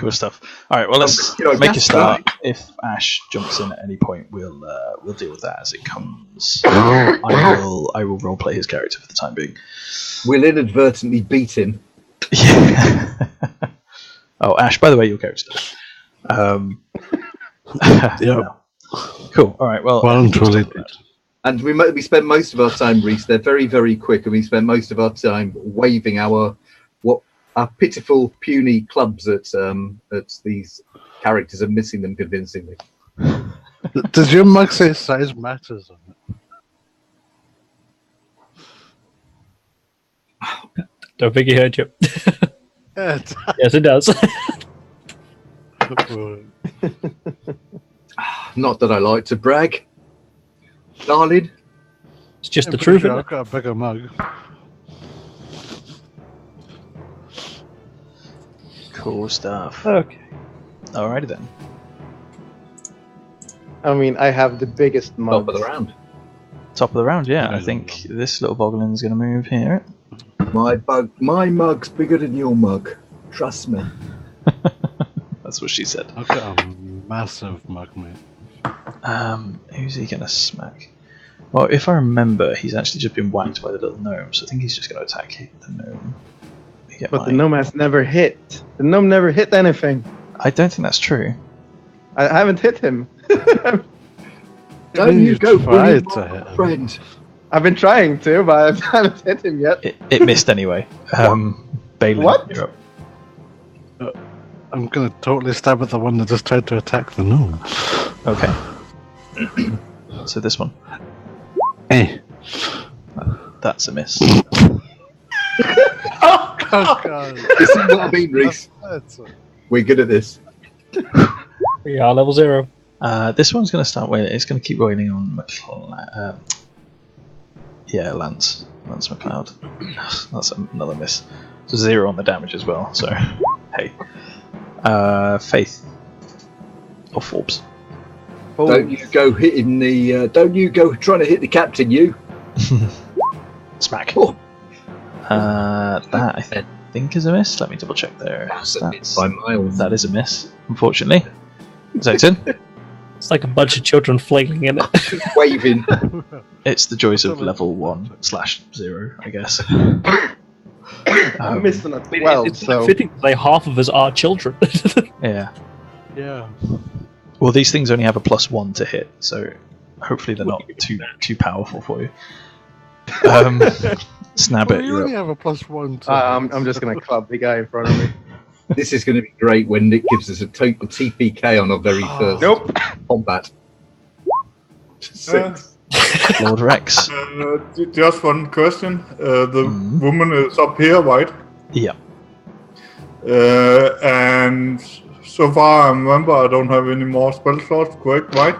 Cool stuff. All right, well, let's make a start. If Ash jumps in at any point, we'll deal with that as it comes. I will roleplay his character for the time being. We'll inadvertently beat him. Yeah. Oh, Ash, by the way, your character. Yep. No. Cool. All right. Well, And we spend most of our time, Reese. They're very, very quick, and we spend most of our time waving our pitiful, puny clubs at these characters and missing them convincingly. Does your mug say size matters on it? Don't think he heard you. Yes. Yes, it does. Not that I like to brag, darling. It's just the truth. Sure I've got a bigger mug. cool stuff. Okay. Alrighty then. I mean, I have the biggest mug. Top of the round. Top of the round, yeah. I think this little boglin's going to move here. My mug's bigger than your mug. Trust me. That's what she said. I've got a massive mug, mate. Who's he going to smack? Well, if I remember, he's actually just been whacked by the little gnome, so I think he's just going to attack the gnome. But the gnome has never hit. The gnome never hit anything. I don't think that's true. I haven't hit him. Don't you go try bully to my hit him. friend. I've been trying to, but I haven't hit him yet. It missed anyway. Balin, What? you're up. I'm going to totally stab at the one that just tried to attack the gnome. Okay. So this one. Eh. That's a miss. Oh, God. This is what I mean, Reese. We're good at this. We are level 0. This one's going to start wailing. It's going to keep wailing on Lance McLeod. That's another miss. So 0 on the damage as well. So hey, Faith or Forbes. Oh. Don't you go hitting the. Don't you go trying to hit the captain, you. Smack. Oh. That I think is a miss. Let me double check there. That's a miss by miles. That is a miss, unfortunately. Zayton? It's like a bunch of children flailing in it. Waving. It's the joys of level 1/0, I guess. I missed on a 12, it's so... fitting to say half of us are children. Yeah. Yeah. Well, these things only have a +1 to hit, so hopefully they're not too powerful for you. Snab Well, it. you You're only up. have a +1 to I'm just going to club the guy in front of me. This is going to be great when Nick gives us a total TPK on our very first Nope. combat. 6. Lord Rex. Just one question. The woman is up here, right? Yeah. And so far I remember I don't have any more spell slots, correct, right?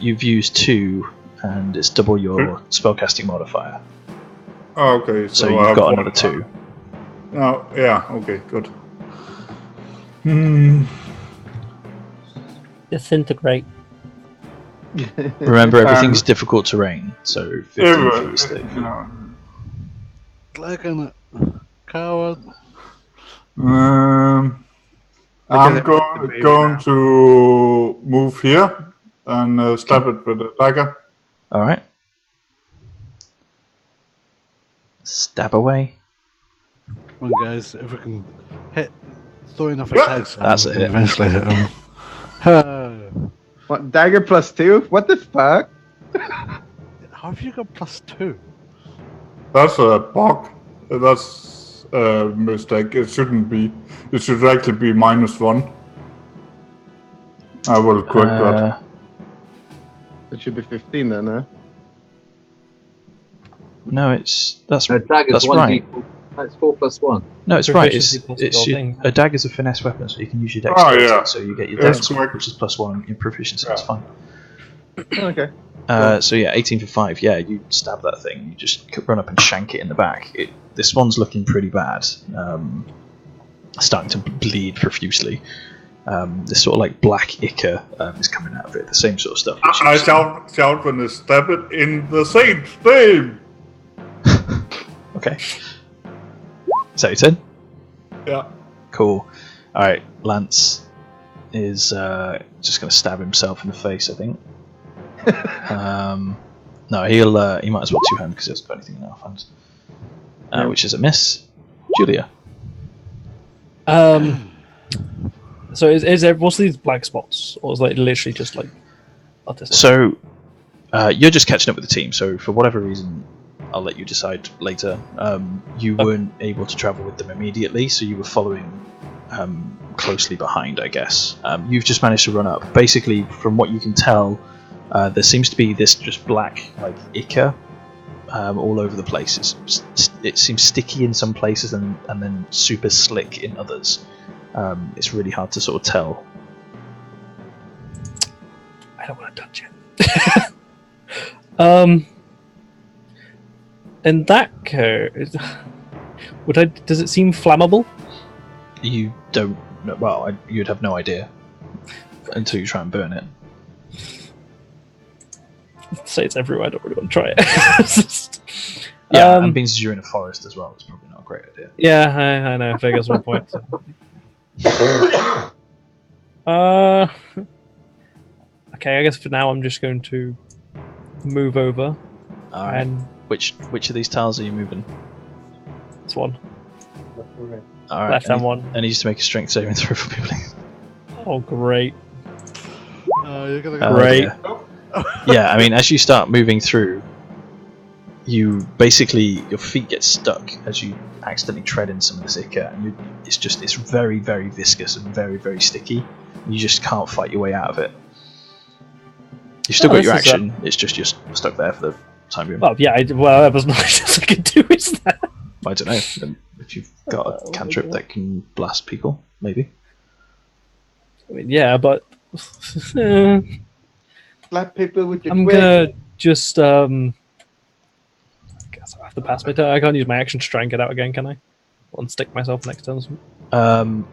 You've used 2, and it's double your spellcasting modifier. Oh, okay. So I you've have got one. another 2. Oh, yeah, okay, good. Disintegrate. Remember, everything's difficult terrain, so 15 for the stick. Clicking it. Coward. I'm going to move here and stab it with a dagger. Alright. Stab away. Come on, guys, if we can throw enough attacks, That's we a can hit. eventually hit him. What, dagger +2? What the fuck? How have you got +2? That's a bug. That's a mistake. It shouldn't be. It should actually be -1. I will correct that. It should be 15 then, huh? No, that's Dagger's right. That's 4 + 1. No, it's right. It's Proficiency your, a dagger's a finesse weapon, so you can use your dex. Oh, yeah. So you get your That's dex, correct. which is +1 in proficiency. That's fine. Okay. So yeah, 18 for 5. Yeah, you stab that thing. You just run up and shank it in the back. This one's looking pretty bad. Starting to bleed profusely. This sort of like black ichor is coming out of it. The same sort of stuff. I shout when I stab it in the saint's name. Okay. Is that your turn? Yeah. Cool. All right, Lance is just going to stab himself in the face, I think. No, he might as well two-hand because he hasn't got anything in offhand. Which is a miss. Julia. So is there what's these black spots, or is it literally just like autistic? So you're just catching up with the team. So for whatever reason, I'll let you decide later. You weren't able to travel with them immediately, so you were following closely behind, I guess. You've just managed to run up. Basically, from what you can tell, there seems to be this just black like ichor all over the place. It seems sticky in some places and then super slick in others. It's really hard to sort of tell. I don't want to touch it. In that case, does it seem flammable? You don't know, well, you'd have no idea until you try and burn it. Say it's everywhere, I don't really want to try it. Yeah, and being as you're in a forest as well, it's probably not a great idea. Yeah, I know, figures one point. So. Okay, I guess for now I'm just going to move over. Alright. And Which of these tiles are you moving? this one. Alright. Left hand one. I need you to make a strength saving throw for me, please. Oh, great. You're gonna go. Great. Yeah, I mean, as you start moving through, you basically, your feet get stuck as you accidentally tread in some of this ichor, and it's very, very viscous and very, very sticky. You just can't fight your way out of it. You've still got your action, it's just you're stuck there for the time being. Well, yeah, well, that was not else I could do, is that? I don't know, if you've got a cantrip that can blast people, maybe. I mean, yeah, but... Slap people with your I'm twig. gonna just, I guess I have to pass my turn. I can't use my action to try and get out again, can I? Or stick myself next turn or something?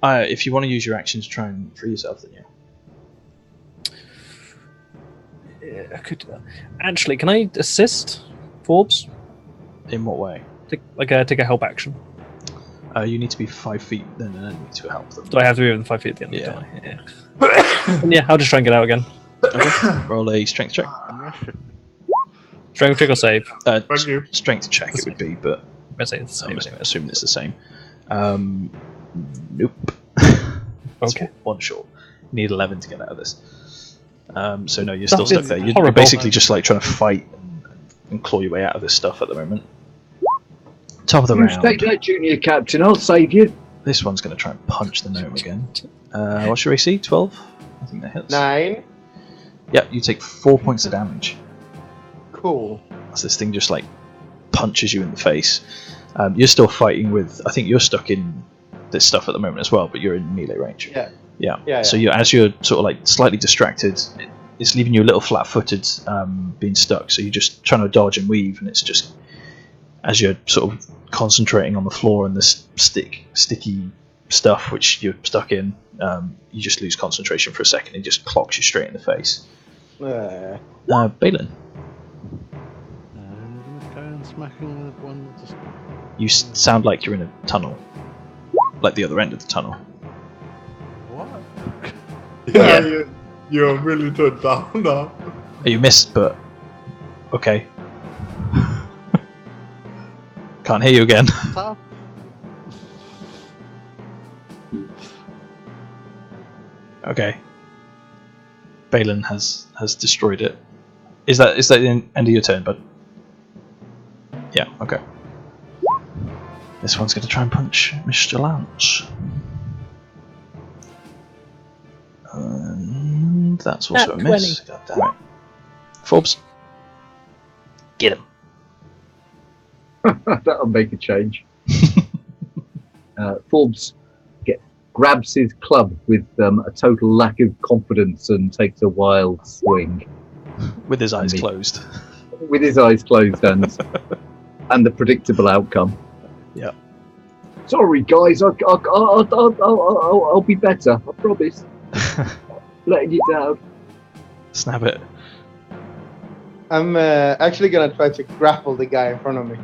If you want to use your action to try and free yourself, then yeah. Yeah, I could do that. Actually, can I assist Forbes? In what way? Take a help action. You need to be 5 feet then an enemy to help them. Do I have to be within 5 feet at the end? Yeah. Don't I? Yeah. And yeah, I'll just try and get out again. Okay. Roll a strength check. Strength check or save? Thank you. Strength check it would be, but I say it's the same I'm anyway. assuming it's the same. Nope. It's Okay. one short. You need 11 to get out of this. So no, you're still That stuck is there. You're horrible. basically just like trying to fight and claw your way out of this stuff at the moment. Top of the You take round. that, junior captain. I'll save you. This one's going to try and punch the gnome again. What's your AC? 12? I think that hits. 9. Yep, you take 4 points of damage. Cool. As this thing just like punches you in the face. You're still fighting with. I think you're stuck in this stuff at the moment as well, but you're in melee range. Yeah. Yeah. So as you're sort of like slightly distracted, it's leaving you a little flat-footed, being stuck. So you're just trying to dodge and weave, and it's just as you're sort of concentrating on the floor and this sticky stuff which you're stuck in, you just lose concentration for a second. It just clocks you straight in the face. Balin. I'm gonna try and smack him with one. Just... You sound like you're in a tunnel, like the other end of the tunnel. What? Yeah, you're really turned down now. You missed, but okay. Can't hear you again. Top? Okay. Balin has destroyed it. Is that the end of your turn, bud? Yeah. Okay. This one's going to try and punch Mr. Lance. And that's also a miss. God damn it. Forbes. Get him. That'll make a change. Forbes grabs his club with a total lack of confidence and takes a wild swing. With his eyes closed. With his eyes closed and the predictable outcome. Yeah. Sorry, guys. I'll be better. I promise. Letting you down. Snap it. I'm actually gonna try to grapple the guy in front of me.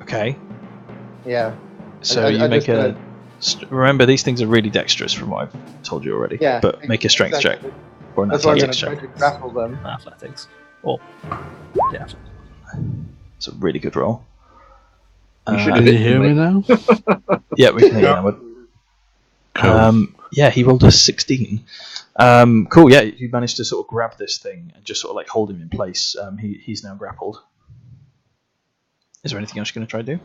Okay. Yeah. So I you make just remember, these things are really dexterous from what I've told you already. Yeah. But make a strength exactly. check or an That's why I'm gonna athletics try check. to grapple them. Athletics. Oh, yeah. It's a really good roll. You should Can have you hit hear me, me now? Yeah, we can hear you Yeah. now. Bud. Cool. Yeah, he rolled a 16. Cool. Yeah, you managed to sort of grab this thing and just sort of like hold him in place. He's now grappled. Is there anything else you're going to try to do?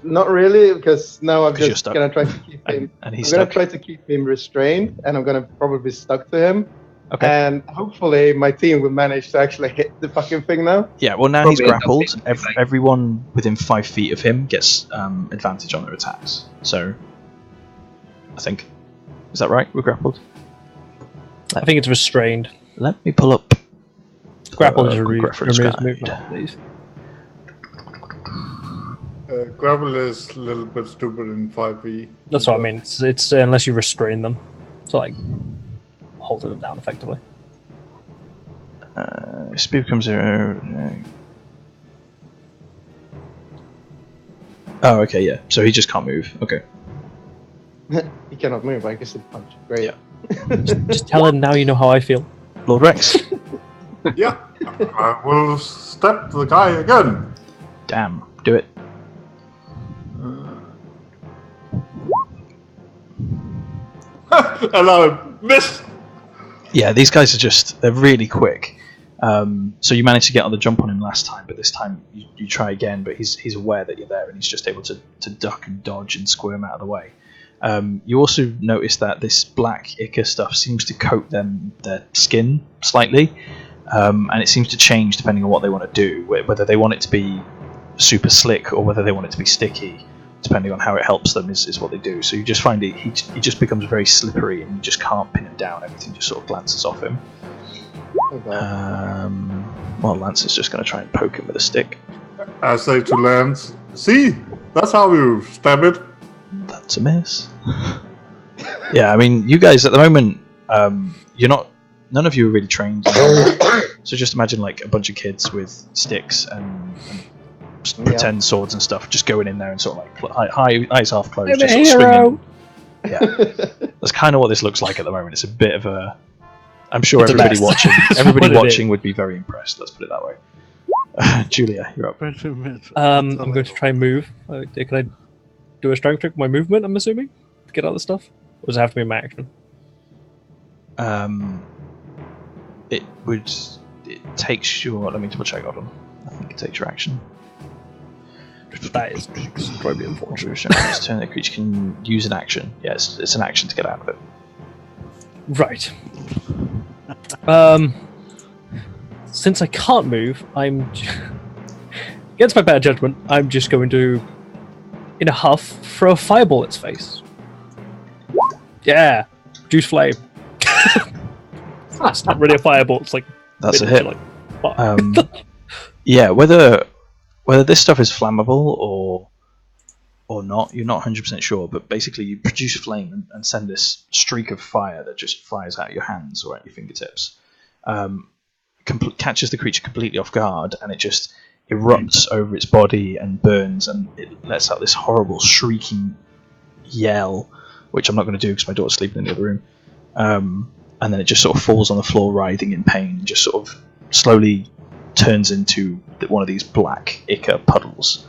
Not really, because now I'm 'Cause you're just stuck. gonna try to keep him. And he's I'm gonna stuck. try to keep him restrained, and I'm gonna probably be stuck to him. Okay. And hopefully, my team will manage to actually hit the fucking thing now. Yeah. Well, now Probably he's end up grappled. hitting you, mate. Everyone within 5 feet of him gets advantage on their attacks. So, I think, is that right? We're grappled. I think it's restrained. Let me pull up. Grapple is reference removes guide. movement, please. Gravel is a little bit stupid in 5e. That's what I mean. It's unless you restrain them, so like holding them down effectively. Speed becomes 0. Oh, okay, yeah. So he just can't move. Okay. He cannot move. I guess it punch. Great. Yeah. Just tell him now you know how I feel. Lord Rex. Yeah, I will step the guy again. Damn. Do it. And I missed. Yeah, these guys they're really quick. So you managed to get on the jump on him last time, but this time you try again, but he's aware that you're there and he's just able to duck and dodge and squirm out of the way. You also notice that this black ichor stuff seems to coat their skin slightly, and it seems to change depending on what they want to do, whether they want it to be super slick or whether they want it to be sticky. Depending on how it helps them is what they do. So you just find he just becomes very slippery and you just can't pin him down. Everything just sort of glances off him. Well, Lance is just going to try and poke him with a stick. I say to Lance, see, that's how you stab it. That's a miss. Yeah, I mean, you guys at the moment, none of you are really trained. So just imagine like a bunch of kids with sticks and pretend swords and stuff, just going in there and sort of like eyes half closed, just sort of swinging. Yeah, that's kind of what this looks like at the moment. It's a bit of a. I'm sure It's a everybody mess. watching, What it is. would be very impressed. Let's put it that way. Julia, you're up. I'm going to try and move. Can I do a strength check with my movement? I'm assuming to get out of the stuff, or does it have to be my action? It takes your. Let me double check. Hold on. I think it takes your action. That is extremely unfortunate. This turn, the creature can use an action. Yes, it's an action to get out of it. Right. Since I can't move, against my bad judgment, I'm just going to, in a huff, throw a fireball at its face. Yeah, juice flame. It's not really a fireball. It's like That's a hit. like, fuck. Yeah, whether this stuff is flammable or not, you're not 100% sure, but basically you produce a flame and send this streak of fire that just flies out your hands or out your fingertips. Catches the creature completely off guard, and it just erupts over its body and burns, and it lets out this horrible shrieking yell, which I'm not going to do because my daughter's sleeping in the other room. And then it just sort of falls on the floor writhing in pain, and just sort of slowly turns into one of these black ichor puddles.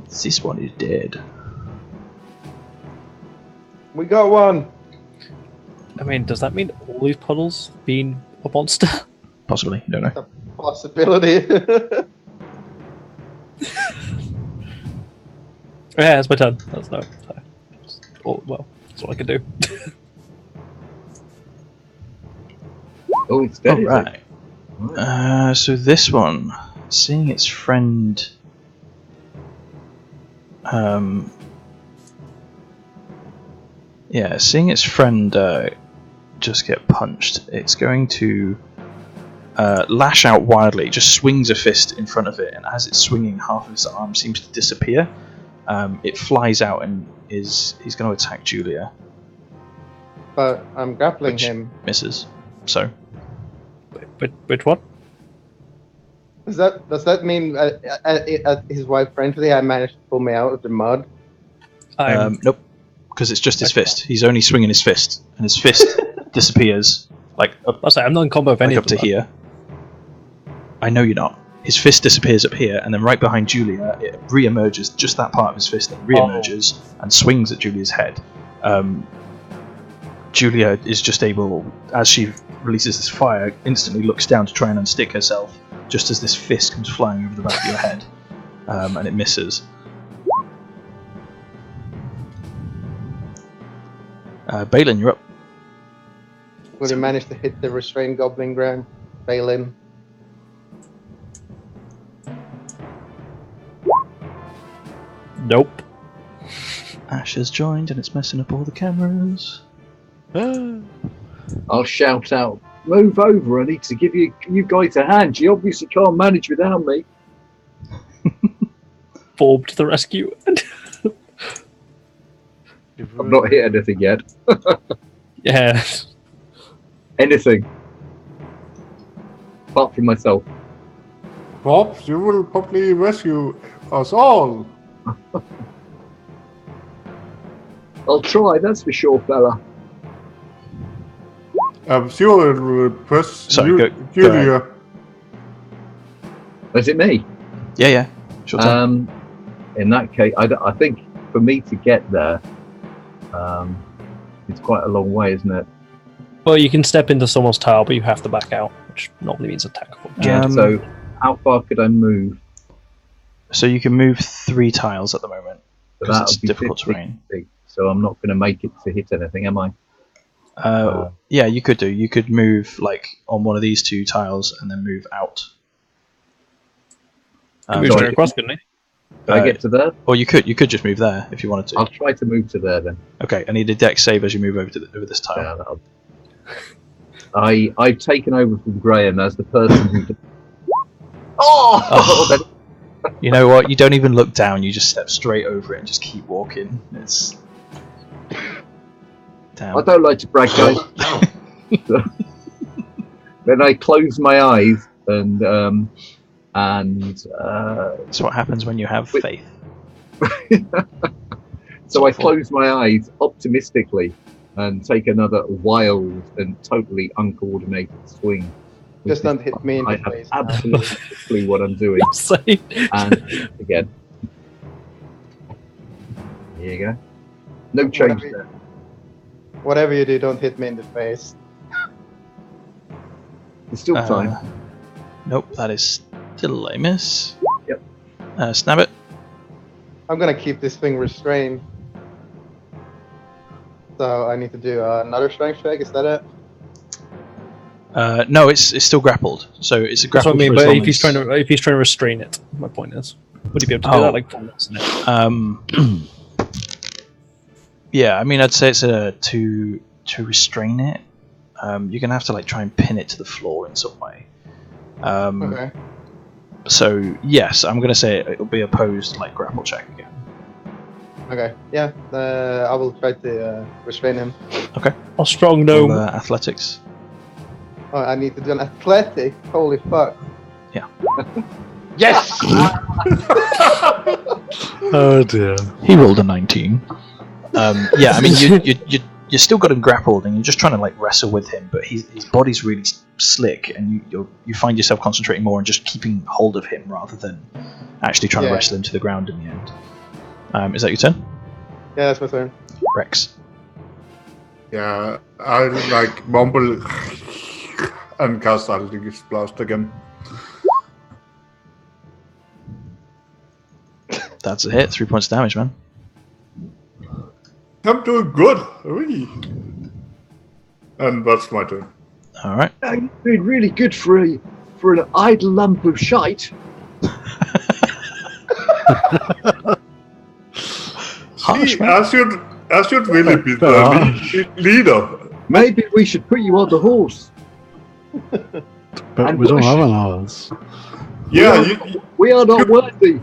This one is dead. We got one. I mean, does that mean all these puddles being a monster? Possibly, don't know. A possibility. Yeah, it's my turn. That's no. Well, that's all I can do. Oh, it's dead. is it? Right. So this one, seeing its friend. Seeing its friend just get punched, it's going to lash out wildly. It just swings a fist in front of it, and as it's swinging, half of its arm seems to disappear. It flies out and he's going to attack Julia. But I'm grappling Which him. misses. So But which one? Does that mean his wife friendly? I managed to pull me out of the mud. Nope, because it's just his fist. He's only swinging his fist, and his fist disappears like up, I'm not in combo with any like up of to them. here. I know you're not. His fist disappears up here, and then right behind Julia, it re-emerges. Just that part of his fist that re-emerges and swings at Julia's head. Julia is just able, as she releases this fire, instantly looks down to try and unstick herself, just as this fist comes flying over the back of your head, and it misses. Balin, you're up. Will you manage to hit the restrained goblin ground? Balin. Nope. Ash has joined, and it's messing up all the cameras. I'll shout out, move over, I need to give you guys a hand. You obviously can't manage without me. Bob to the rescue. I've not hit anything yet. Yeah. Anything. Apart from myself. Bob, you will probably rescue us all. I'll try, that's for sure, fella. I'm sure it will press Sorry, go Julia. Is it me? Yeah. Sure. In that case, I think for me to get there, it's quite a long way, isn't it? Well, you can step into someone's tower, but you have to back out, which normally means attack. Yeah. So, how far could I move? So you can move 3 tiles at the moment So because that it's would be difficult 50, terrain. So I'm not going to make it to hit anything, am I? Yeah, you could do. You could move like on one of these 2 tiles and then move out. Move straight across, couldn't he? Can I get to there? Or you could just move there if you wanted to. I'll try to move to there then. Okay, I need a dex save as you move over to over this tile. Yeah, I've taken over from Graham as the person who. Oh! You know what? You don't even look down. You just step straight over it and just keep walking. It's. Damn. I don't like to brag, guys. Then I close my eyes and That's what happens when you have faith. so I close my eyes optimistically and take another wild and totally uncoordinated swing. Just don't hit me in I the have face. absolutely no clue what I'm doing. And again. Here you go. No change there. Whatever you do, don't hit me in the face. There's still time. Nope, that is still a miss. Yep. Snap it. I'm gonna keep this thing restrained. So I need to do another strength check. Is that it? No, it's still grappled. So it's a That's grapple. what I mean. for as But long if he's as- trying to restrain it, my point is, would he be able to do that like 4 minutes in it? Yeah, I mean, I'd say it's to restrain it. You're gonna have to like try and pin it to the floor in some way. Okay. So yes, I'm gonna say it'll be opposed like grapple check again. Okay. Yeah. I will try to restrain him. How strong Roll, gnome? athletics. Oh, I need to do an athletic. Holy fuck. Yeah. Yes. Oh dear. He rolled a 19. Yeah, I mean, you still got him grappled, and you're just trying to like wrestle with him, but his body's really slick, and you find yourself concentrating more on just keeping hold of him rather than actually trying to wrestle him to the ground in the end. Is that your turn? Yeah, that's my turn. Rex. Yeah, I like mumble and cast Eldritch Blast again. That's a hit. 3 points of damage, man. I'm doing good, really. And that's my turn. All right. I'm doing really good for an idle lump of shite. Harsh, See, man. I should really be the leader. Maybe we should put you on the horse. But And we don't push. have an ours. Yeah, We are not worthy.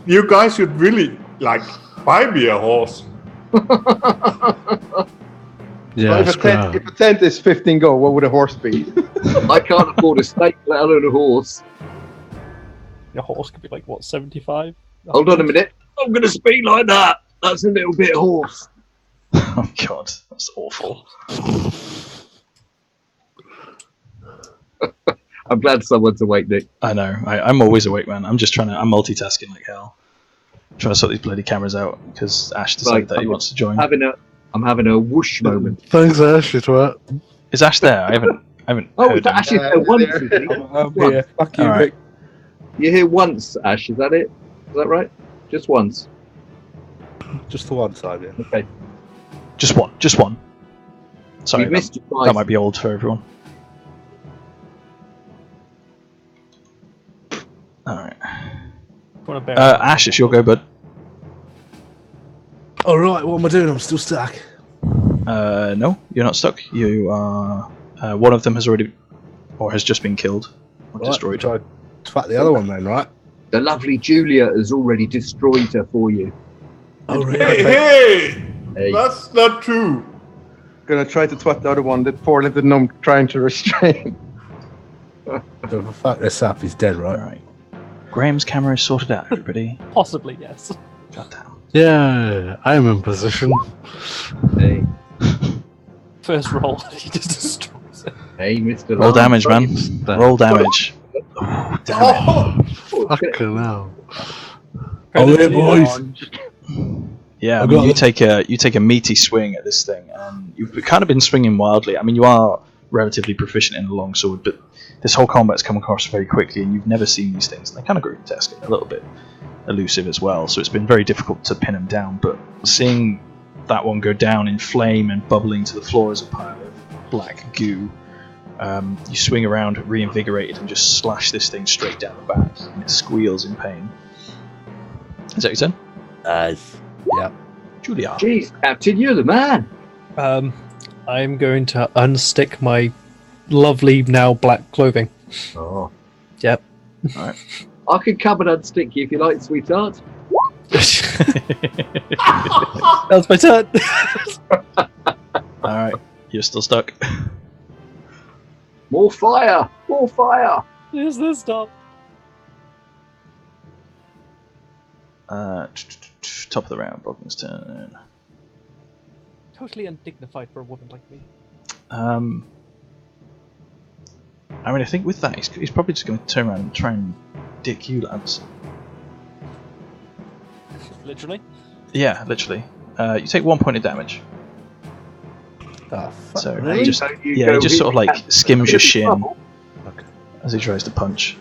you guys should really like buy me a horse. Yeah, Well, if a tent is 15 gold, what would a horse be? I can't afford a snake, let alone a horse. Your horse could be like, what, 75? Hold on a minute. I'm going to speak like that. That's a little bit hoarse. Oh god, that's awful. I'm glad someone's awake, Nick. I know. I'm always awake, man. I'm multitasking like hell. Trying to sort these bloody cameras out because Ash decided that he wants to join. I'm having a whoosh moment. Thanks, Ash. It's right. Is Ash there? I haven't Oh, heard him. Ash is there once. Is he? I'm here. Fuck you, All right. Rick. You're here once, Ash. Is that it? Is that right? Just once. Just the one time, yeah. Okay. Just one. Sorry, You missed that, your that might be old for everyone. Alright. Ash, it's your go, bud. Alright, what am I doing? I'm still stuck. No, you're not stuck. You are... one of them has already... or has just been killed. Or destroyed. Try to twat the other one then, right? The lovely Julia has already destroyed her for you. Oh, really? Hey. That's not true. Gonna try to twat the other one that poor little gnome trying to restrain. So if I fuck this up, he's dead, right? Alright. Graham's camera is sorted out, everybody. Possibly, yes. Goddamn. Yeah, I'm in position. Hey, First roll, he just destroys it. hey, Mr. Roll Lance. damage, man. Roll damage. Oh, Fucking hell. Oh, yeah, boys. Yeah, I I mean, got you take a meaty swing at this thing, and you've kind of been swinging wildly. I mean, you are relatively proficient in the longsword, but this whole combat's come across very quickly, and you've never seen these things. And they're kind of grotesque and a little bit elusive as well, so it's been very difficult to pin them down. But seeing that one go down in flame and bubbling to the floor as a pile of black goo, you swing around reinvigorated and just slash this thing straight down the back, and it squeals in pain. Is that your turn? Yeah. Julia. Jeez, Captain, you're the man. I'm going to unstick my lovely now black clothing. Oh, Yep. Alright. I could come and unstick you if you like, sweetheart. That's my turn. Alright, you're still stuck. More fire! More fire! Is this stop? Top of the round, Bogman's turn. Totally undignified for a woman like me. I mean, I think with that, he's probably just going to turn around and try and dick you, lads. Literally. Yeah, literally. You take 1 point of damage. Oh, fuck. So Really? he just, So you yeah, go he just sort of like really skims your shin trouble. as he tries to punch.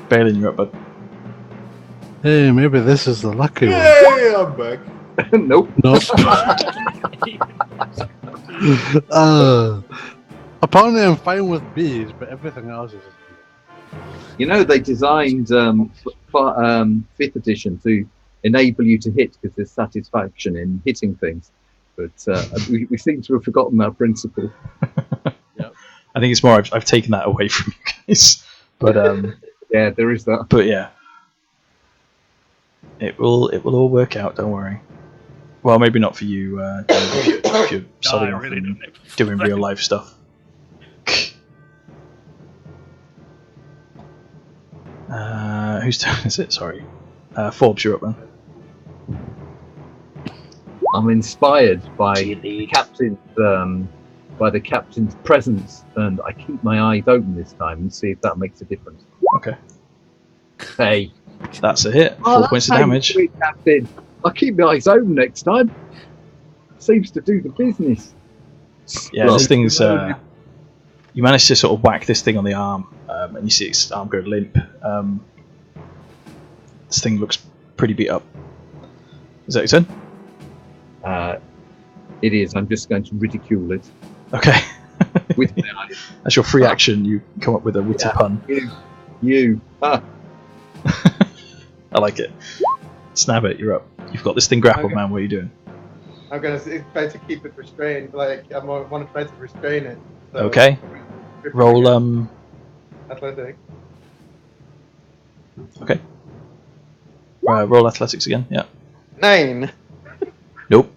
Balin, you're up, bud. Hey, maybe this is the lucky one. Hey, I'm back. Nope. Nope. Apparently I'm fine with bees, but everything else is... You know, they designed 5th edition to enable you to hit because there's satisfaction in hitting things. But we seem to have forgotten that principle. I think it's more I've taken that away from you guys. But Yeah, there is that. but yeah. It will all work out, don't worry. Well, maybe not for you, Dave, if you're sodding off and doing real life stuff. Whose turn is it? Sorry. Forbes, you're up, man. I'm inspired by the captain's presence, and I keep my eyes open this time and see if that makes a difference. Okay. Hey, That's a hit. 4 points of damage. Sweet Captain. I'll keep my eyes open next time. Seems to do the business. Yeah, this thing's. You manage to sort of whack this thing on the arm, and you see its arm go limp. This thing looks pretty beat up. Is that your turn? It is. I'm just going to ridicule it Okay. with my eyes. As your free action, you come up with a witty pun. You. I like it. Snap it, you're up. You've got this thing grappled, man. What are you doing? I'm gonna try to keep it restrained. Like I want to try to restrain it. So Okay. Roll athletics. Okay. Roll athletics again. Yeah. 9. Nope.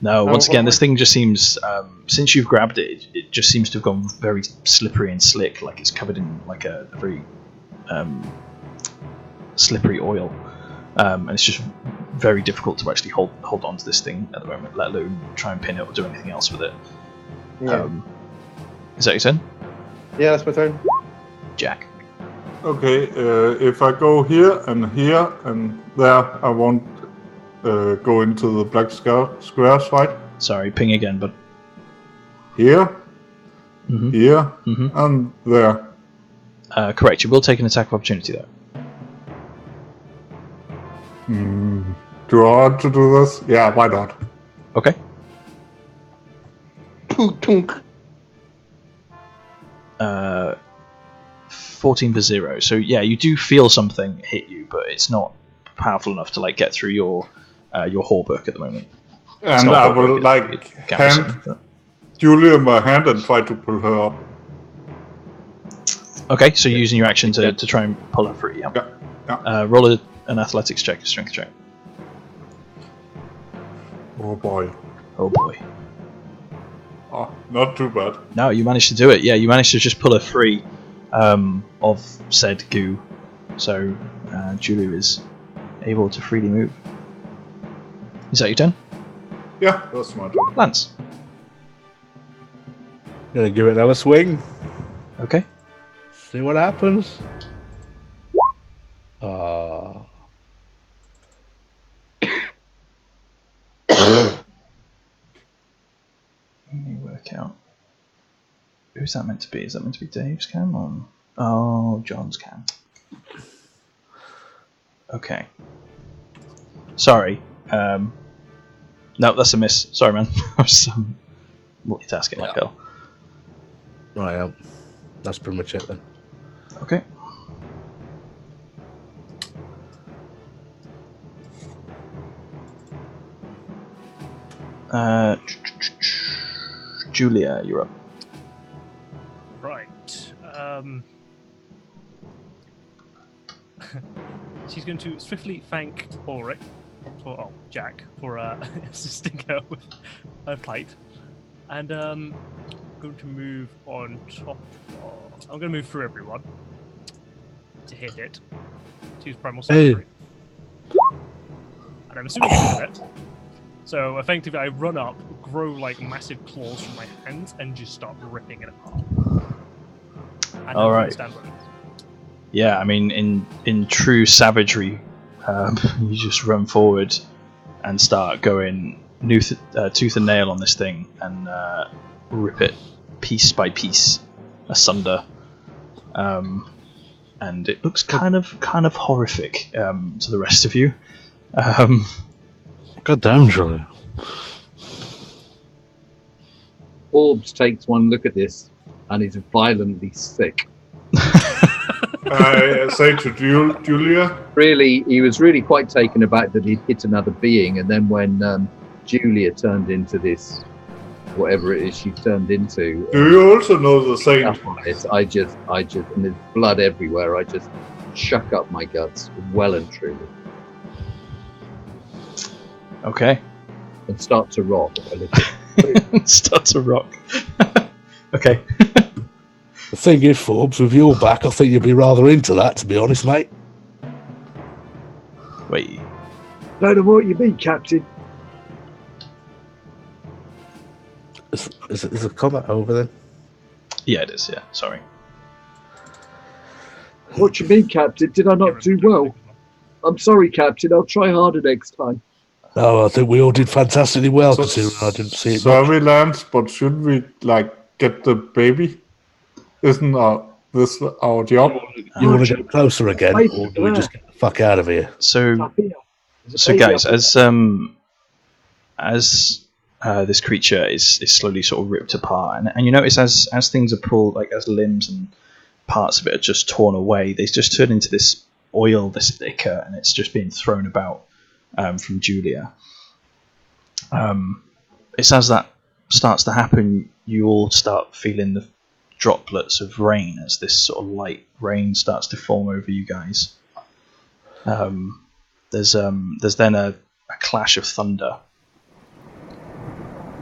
No. Oh, Once again, what- this thing just seems. Since you've grabbed it, it just seems to have gone very slippery and slick, like it's covered in like a very slippery oil, and it's just very difficult to actually hold on to this thing at the moment, let alone try and pin it or do anything else with it. Yeah. Is that your turn? Yeah, that's my turn. Jack. Okay, if I go here and there, I won't go into the black squares, right? Sorry, ping again, but Here, Mhm. here, Mhm. and there. Correct. You will take an attack of opportunity though. Do I want to do this? Yeah, why not? Okay. Tunk. 14 for 0. So yeah, you do feel something hit you, but it's not powerful enough to like get through your hauberk at the moment. It's And not I a hauberk, will like it's gambeson, hand but- Julia in my hand and try to pull her up. Okay, so you're using your action to try and pull her free. Yeah. Yeah. Roll an athletics check, a strength check. Oh boy. Oh boy. Oh, not too bad. No, you managed to do it. Yeah, you managed to just pull her free of said goo. So Julia is able to freely move. Is that your turn? Yeah, that's my turn. Lance. Gonna give it another swing. Okay. See what happens. Ah. Let me work out. Who's that meant to be? Is that meant to be Dave's cam? Or... Oh, John's cam. Okay. Sorry. No, that's a miss. Sorry, man. I was multitasking like hell. Right, that's pretty much it then. Okay. Julia, you're up. Right. She's going to swiftly thank Jack for assisting her with her plight, and going to move on top. I'm going to move through everyone to hit it. To use primal sanctuary. And I'm assuming it's a hit. So effectively, I run up, grow like massive claws from my hands, and just start ripping it apart. And all right. stand with it. Yeah, I mean, in true savagery, you just run forward and start going tooth and nail on this thing and rip it piece by piece asunder. And it looks kind of horrific to the rest of you. God damn, Julia. Orbs takes one look at this and is violently sick. I say to Julia. Really, he was really quite taken aback that he'd hit another being, and then when Julia turned into this, whatever it is she turned into, Do you also know the saint? I just, and there's blood everywhere. I just shuck up my guts, well and truly, Okay. and start to rock a little. Start to rock. Okay. The thing is, Forbes, with your back, I think you'd be rather into that, to be honest, mate. Wait. Don't know what you mean, Captain. Is the combat over then? Yeah, it is. Yeah. Sorry. What you mean, Captain? Did I not do well? I'm sorry, Captain. I'll try harder next time. No, I think we all did fantastically well, considering I didn't see it much. Sorry, Lance, but should we get the baby? Isn't this our job? You want to get closer again, or do we just get the fuck out of here? So guys, as this creature is slowly sort of ripped apart, and you notice as things are pulled, like as limbs and parts of it are just torn away, they just turn into this oil, this liquor, and it's just being thrown about from Julia. It's as that starts to happen, you all start feeling the droplets of rain as this sort of light rain starts to form over you guys. There's then a clash of thunder,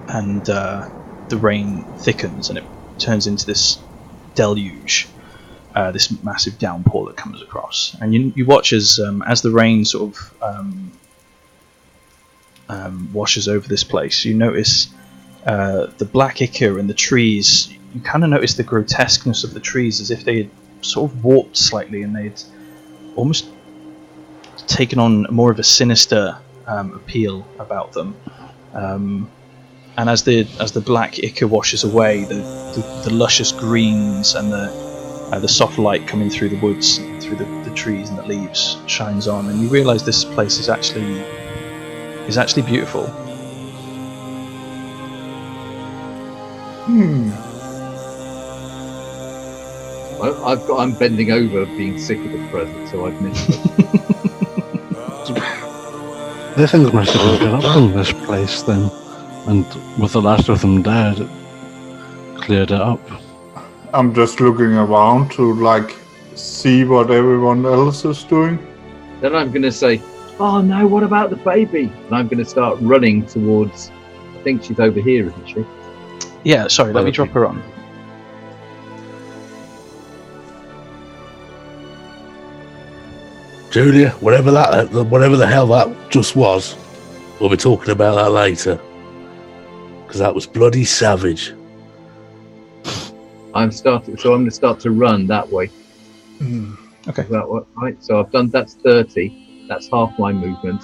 and the rain thickens and it turns into this deluge. this massive downpour that comes across, and you watch as the rain sort of washes over this place. You notice the black ichor in the trees. You kind of notice the grotesqueness of the trees, as if they had sort of warped slightly, and they'd almost taken on more of a sinister appeal about them. And as the black ichor washes away, the luscious greens and the soft light coming through the woods, through the trees and the leaves shines on, and you realise this place is actually beautiful. I'm bending over, being sick of the present, so I've missed it. The things must have been up in this place then, and with the last of them dead, it cleared it up. I'm just looking around to see what everyone else is doing. Then I'm going to say, "Oh no, what about the baby?" And I'm going to start running towards. I think she's over here, isn't she? Yeah, sorry, let me drop her on. Julia, whatever the hell that just was, we'll be talking about that later. Because that was bloody savage. I'm going to start to run that way. Okay. Is that what, right? So I've done. That's 30. That's half my movement.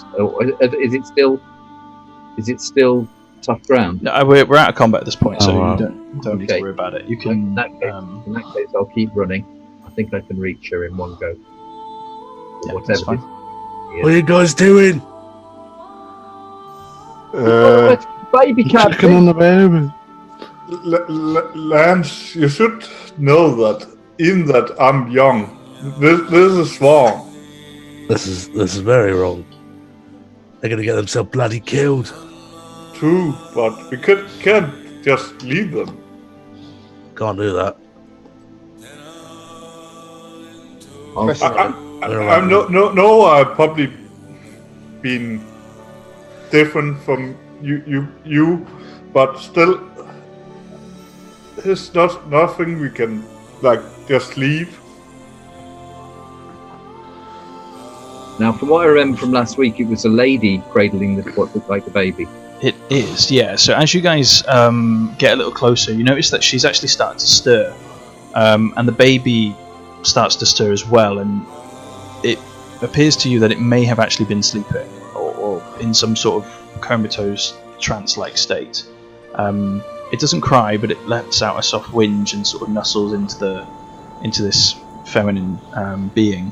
Is it still tough ground? No, we're out of combat at this point, so wow. you don't need to worry about it. You can. In that case, I'll keep running. I think I can reach her in one go. Yeah, Whatever. that's fine. What are you guys doing? Baby Checking cabin. on the baby. Lance, you should know that in that I'm young. This is wrong. This is very wrong. They're gonna get themselves bloody killed. True, but we can't just leave them. Can't do that. I've probably been different from you, but still, there's nothing we can just leave. Now, from what I remember from last week, it was a lady cradling what looked like a baby. It is, yeah. So as you guys get a little closer, you notice that she's actually starting to stir, and the baby starts to stir as well, and it appears to you that it may have actually been sleeping or in some sort of comatose trance-like state. It doesn't cry, but it lets out a soft whinge and sort of nuzzles into this feminine being.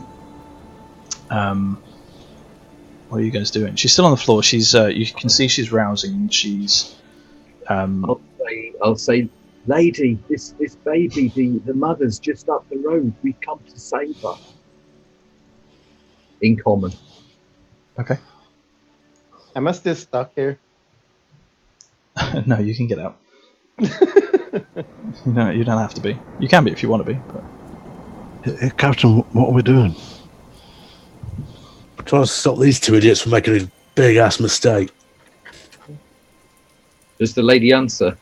What are you guys doing? She's still on the floor. She's you can see she's rousing, and she's I'll say, lady, this baby, the mother's just up the road. We've come to save her. In common. okay. Am I still stuck here? No, you can get out. You don't have to be. You can be if you want to be. But Hey, Captain, what are we doing? I'm trying to stop these two idiots from making a big ass mistake. Does the lady answer?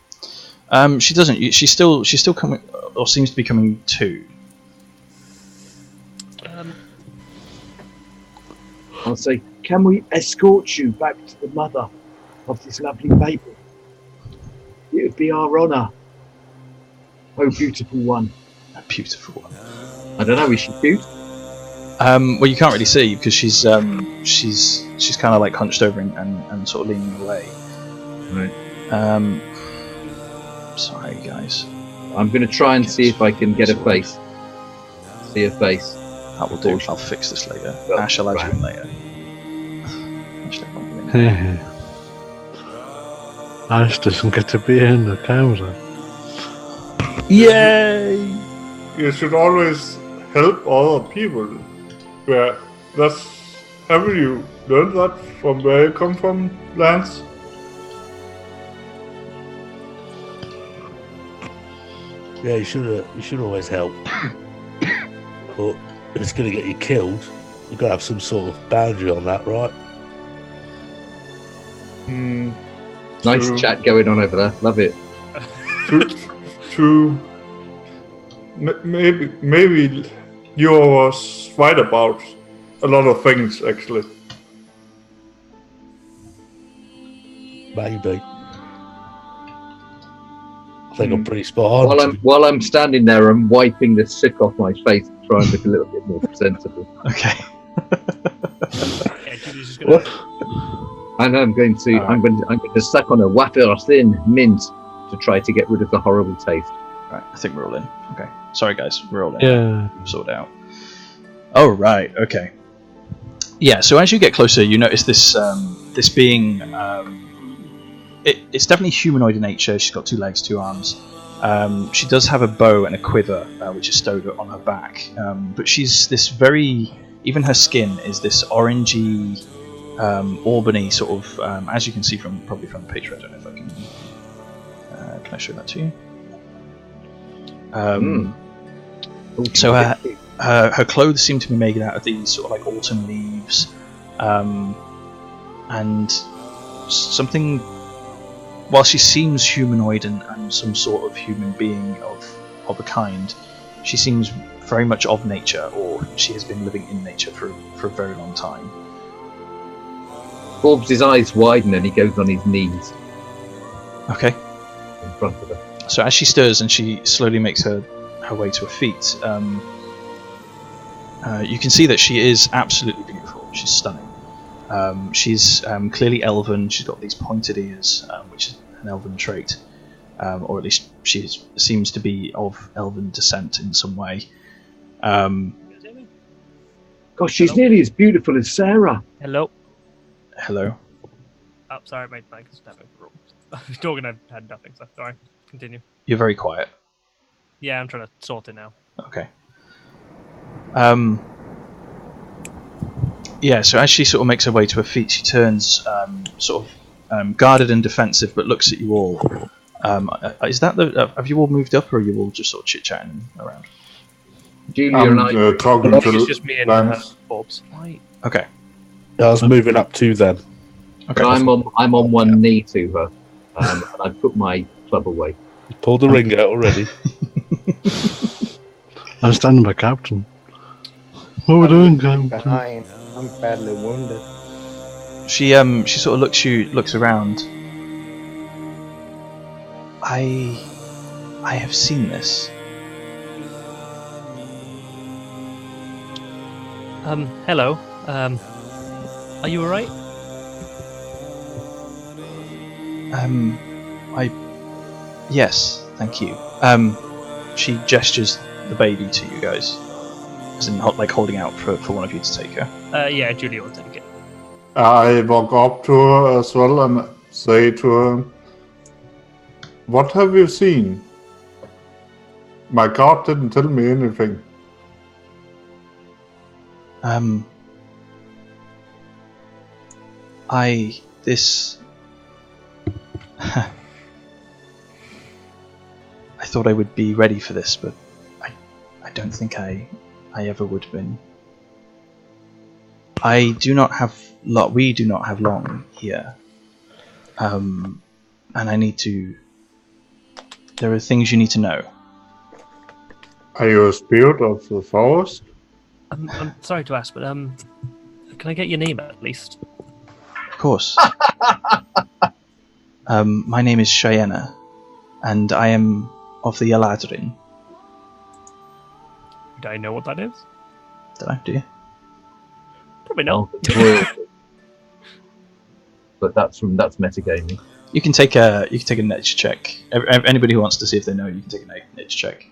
she doesn't. She's still coming, or seems to be coming to. I'll say, can we escort you back to the mother of this lovely baby? It would be our honour. Oh, beautiful one. A beautiful one. I don't know, is she cute? Well, you can't really see because she's kind of like hunched over and sort of leaning away. Right. Sorry, guys. I'm going to try and see if I can get a face. See a face. That will do. I'll fix this later. Well, Ash, I'll add you in later. Actually, I won't be in. Hey. Ash doesn't get to be in the camera. Yay! You should always help other people. Haven't you learned that from where you come from, Lance? Yeah, you should always help. But if it's going to get you killed, you've got to have some sort of boundary on that, right? Nice True. chat going on over there. Love it. True. maybe you was right about a lot of things, actually. Maybe. I think I'm pretty spot on. While I'm standing there, I'm wiping the sick off my face to try and look a little bit more presentable. Okay. Yeah, Julie's just gonna. And I'm going to suck on a wafer thin mint to try to get rid of the horrible taste. Right, I think we're all in. Okay. Sorry, guys, we're all in. Yeah. Sorted out. Oh, right. Okay. Yeah. So as you get closer, you notice this this being. It's definitely humanoid in nature. She's got 2 legs, 2 arms. She does have a bow and a quiver, which is stowed on her back. But she's this very. Even her skin is this orangey, Albany sort of. As you can see probably from the picture. I don't know if I can. Can I show that to you? So her clothes seem to be made out of these sort of like autumn leaves, and something. While she seems humanoid and some sort of human being of a kind, she seems very much of nature, or she has been living in nature for a very long time. Forbes' eyes widen and he goes on his knees Okay. in front of her. So as she stirs and she slowly makes her way to her feet, you can see that she is absolutely beautiful. She's stunning. She's clearly elven. She's got these pointed ears, which is an elven trait, or at least she seems to be of elven descent in some way. Gosh, she's nearly as beautiful as Sarah. Hello. Hello. Oh, sorry, my mic is tapping. I was talking, I had nothing, so sorry. Continue. You're very quiet. Yeah, I'm trying to sort it now. Okay. Yeah, so as she sort of makes her way to her feet, she turns sort of guarded and defensive, but looks at you all. Is that have you all moved up, or are you all just sort of chit-chatting around? Julia and I. Talking It's to just me and Lance. Forbes. Right. Okay. I was moving up to them. Okay. I'm on one knee to her, and I put my club away. You pulled the ring out already. I'm standing by Captain. What are we doing, Captain? Behind. I'm badly wounded. She sort of looks around. I have seen this. Hello. Are you alright? Yes, thank you. She gestures the baby to you guys, as in like holding out for one of you to take her. Yeah, Julia will take it. I walk up to her as well and say to her, "What have you seen? My god didn't tell me anything." I thought I would be ready for this, but I don't think I ever would have been. We do not have long here, and I need to. There are things you need to know. Are you a spirit of the forest? I'm sorry to ask, but can I get your name at least? Of course. My name is Cheyenne, and I am of the Eladrin. Do I know what that is? Did I? Do you? Probably not. But that's metagaming. You can take a nature check. Anybody who wants to see if they know, you can take a nature check.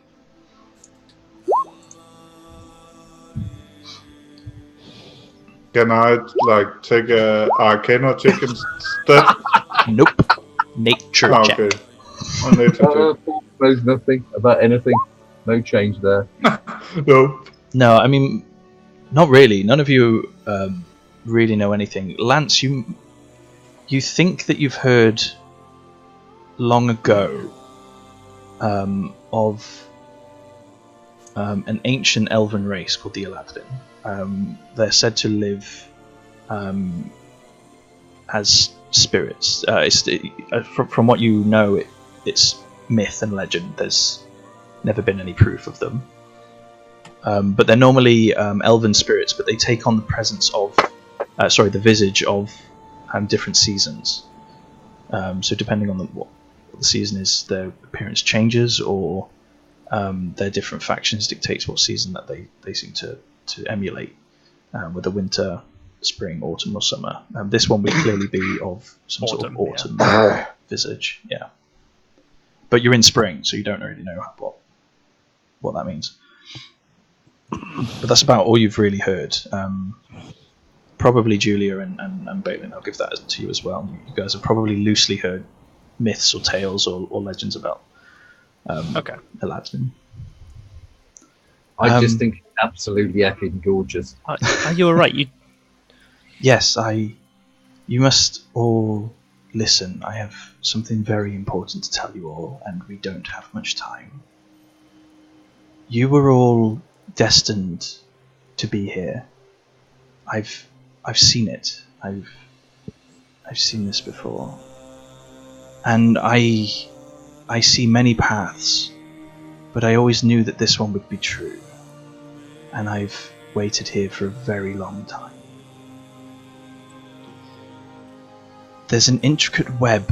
Can I take a Arcana check instead? Nope. Nature check. Okay. A nature check. Knows nothing about anything. No change there. Nope. No, I mean, not really. None of you really know anything. Lance, you think that you've heard long ago of an ancient elven race called the Eladrin. They're said to live as spirits. From what you know, it's myth and legend. There's never been any proof of them. But they're normally elven spirits, but they take on the presence of, the visage of different seasons. So depending on what the season is, their appearance changes, or their different factions dictates what season that they seem to emulate, whether winter, spring, autumn, or summer. This one would clearly be of some sort of autumn visage, yeah. But you're in spring, so you don't really know what that means. But that's about all you've really heard. Probably Julia and Balin, I'll give that to you as well. You guys have probably loosely heard myths or tales or legends about Aladdin. I just think it's absolutely effing gorgeous. Are you alright? Yes, you must all listen. I have something very important to tell you all, and we don't have much time. You were all destined to be here. I've seen it. I've seen this before. And I see many paths, but I always knew that this one would be true. And I've waited here for a very long time. There's an intricate web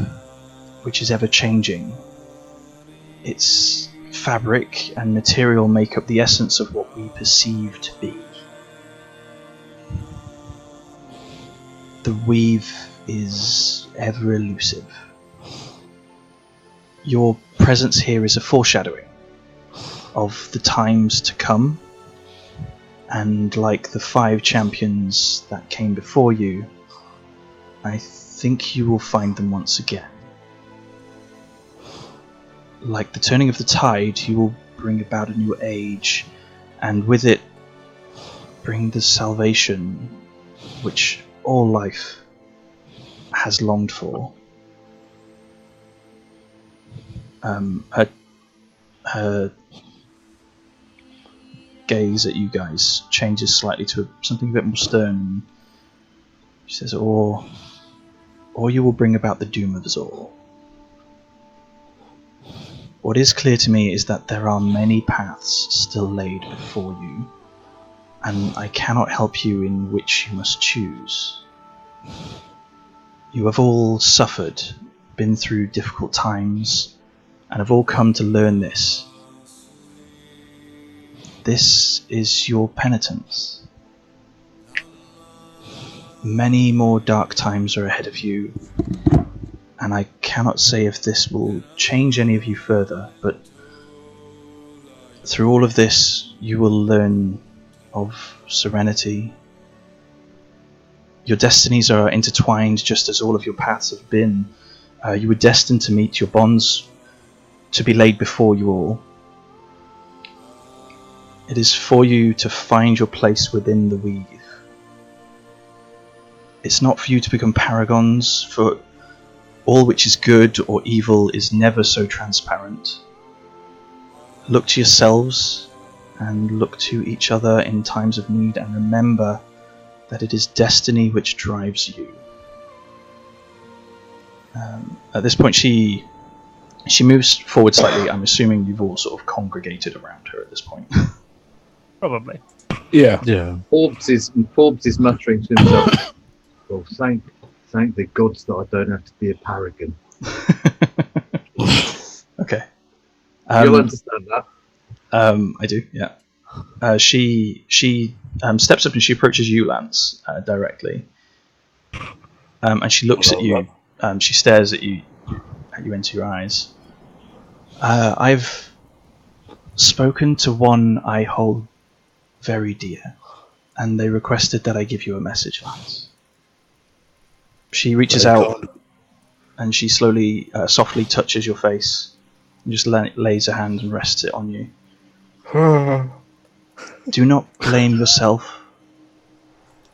which is ever changing. Its fabric and material make up the essence of what we perceive to be. The weave is ever elusive. Your presence here is a foreshadowing of the times to come, and like the 5 champions that came before you, I think you will find them once again. Like the turning of the tide, you will bring about a new age, and with it bring the salvation which all life has longed for. Her gaze at you guys changes slightly to something a bit more stern. She says, or you will bring about the doom of us all. What is clear to me is that there are many paths still laid before you, and I cannot help you in which you must choose. You have all suffered, been through difficult times, and have all come to learn this. This is your penitence. Many more dark times are ahead of you, and I cannot say if this will change any of you further, but through all of this you will learn of serenity. Your destinies are intertwined just as all of your paths have been. You were destined to meet, your bonds to be laid before you all. It is for you to find your place within the weave. It's not for you to become paragons, for all which is good or evil is never so transparent. Look to yourselves and look to each other in times of need, and remember that it is destiny which drives you. At this point she moves forward slightly. I'm assuming you've all sort of congregated around her at this point. Probably. Yeah. Forbes is muttering to himself, well, thank the gods that I don't have to be a paragon. Okay. You'll understand that. I do, yeah. She steps up and she approaches you, Lance, directly. And she looks at you. She stares at you into your eyes. I've spoken to one I hold very dear, and they requested that I give you a message, Lance. She reaches out and she slowly, softly touches your face and just lays her hand and rests it on you. Do not blame yourself,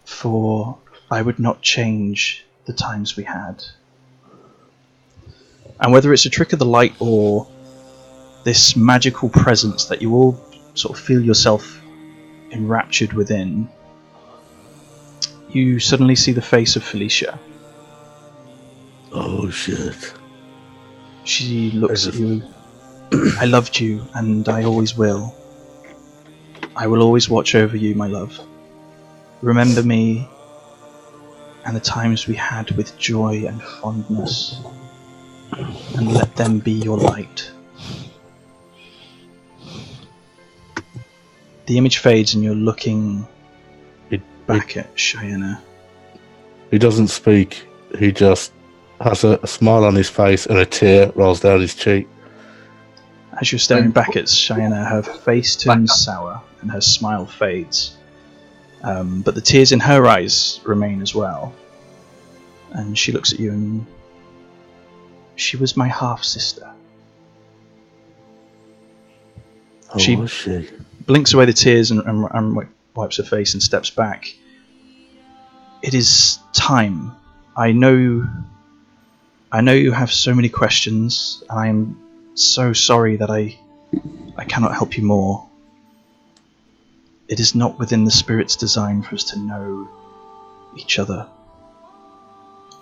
for I would not change the times we had. And whether it's a trick of the light or this magical presence that you all sort of feel yourself enraptured within, you suddenly see the face of Felicia. Oh shit. She looks at you I loved you, and I always will. I will always watch over you, my love. Remember me and the times we had with joy and fondness, and let them be your light. The image fades and you're looking back at Cheyenne. He doesn't speak. He just has a smile on his face and a tear rolls down his cheek. As you're staring back at Cheyenne, her face turns sour and her smile fades. But the tears in her eyes remain as well. And she looks at you and... She was my half-sister. Oh, She- was she? Blinks away the tears and wipes her face and steps back. It is time. I know you have so many questions, and I am so sorry that I cannot help you more. It is not within the Spirit's design for us to know each other.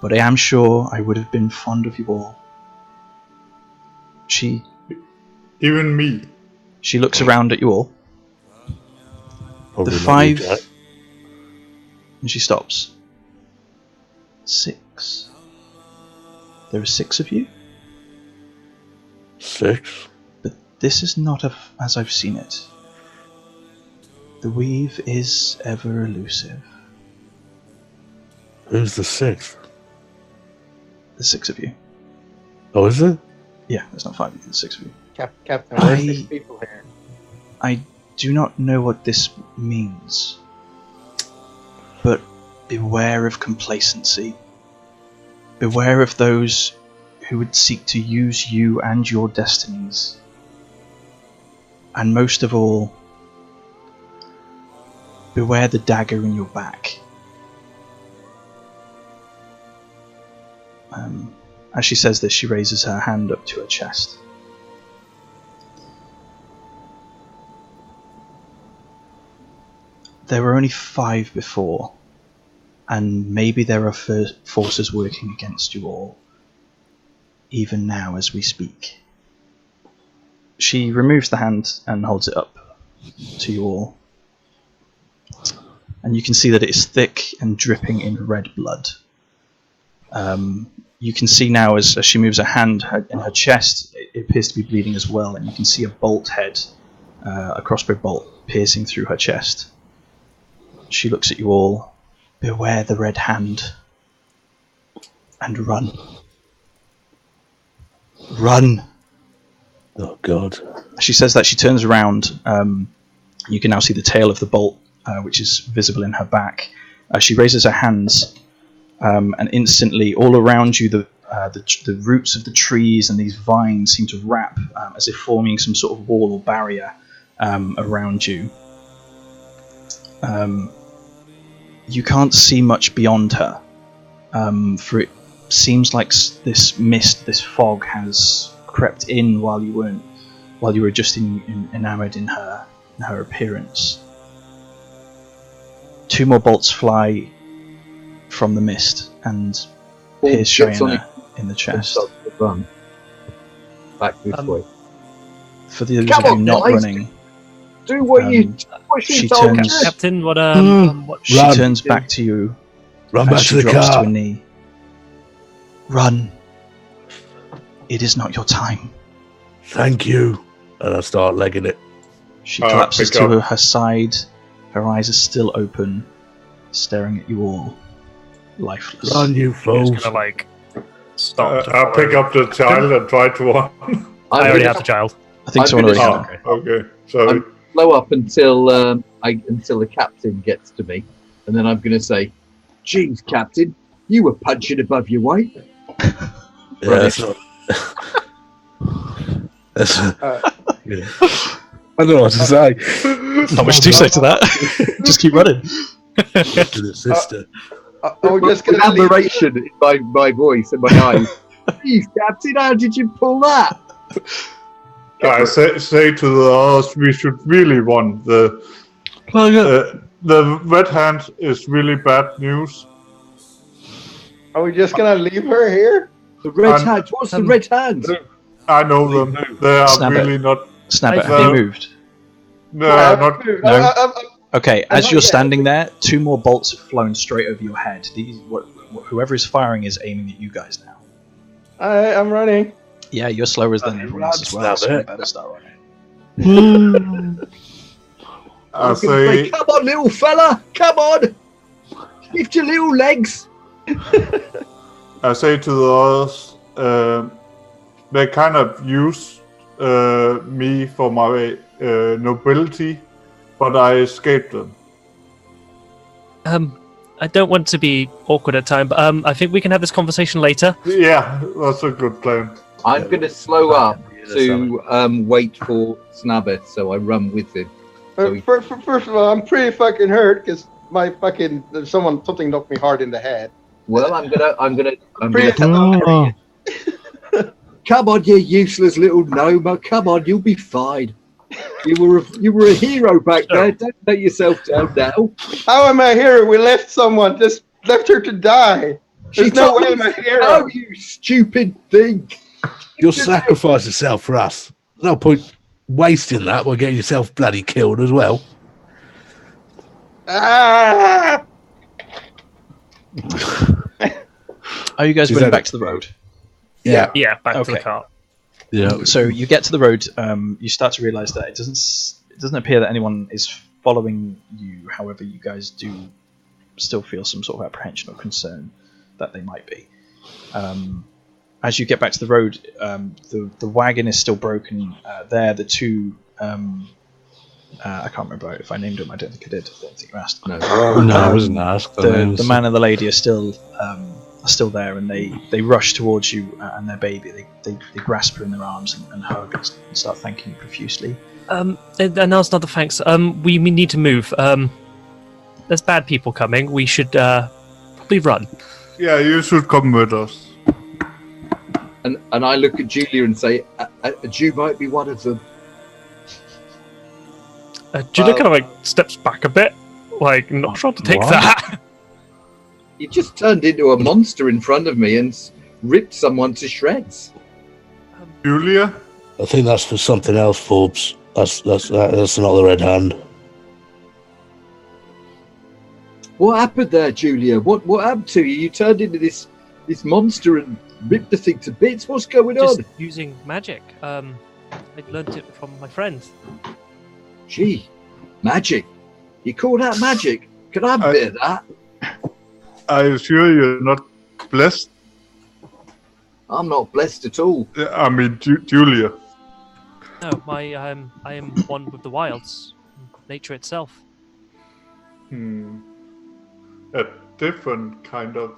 But I am sure I would have been fond of you all. Even me. She looks around at you all. Probably The not five... you, Jack. And she stops. 6. There are 6 of you? 6? But this is not as I've seen it. The weave is ever elusive. Who's the 6th? There's 6 of you. Oh, is it? Yeah, there's not 5 of you, there's 6 of you. Captain, there's 6 people here. I do not know what this means. But beware of complacency. Beware of those who would seek to use you and your destinies. And most of all, beware the dagger in your back. As she says this, she raises her hand up to her chest. There were only 5 before, and maybe there are forces working against you all, even now as we speak. She removes the hand and holds it up to you all. And you can see that it is thick and dripping in red blood. You can see now as she moves her hand in her chest, it appears to be bleeding as well, and you can see a bolt head, a crossbow bolt, piercing through her chest. She looks at you all. Beware the red hand. And run. Run! Oh, God. As she says that, she turns around. You can now see the tail of the bolt, which is visible in her back. She raises her hands, and instantly, all around you, the roots of the trees and these vines seem to wrap, as if forming some sort of wall or barrier around you. You can't see much beyond her, for it seems like this mist, this fog, has crept in while you were just enamored in her appearance. 2 more bolts fly from the mist and pierce Cheyenne in the chest. Run back this way. For those Come of you on, not guys. running, Do what she she told you. turns- Captain, what she Run. turns back to you Run as back she to the drops to car. a knee. Run. It is not your time. Thank you. And I start legging it. She collapses pick up. to her side. Her eyes are still open, staring at you all, lifeless. Run, you Just fools. gonna like stop. to I'll follow pick you. up the child and try to run. I already have the child. I think I'm someone already gonna- had it. Okay. So I'm slow up until until the captain gets to me, and then I'm going to say, "Jeez, Captain, you were punching above your weight." Yeah, that's not... that's... yeah. I don't know what to say. Not much to say to that. Just keep running. To the sister. We're just With gonna leave. admiration in my voice and my eyes. Jeez, Captain, how did you pull that? I say to the others, we should really run. The red hand is really bad news. Are we just gonna leave her here? The red I'm- hand. What's the red hand? I know them. They are Snap it. really not. Snabbit, have you moved? No, not. No. Okay, as you're standing there, 2 more bolts have flown straight over your head. Whoever is firing is aiming at you guys now. I'm running. Yeah, you're slower than everyone else as well, so you better start running. I say, come on, little fella, come on, lift your little legs. I say to the others, they kind of use me for my nobility, but I escaped them. I don't want to be awkward at time, but I think we can have this conversation later. Yeah, that's a good plan. I'm going to slow up to wait for Snabbit, so I run with him. So First of all, I'm pretty fucking hurt because my fucking something knocked me hard in the head. well, I'm gonna. Oh, Come on, you useless little Noma. Come on, you'll be fine. You were a hero back there. Don't let yourself down now. How am I here? We left someone. Just left her to die. There's no way I'm a hero. Oh, you stupid thing! You'll sacrifice yourself for us. No point wasting that by getting yourself bloody killed as well. Ah! Are you guys running back to the road? Yeah. Yeah, back to Okay. the cart. yeah. So you get to the road. You start to realise that it doesn't appear that anyone is following you. However, you guys do still feel some sort of apprehension or concern that they might be. As you get back to the road, the wagon is still broken. There, the 2. I can't remember if I named them. I don't think I did. I don't think you asked. No. No, I wasn't asked. The man and the lady are still there, and they rush towards you and their baby. They grasp her in their arms and hug and start thanking you profusely. And now's not the thanks. We need to move. There's bad people coming. We should probably run. Yeah, you should come with us. And I look at Julia and say, you might be one of them. Julia kind of like steps back a bit, like not sure to take What? that. You just turned into a monster in front of me and ripped someone to shreds. Julia? I think that's for something else, Forbes. That's not the Red Hand. What happened there, Julia? What happened to you? You turned into this monster and ripped the thing to bits. What's going Just on? using magic. I learnt it from my friends. Gee, magic. You call that magic? Can I have a bit of that? Are you sure you're not blessed? I'm not blessed at all. I mean, Julia. No, I am one with the wilds, nature itself. A different kind of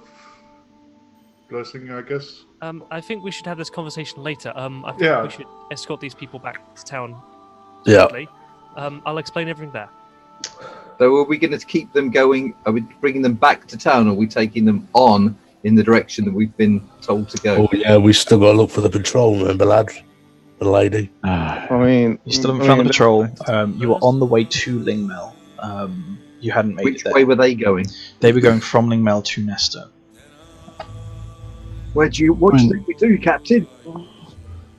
blessing, I guess. I think we should have this conversation later. I think Yeah. we should escort these people back to town. Yeah. Quickly. I'll explain everything there. So are we going to keep them going? Are we bringing them back to town, or are we taking them on in the direction that we've been told to go? Oh yeah, we still got to look for the patrol. Remember, lads, the lady. I mean, You still haven't found the patrol. You were on the way to Lingmel. You hadn't made Which it there. way were they going? They were going from Lingmel to Nesta. What do you think we do, Captain?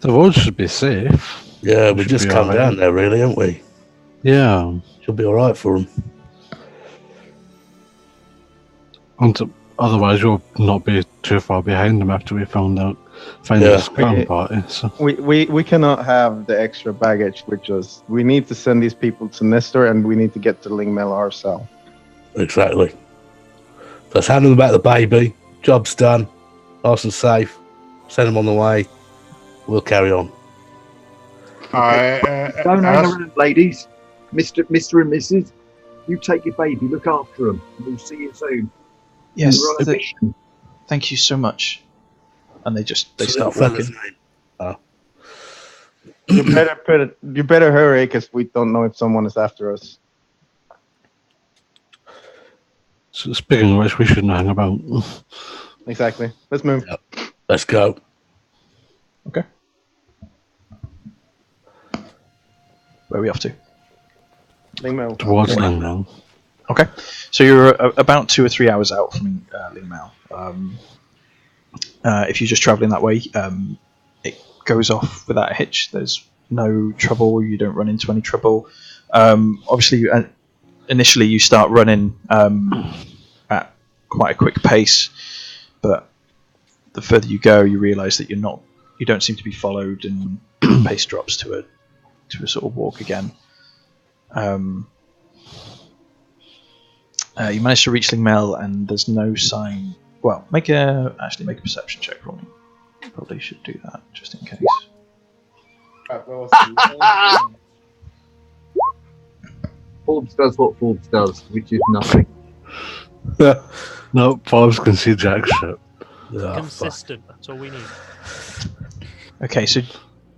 The road should be safe. Yeah, we Should just be come alright. down there, really, haven't we? Yeah. Should be all right for them. And otherwise, you'll not be too far behind them after we find Yeah. the scrum party. So. we cannot have the extra baggage with us. We need to send these people to Nestor, and we need to get to Lingmel ourselves. Exactly. Let's hand them back the baby. Job's done. Nice and safe. Send them on the way. We'll carry on. Don't hang around, ladies. Mr. and Mrs. You take your baby, look after them. We'll see you soon. Yes, We're on a mission. thank you so much. And they start Fella's walking. name. You better hurry, because we don't know if someone is after us. So speaking of which, we shouldn't hang about. Exactly. Let's move. Let's go. Okay. Where are we off to? Lingmel. Towards Langdon. Okay, so you're about 2 or 3 hours out from Lingmel. If you're just travelling that way, it goes off without a hitch. There's no trouble. You don't run into any trouble. Obviously, initially you start running at quite a quick pace, but the further you go, you realise that you don't seem to be followed, and pace drops to a sort of walk again. You manage to reach Lingmel, and there's no sign. Well, make a perception check for me. Probably should do that just in case. Forbes does what Forbes does, which is nothing. No, Forbes can see jack shit. Oh, Consistent. That's all we need. Okay, so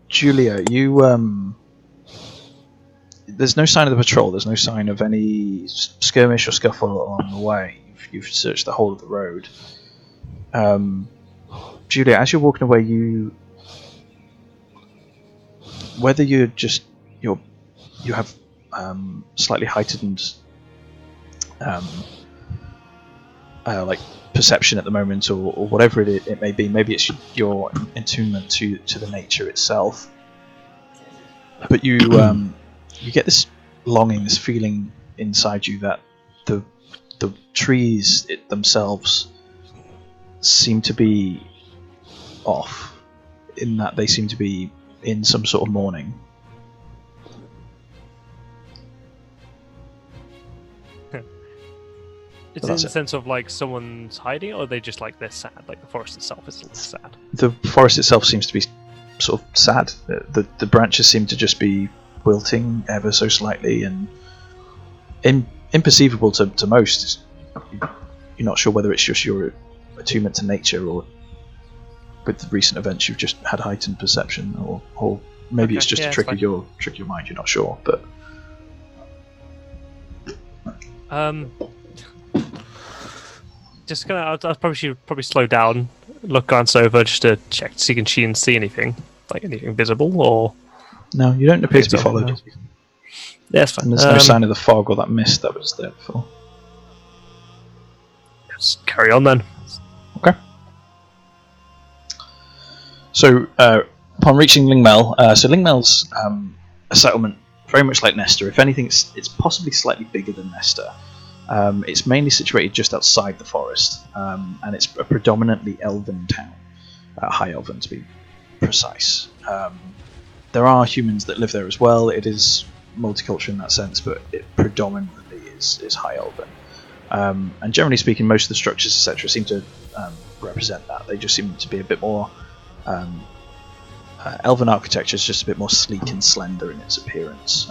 Julia, you there's no sign of the patrol. There's no sign of any skirmish or scuffle along the way. You've searched the whole of the road. Julia, as you're walking away, whether you have slightly heightened like perception at the moment, or whatever it may be. Maybe it's your attunement to the nature itself. But you get this longing, this feeling inside you that the trees themselves seem to be off, in that they seem to be in some sort of mourning. It's in the sense of like someone's hiding, or are they just like they're sad? Like the forest itself is sad. The forest itself seems to be sort of sad. The branches seem to just be wilting ever so slightly, and imperceivable to most. You're not sure whether it's just your attunement to nature, or with the recent events you've just had heightened perception, or maybe it's just a trick of your mind. You're not sure, but just gonna. I should slow down, glance over just to check to see can she see anything, like anything visible, or no, you don't appear to be followed. No. Yeah, that's fine. And there's no sign of the fog or that mist that was there before. Let's carry on then. Okay. So, upon reaching Lingmel, so Lingmel's a settlement very much like Nesta. If anything, it's possibly slightly bigger than Nesta. It's mainly situated just outside the forest, and it's a predominantly elven town, High Elven to be precise. There are humans that live there as well. It is multicultural in that sense, but it predominantly is High Elven. And generally speaking, most of the structures, etc., seem to represent that. They just seem to be a bit more. Elven architecture is just a bit more sleek and slender in its appearance.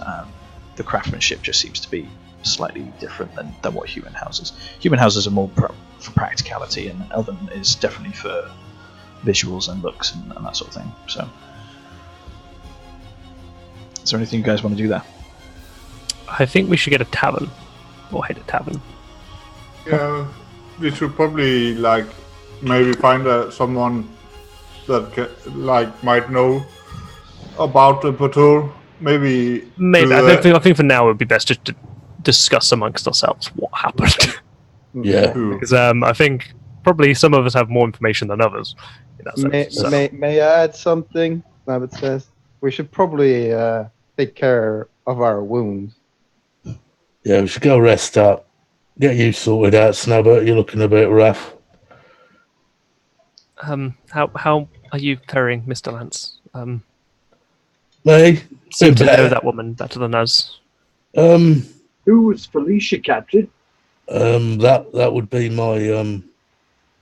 The craftsmanship just seems to be slightly different than what human houses. Human houses are more for practicality, and Elven is definitely for visuals and looks and that sort of thing. So, is there anything you guys want to do there? I think we should get a tavern, or hit a tavern. Yeah, we should probably maybe find someone that might know about the patrol. Maybe. I think for now it would be best just to discuss amongst ourselves what happened. Yeah. Because I think probably some of us have more information than others. In that sense, May I add something? Rabbit says we should probably take care of our wounds. Yeah, we should go rest up. Get you sorted out, Snubber. You're looking a bit rough. How are you faring, Mr. Lance? Me? Seem to know that woman better than us. Who was Felicia, Captain? That would be my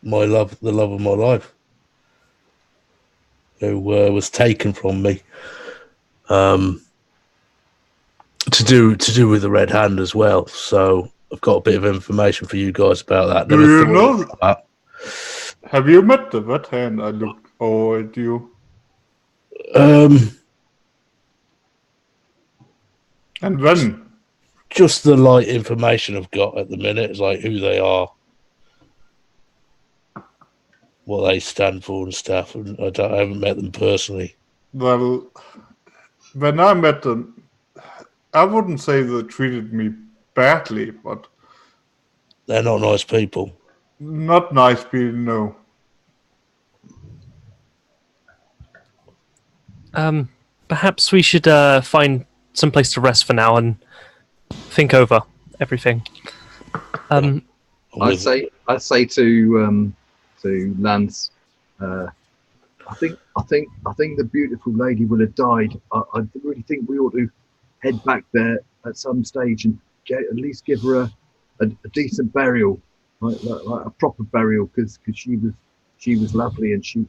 my love, the love of my life, who was taken from me. To do with the Red Hand as well. So I've got a bit of information for you guys about that. Do you know that? Have you met the Red Hand? I looked over at you. And when? Just the light information I've got at the minute is like who they are, what they stand for and stuff. And I haven't met them personally. Well, when I met them, I wouldn't say they treated me badly, but They're not nice people. not nice people, no. Perhaps we should find some place to rest for now and think over everything. I'd say to Lance, I think the beautiful lady will have died. I really think we ought to head back there at some stage and at least give her a decent burial, like a proper burial, because she was lovely and she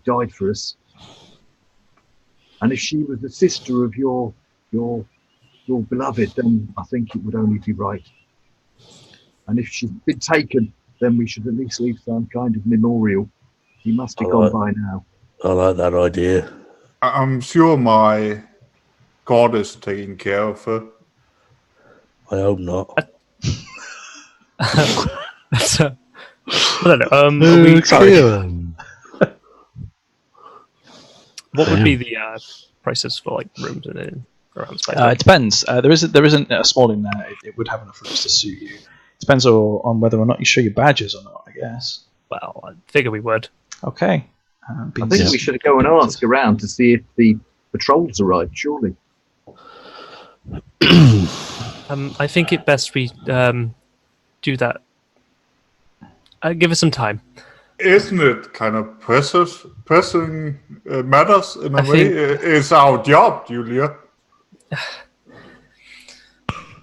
died for us. And if she was the sister of your beloved, then I think it would only be right. And if she's been taken, then we should at least leave some kind of memorial. He must be gone by now. I like that idea. I'm sure my god is taking care of her. I hope not. That's I don't know. Kieran. What would be the prices for like rooms in around space? It depends. There isn't a small inn there. It would have enough rooms to suit you. Depends on whether or not you show your badges or not, I guess. Well, I figure we would. Okay. I think we should go and ask around to see if the patrols arrived, surely. I think it best we do that. Give us some time. Isn't it kind of pressing matters in a I way? think- It's our job, Julia.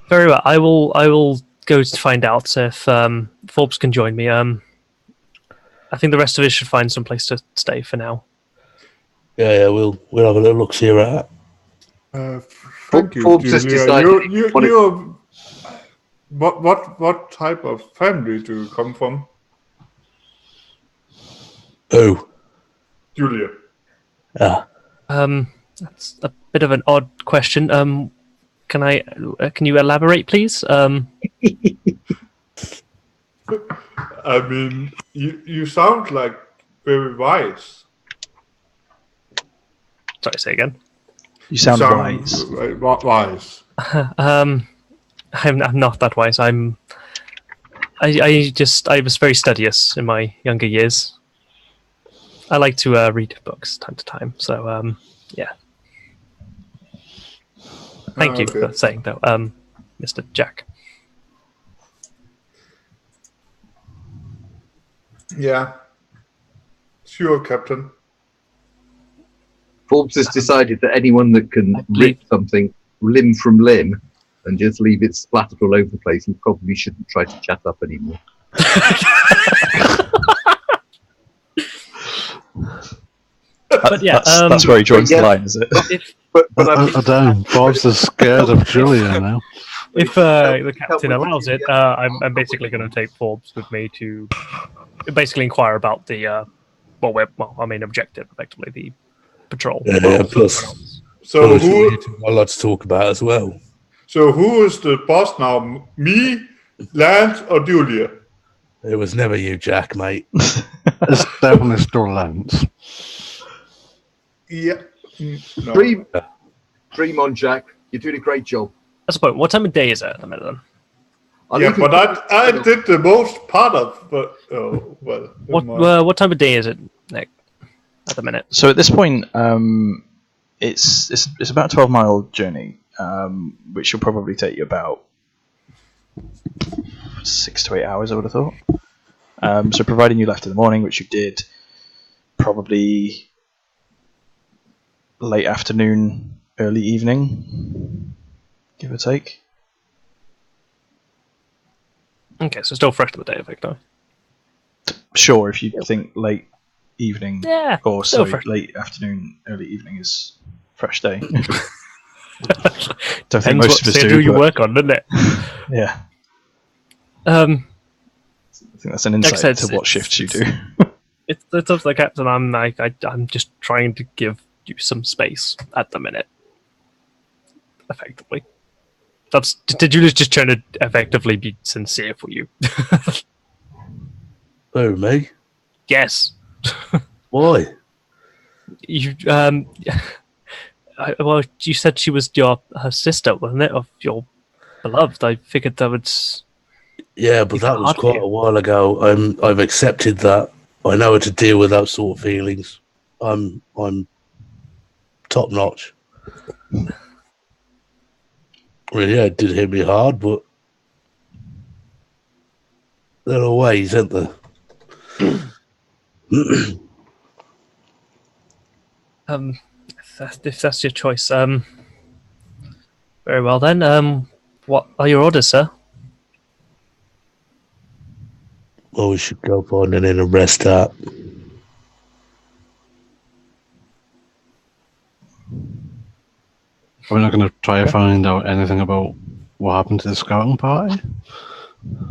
Very well. I will go to find out if Forbes can join me. I think the rest of us should find some place to stay for now. Yeah, we'll have a little look see at that. Thank you, Forbes has Julia. decided You what type of family do you come from, Oh, Julia? yeah. That's a bit of an odd question. Can you elaborate, please? I mean, you sound like very wise. Sorry, say again. You sound wise. Wise. I'm not that wise. I was very studious in my younger years. I like to read books time to time. So yeah. Thank you Okay. for saying though, Mr. Jack. Yeah. Sure, Captain. Forbes has decided that anyone that can rip something limb from limb and just leave it splattered all over the place, he probably shouldn't try to chat up anymore. But yeah, that's where he joins the yeah. line, is it? But I don't. Bob's is scared of Julia now. if the captain allows it, I'm basically going to take Forbes with me to basically inquire about the our main objective, effectively the patrol. Yeah, plus So who? who? I'd like to talk about as well. So who is the boss now? Me, Lance, or Julia? It was never you, Jack, mate. It's definitely still Lance. Yeah. No. Dream on, Jack. You're doing a great job. I suppose. What time of day is it at the minute then? I'll Yeah, leave you but to- I did the most part of. But oh well. never mind. What time of day is it, Nick? At the minute. So at this point, it's about a 12-mile journey, which will probably take you about 6 to 8 hours, I would have thought. So providing you left in the morning, which you did, probably late afternoon, early evening, give or take. Okay, so still fresh to the day, effectively. Sure, if you think late evening Yeah, or still sorry, fresh. late afternoon, early evening is fresh day. Don't think Depends most what of us schedule do. you but work on, doesn't it? yeah, Um, I think that's an Like I insight said, to what it's- shifts you do. it's up to the captain. I'm just trying to give you some space at the minute, effectively. Did you just trying to effectively be sincere for you? Oh, me? Yes. Why? You well, you said she was her sister, wasn't it? Of your beloved. I figured that would. Yeah, but You that was can't quite hear. a while ago. I've accepted that. I know how to deal with that sort of feelings. I'm top notch. Well, yeah, it did hit me hard, but there are ways, aren't there? If that's your choice, very well then. What are your orders, sir? Well, we should go find an inn and rest up. We're not going to try to find out anything about what happened to the scouting party.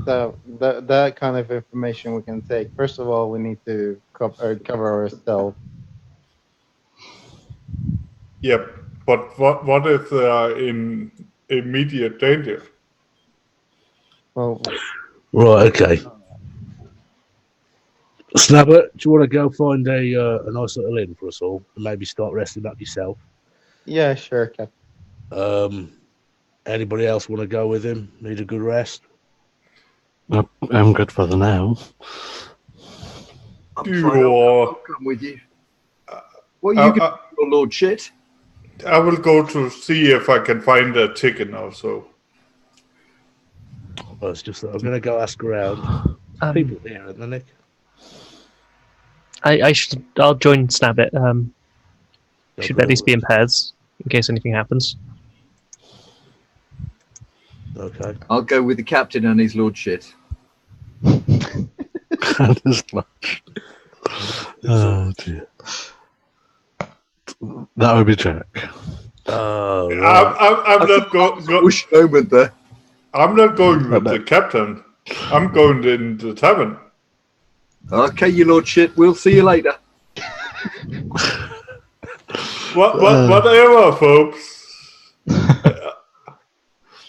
So that kind of information we can take. First of all, we need to cover ourselves. Yep. But what if they are in immediate danger? Well, Right, okay. Snabber, do you want to go find a nice little inn for us all and maybe start resting up yourself? yeah, sure, Captain. Anybody else want to go with him? Need a good rest? I'm good for the now. I'm You fine, are- I'll come with you. What are you going to do, Lord Shit? I will go to see if I can find a ticket also. Well, it's just that I'm going to go ask around. People here, aren't there, Nick? I'll join Snabbit. Should at least be in pairs in case anything happens. Okay. I'll go with the captain and his Lord Shit. Oh dear. That would be Jack. Oh, right. I'm not Whoosh moment there. I'm not going with the captain. I'm going in the tavern. Okay, you Lord Shit. We'll see you later. Whatever, folks.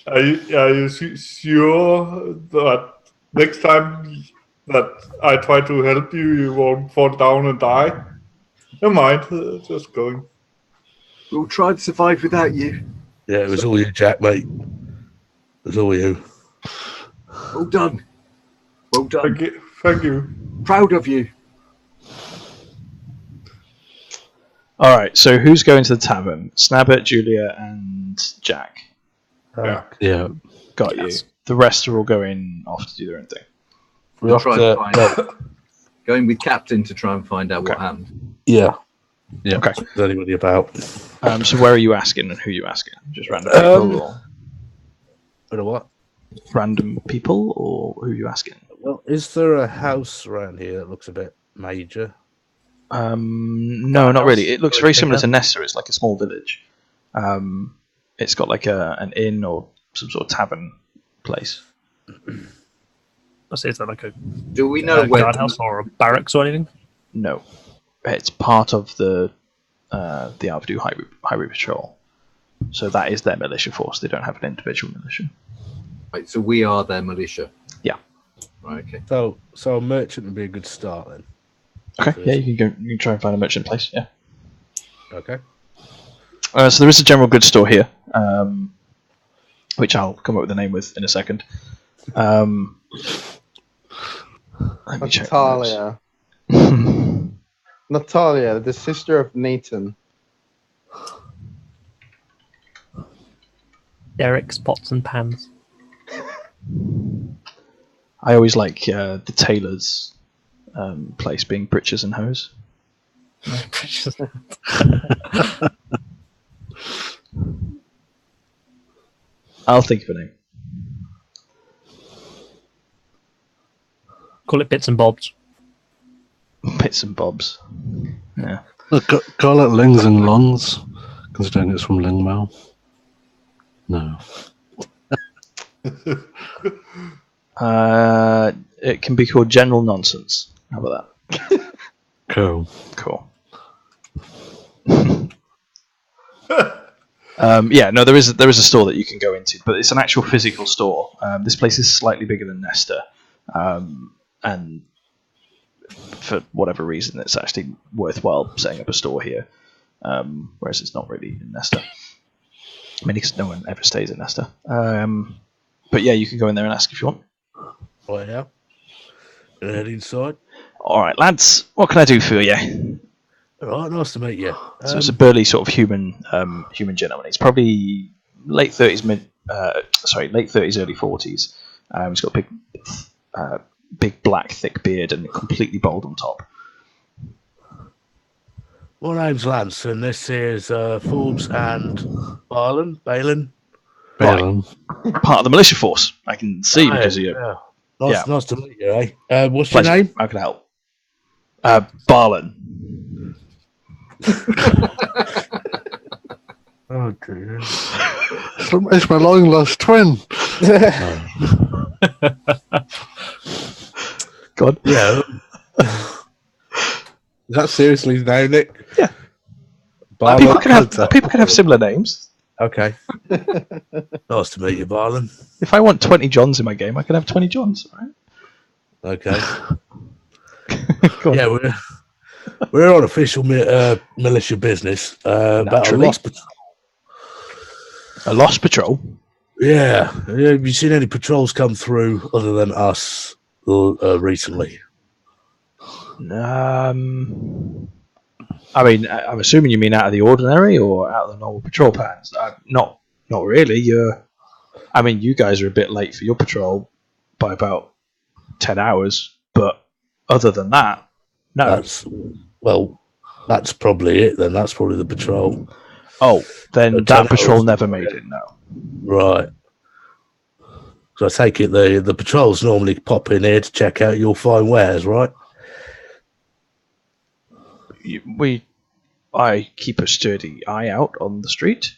Are you sure that next time that I try to help you, you won't fall down and die? Never mind, just going. We'll try to survive without you. Yeah, it was all you, Jack, mate. It was all you. Well done. Well done. Thank you. Proud of you. All right. So who's going to the tavern? Snabbit, Julia, and Jack. Yeah. Got you. The rest are all going off to do their own thing. We're off Try to, and find out. Going with captain to try and find out what happened. yeah. Okay. Is anybody about? So where are you asking and who are you asking? Just random people or Or what? random people or who are you asking? Well, is there a house around here that looks a bit major? No, not really. It looks very similar to Nessa. It's like a small village. It's got like an inn or some sort of tavern place. I say, is that like a Do we know where? guardhouse or a barracks or anything? No, it's part of the Arvadu Highway Patrol. So that is their militia force. They don't have an individual militia. Right, so we are their militia. Yeah. Right, okay. So a merchant would be a good start then. Okay. Yeah, you can go. You can try and find a merchant place. Yeah. Okay. So there is a general goods store here, which I'll come up with a name with in a second. Let me check. Natalia. Natalia, the sister of Nathan. Derek's pots and pans. I always like the tailor's place being breeches and hose. I'll think of a name. Call it bits and bobs. Bits and bobs. Yeah. Call it Lings and Lons, considering it's from Lingmouth. No. It can be called General Nonsense. How about that? Cool. Cool. Yeah, no, there is a store that you can go into, but it's an actual physical store. This place is slightly bigger than Nesta, and for whatever reason, it's actually worthwhile setting up a store here, whereas it's not really in Nesta. I mean, because no one ever stays in Nesta. But yeah, you can go in there and ask if you want. Right now. Gonna head inside. All right, lads, what can I do for you? All right, nice to meet you. So it's a burly sort of human gentleman. He's probably late 30s, late 30s, early 40s. He's got a big black thick beard and completely bald on top. My name's Lance, and this is Forbes and Balin. Balin. Part of the militia force. I can see because of you. Yeah. Nice to meet you, eh? What's Pleasure. your name? How can I help? Balin. Oh dear. It's my long lost twin. God. Yeah. Is that seriously his name, Nick? Yeah. Barlow? People can have similar names. Okay. Nice to meet you, Barlon. If I want 20 Johns in my game, I can have 20 Johns, right? Okay. Yeah, we're on official militia business about a lost patrol. A lost patrol? Yeah. Have you seen any patrols come through other than us recently? I mean, I'm assuming you mean out of the ordinary or out of the normal patrol patterns. Not really. You guys are a bit late for your patrol by about 10 hours, but other than that, no. That's probably it then. That's probably the patrol. Oh, then that patrol never made it, no. Right. So I take it the patrols normally pop in here to check out your fine wares, right? I keep a sturdy eye out on the street.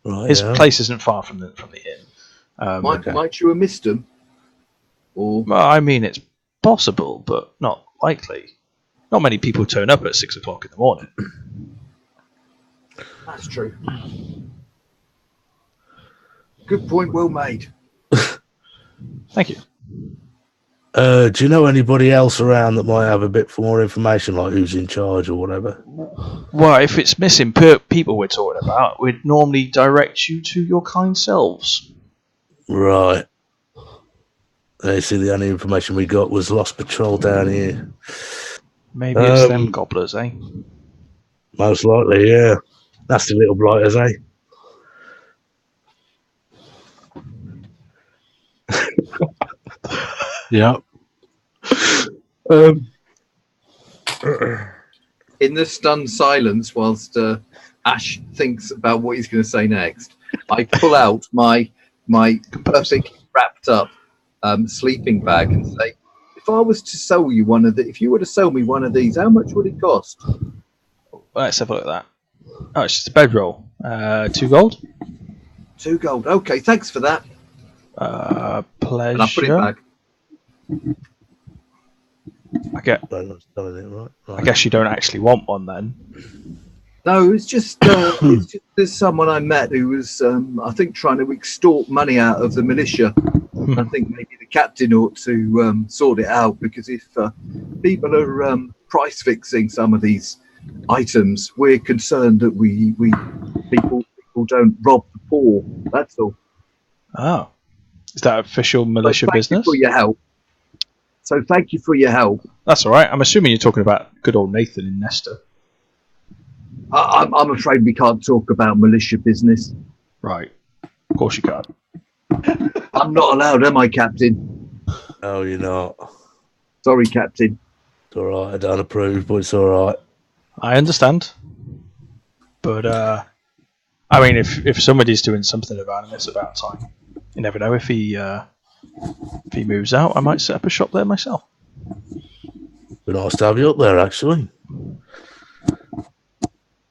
Right, His place isn't far from the inn. Might you have missed him? Or Well, I mean, it's possible, but not likely. Not many people turn up at 6 o'clock in the morning. that's true. Good point, well made. Thank you. Do you know anybody else around that might have a bit more information, like who's in charge or whatever? Well, if it's missing people we're talking about, we'd normally direct you to your kind selves. Right. They see the only information we got was lost patrol down here. Maybe it's them gobblers, eh? Most likely, yeah. Nasty little blighters, eh? Yeah. In the stunned silence, whilst Ash thinks about what he's going to say next, I pull out my perfectly wrapped up sleeping bag and say, "If I was to sell you if you were to sell me one of these, how much would it cost?" Let's have a look at that. Oh, it's just a bedroll. 2 gold. 2 gold. Okay, thanks for that. Pleasure. And I put it back. I guess you don't actually want one then. No, it's just there's someone I met who was, I think, trying to extort money out of the militia. I think maybe the captain ought to sort it out, because if people are price fixing some of these items, we're concerned that people don't rob the poor. That's all. Oh, is that official militia business? Thank you for your help. So thank you for your help. That's all right. I'm assuming you're talking about good old Nathan in Nesta. I'm afraid we can't talk about militia business. Right. Of course you can't. I'm not allowed, am I, Captain? Oh, you're not. Sorry, Captain. It's all right. I don't approve, but it's all right. I understand. But, I mean, if somebody's doing something about him, it's about time. You never know. If he moves out, I might set up a shop there myself. Be nice to have you up there, actually.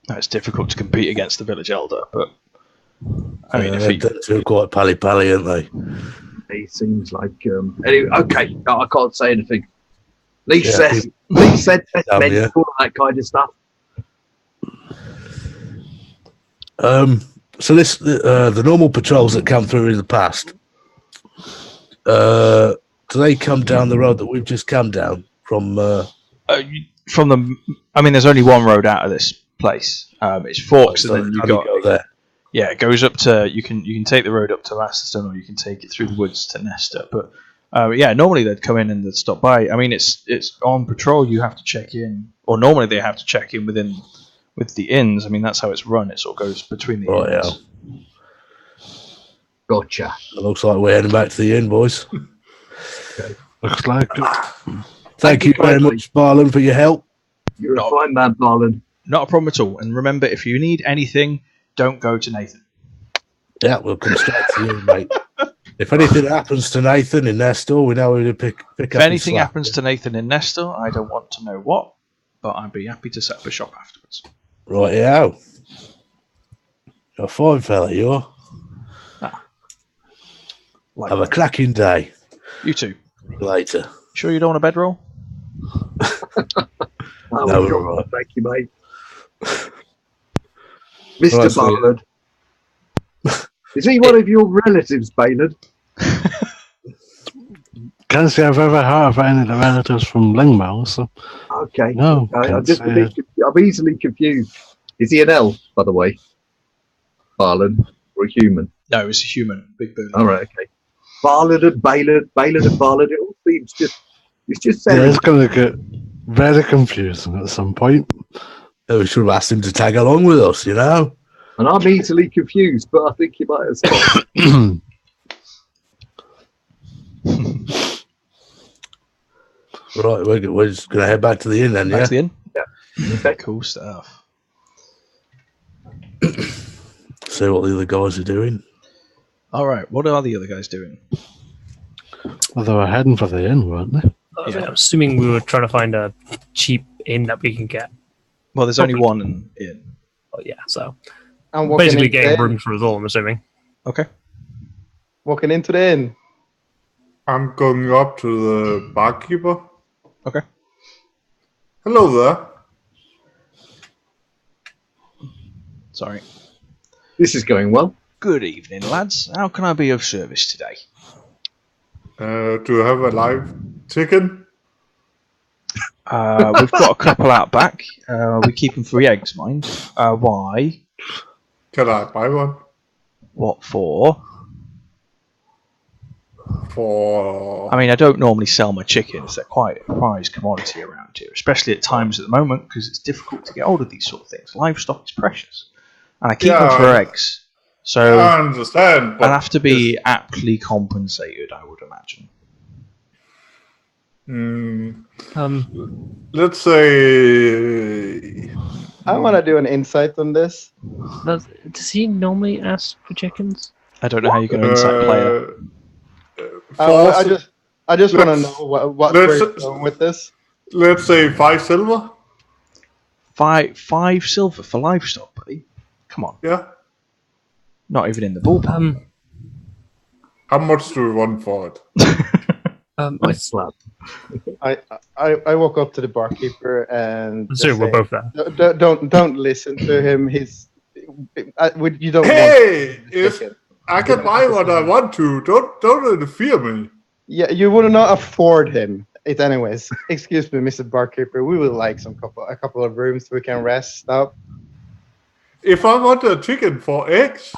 It's difficult to compete against the village elder, but I mean, they're quite pally-pally, aren't they? He seems like anyway. Okay, no, I can't say anything. Lee said meant all that kind of stuff. So this the normal patrols that come through in the past. Do they come down the road that we've just come down from? From the, I mean, there's only one road out of this place. It's Forks, and then you go there. Yeah, it goes up to. You can take the road up to Masterstone, or you can take it through the woods to Nesta. But Yeah, normally they'd come in and they'd stop by. I mean, it's on patrol. You have to check in, or normally they have to check in with the inns. I mean, that's how it's run. It sort of goes between the Right, inns. Gotcha. It looks like we're heading back to the inn, boys. Looks like it. Thank you very much, Barlin, for your help. You're a fine man, Barlin. Not a problem at all. And remember, if you need anything, don't go to Nathan. Yeah, we'll come straight to you, mate. If anything happens to Nathan in their store, we know who to pick up. If anything happens to Nathan in Nestor, I don't want to know what, but I'd be happy to set up a shop afterwards. Right, yeah. You're a fine fella, you are. Have a cracking day. You too. Later. Sure you don't want a bedroll? Oh, No, we're all right. Thank you, mate. Mr. Right, so- Barlin. Is he one of your relatives, Baynard? Can't say I've ever heard of any of the relatives from Lingmouth, so Okay. no. I'm Can't just a say bit, I'm easily confused. Is he an elf, by the way? Barlin, or a human? No, it's a human. Big boon. All right, okay. Barlin and Baylor and Barlin. It all seems it's just Yeah, saying. it's going to get very confusing at some point. We should have asked him to tag along with us, you know? And I'm easily confused, but I think you might as well. Right, we're just going to head back to the inn then, Back yeah? to the inn? Yeah. Okay. Cool stuff. See what the other guys are doing. All right, what are the other guys doing? Well, they were heading for the inn, weren't they? Yeah. I'm assuming we were trying to find a cheap inn that we can get. Well, there's only one inn. Oh, yeah, so I'm walking basically into the getting inn. rooms for us all, I'm assuming. Okay. Walking into the inn. I'm going up to the barkeeper. Okay. Hello there. Sorry. This is going well. Good evening, lads. How can I be of service today? Do you have a live chicken? We've got a couple out back. We keep them free eggs, mind. Why? Can I buy one? What for? For I mean, I don't normally sell my chickens. They're quite a prized commodity around here, especially at times at the moment because it's difficult to get hold of these sort of things. Livestock is precious. And I keep them for eggs. So I understand, but I'll have to be aptly compensated, I would imagine. Let's say I want to do an insight on this. Does he normally ask for chickens? I don't know how you're going to insight player. I just want to let's- know what let's- we're going with this. Let's say 5 silver. Five silver for livestock, buddy. Come on, Yeah. not even in the ballpark. How much do you want for it? My slab. I walk up to the barkeeper and just So we're say, both there. don't listen to him. You don't. Hey, want if chicken. I can buy what I want to, don't interfere me. Yeah, you would not afford him. Anyways. Excuse me, Mr. Barkeeper. We would like a couple of rooms so we can rest up. If I want a chicken for eggs,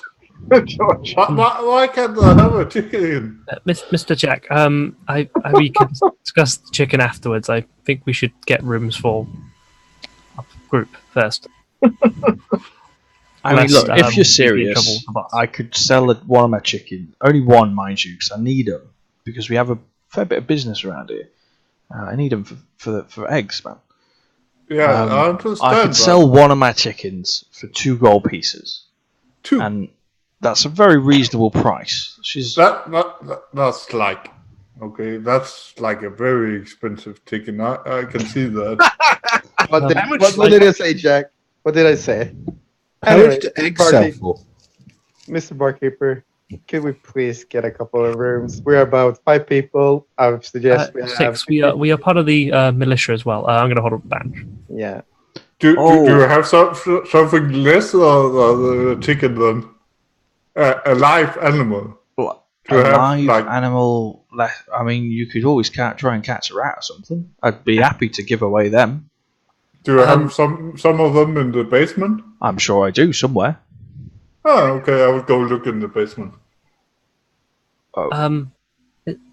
George. why can't I have a chicken? Mr. Jack, we can discuss the chicken afterwards. I think we should get rooms for our group first. I mean, Unless, look, if we'd be you're in serious, trouble with the boss. I could sell one of my chickens. Only one, mind you, because I need them. Because we have a fair bit of business around here. I need them for eggs, man. Yeah, I understand. I could sell one of my chickens for 2 gold pieces. 2. And that's a very reasonable price. That's like, okay, that's like a very expensive chicken. I can see that. What did I say, Jack? What did I say? How Anyway, much do eggs sell for? Mr. Barkeeper, could we please get a couple of rooms? We're about 5 people. I would suggest we have 6. We are part of the militia as well. I'm going to hold up the badge. Yeah. Do you have something less or the chicken than a live animal? Well, Do a you have, live like- animal. I mean, you could always try and catch a rat or something. I'd be happy to give away them. Do you have some of them in the basement? I'm sure I do somewhere. Oh, okay. I will go look in the basement.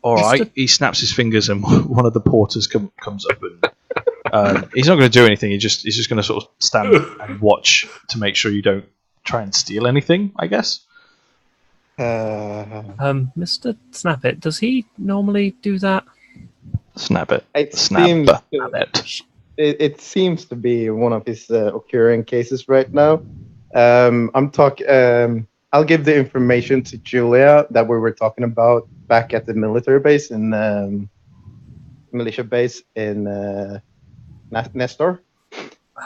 All right. He snaps his fingers, and one of the porters comes up, and he's not going to do anything. He's just going to sort of stand and watch to make sure you don't try and steal anything, I guess. Mr. Snappit, does he normally do that? Snap it. It Snap seems it. it seems to be one of his occurring cases right now. I'm talking. I'll give the information to Julia that we were talking about back at the military base in militia base in Nestor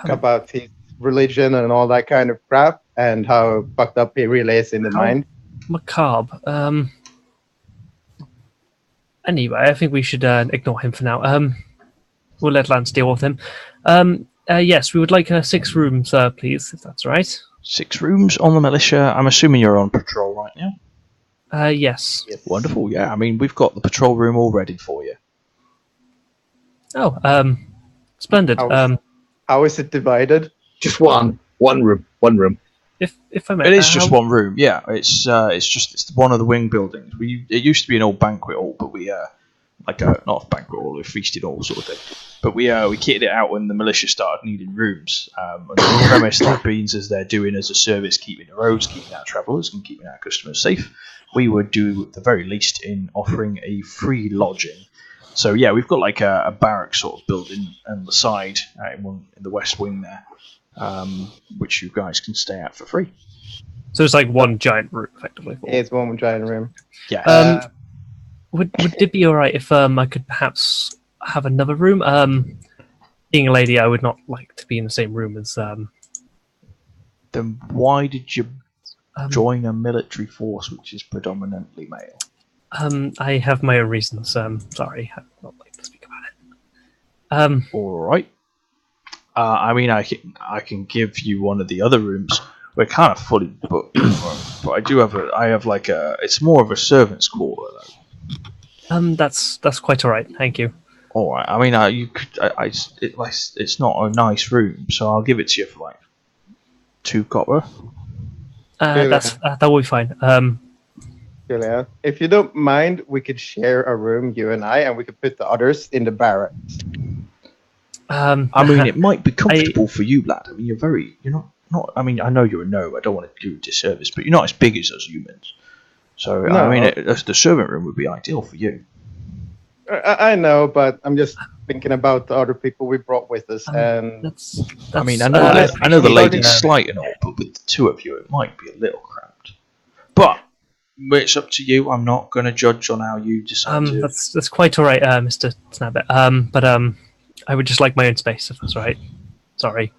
about his religion and all that kind of crap and how fucked up he really is in the mind. Macabre. Anyway, I think we should ignore him for now. We'll let Lance deal with him. Yes, we would like 6 rooms, please, if that's all right. 6 rooms on the militia. I'm assuming you're on patrol right now? Yes. Wonderful, yeah. I mean, we've got the patrol room all ready for you. Oh, splendid. How is it divided? Just one room. If I may, It is just one room, yeah. It's one of the wing buildings. It used to be an old banquet hall, but we not a banquet hall, a feasted hall sort of thing. But we kitted it out when the militia started needing rooms. And the premise that Beans as they're doing as a service, keeping the roads, keeping our travellers, and keeping our customers safe, we would do the very least in offering a free lodging. So yeah, we've got like a barrack sort of building on the side in the west wing there, which you guys can stay at for free. So it's like one giant room, effectively. It's one giant room. Yeah. Would it be all right if I could perhaps have another room? Being a lady, I would not like to be in the same room as. Then why did you join a military force which is predominantly male? I have my own reasons. Sorry, I would not like to speak about it. All right. I mean, I can give you one of the other rooms. We're kind of fully booked, but I have like it's more of a servant's quarter though. That's quite all right. Thank you. All right. I mean, you could. It's not a nice room, so I'll give it to you for like 2 copper. That will be fine. Julia, if you don't mind, we could share a room, you and I, and we could put the others in the barracks. I mean, it might be comfortable for you, lad. I mean, you're not. I mean, I know you're a gnome. I don't want to do a disservice, but you're not as big as us humans. So No. I mean, the servant room would be ideal for you. I know, but I'm just thinking about the other people we brought with us, and I mean, I know the lady's slight and all, but with the 2 of you, it might be a little cramped. But it's up to you. I'm not going to judge on how you decide to. That's quite all right, Mr. Snabbit. But I would just like my own space, if that's all right. Sorry.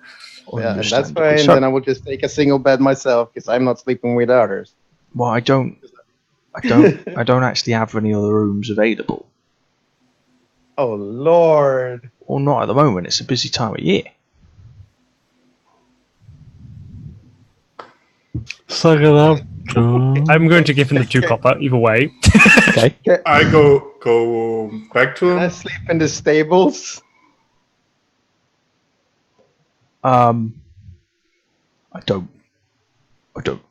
yeah, that's fine. Then I will just take a single bed myself because I'm not sleeping with others. Well, I don't actually have any other rooms available. Oh Lord! Well, not at the moment. It's a busy time of year. Suck it up, John. I'm going to give him the 2 copper, either way. Okay. I go back to Can I him. sleep in the stables? I don't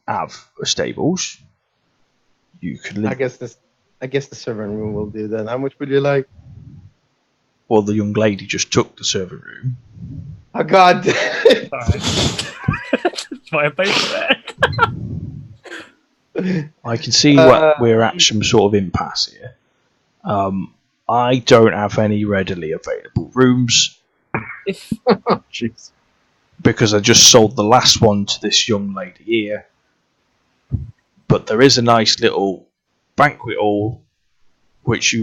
have a stables. You can live. I guess the servant room will do then. How much would you like? Well, the young lady just took the servant room. Oh God! That's why I paid for that. I can see we're at some sort of impasse here. I don't have any readily available rooms Jeez. because I just sold the last one to this young lady here. But there is a nice little banquet hall which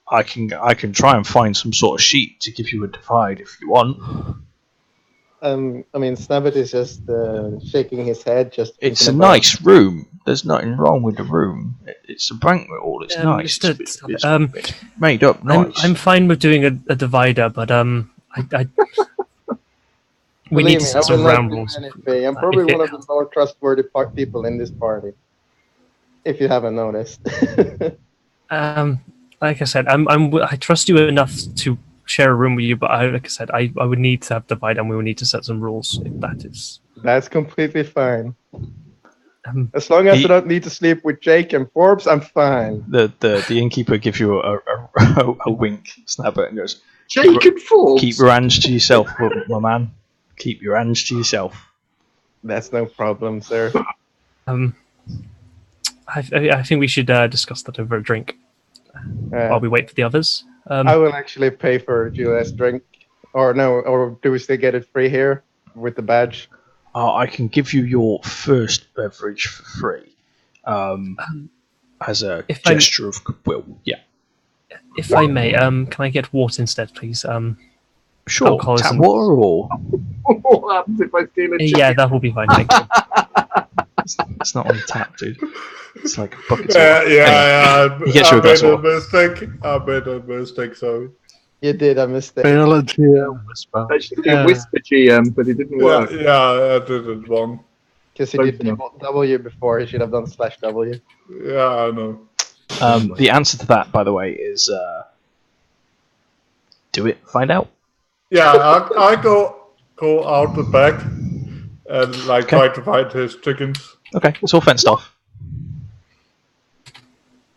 I can try and find some sort of sheet to give you a divide if you want. I mean, Snabbit is just shaking his head. It's a nice room. There's nothing wrong with the room. It's a banquet hall. It's nice. It's made up nice. I'm fine with doing a divider, but we need to set some ground rules. I'm probably one of the more trustworthy people in this party. If you haven't noticed. Like I said, I trust you enough to share a room with you, but like I said, I would need to have divide, and we would need to set some rules if that is. That's completely fine. As long as He- I don't need to sleep with Jake and Forbes, I'm fine. The innkeeper gives you a wink, snap it, and goes, Jake and Forbes. "Keep your hands to yourself, my man. Keep your hands to yourself." That's no problem, sir. I think we should discuss that over a drink while we wait for the others. I will actually pay for Julia's drink. Or no, or do we still get it free here with the badge? I can give you your first beverage for free, as a gesture of goodwill. Yeah, if I may, can I get water instead, please? sure. Alcoholism. Tap water or What happens if I steal a chicken? Yeah, that will be fine. Thank you. it's not on tap, dude. It's like buckets. Yeah. He gets you a glass of water. I made a mistake. Sorry. You did a mistake. Fail it here, whisper. I should do whisper GM, but it didn't work. Yeah, I did it wrong. Because he did W before, he should have done /W. Yeah, I know. The answer to that, by the way, is do it. Find out. Yeah, I go out the back and like try to find his chickens. Okay, it's all fenced off.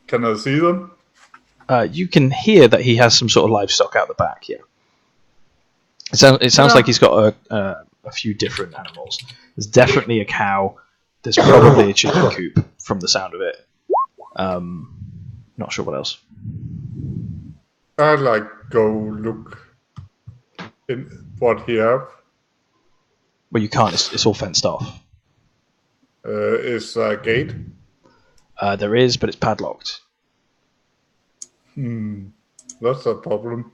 Can I see them? You can hear that he has some sort of livestock out the back. Yeah, it sounds like he's got a few different animals. There's definitely a cow. There's probably a chicken coop from the sound of it. Not sure what else. I'd like go look in what he have. Well, you can't. It's all fenced off. Is a gate? There is, but it's padlocked. That's a problem.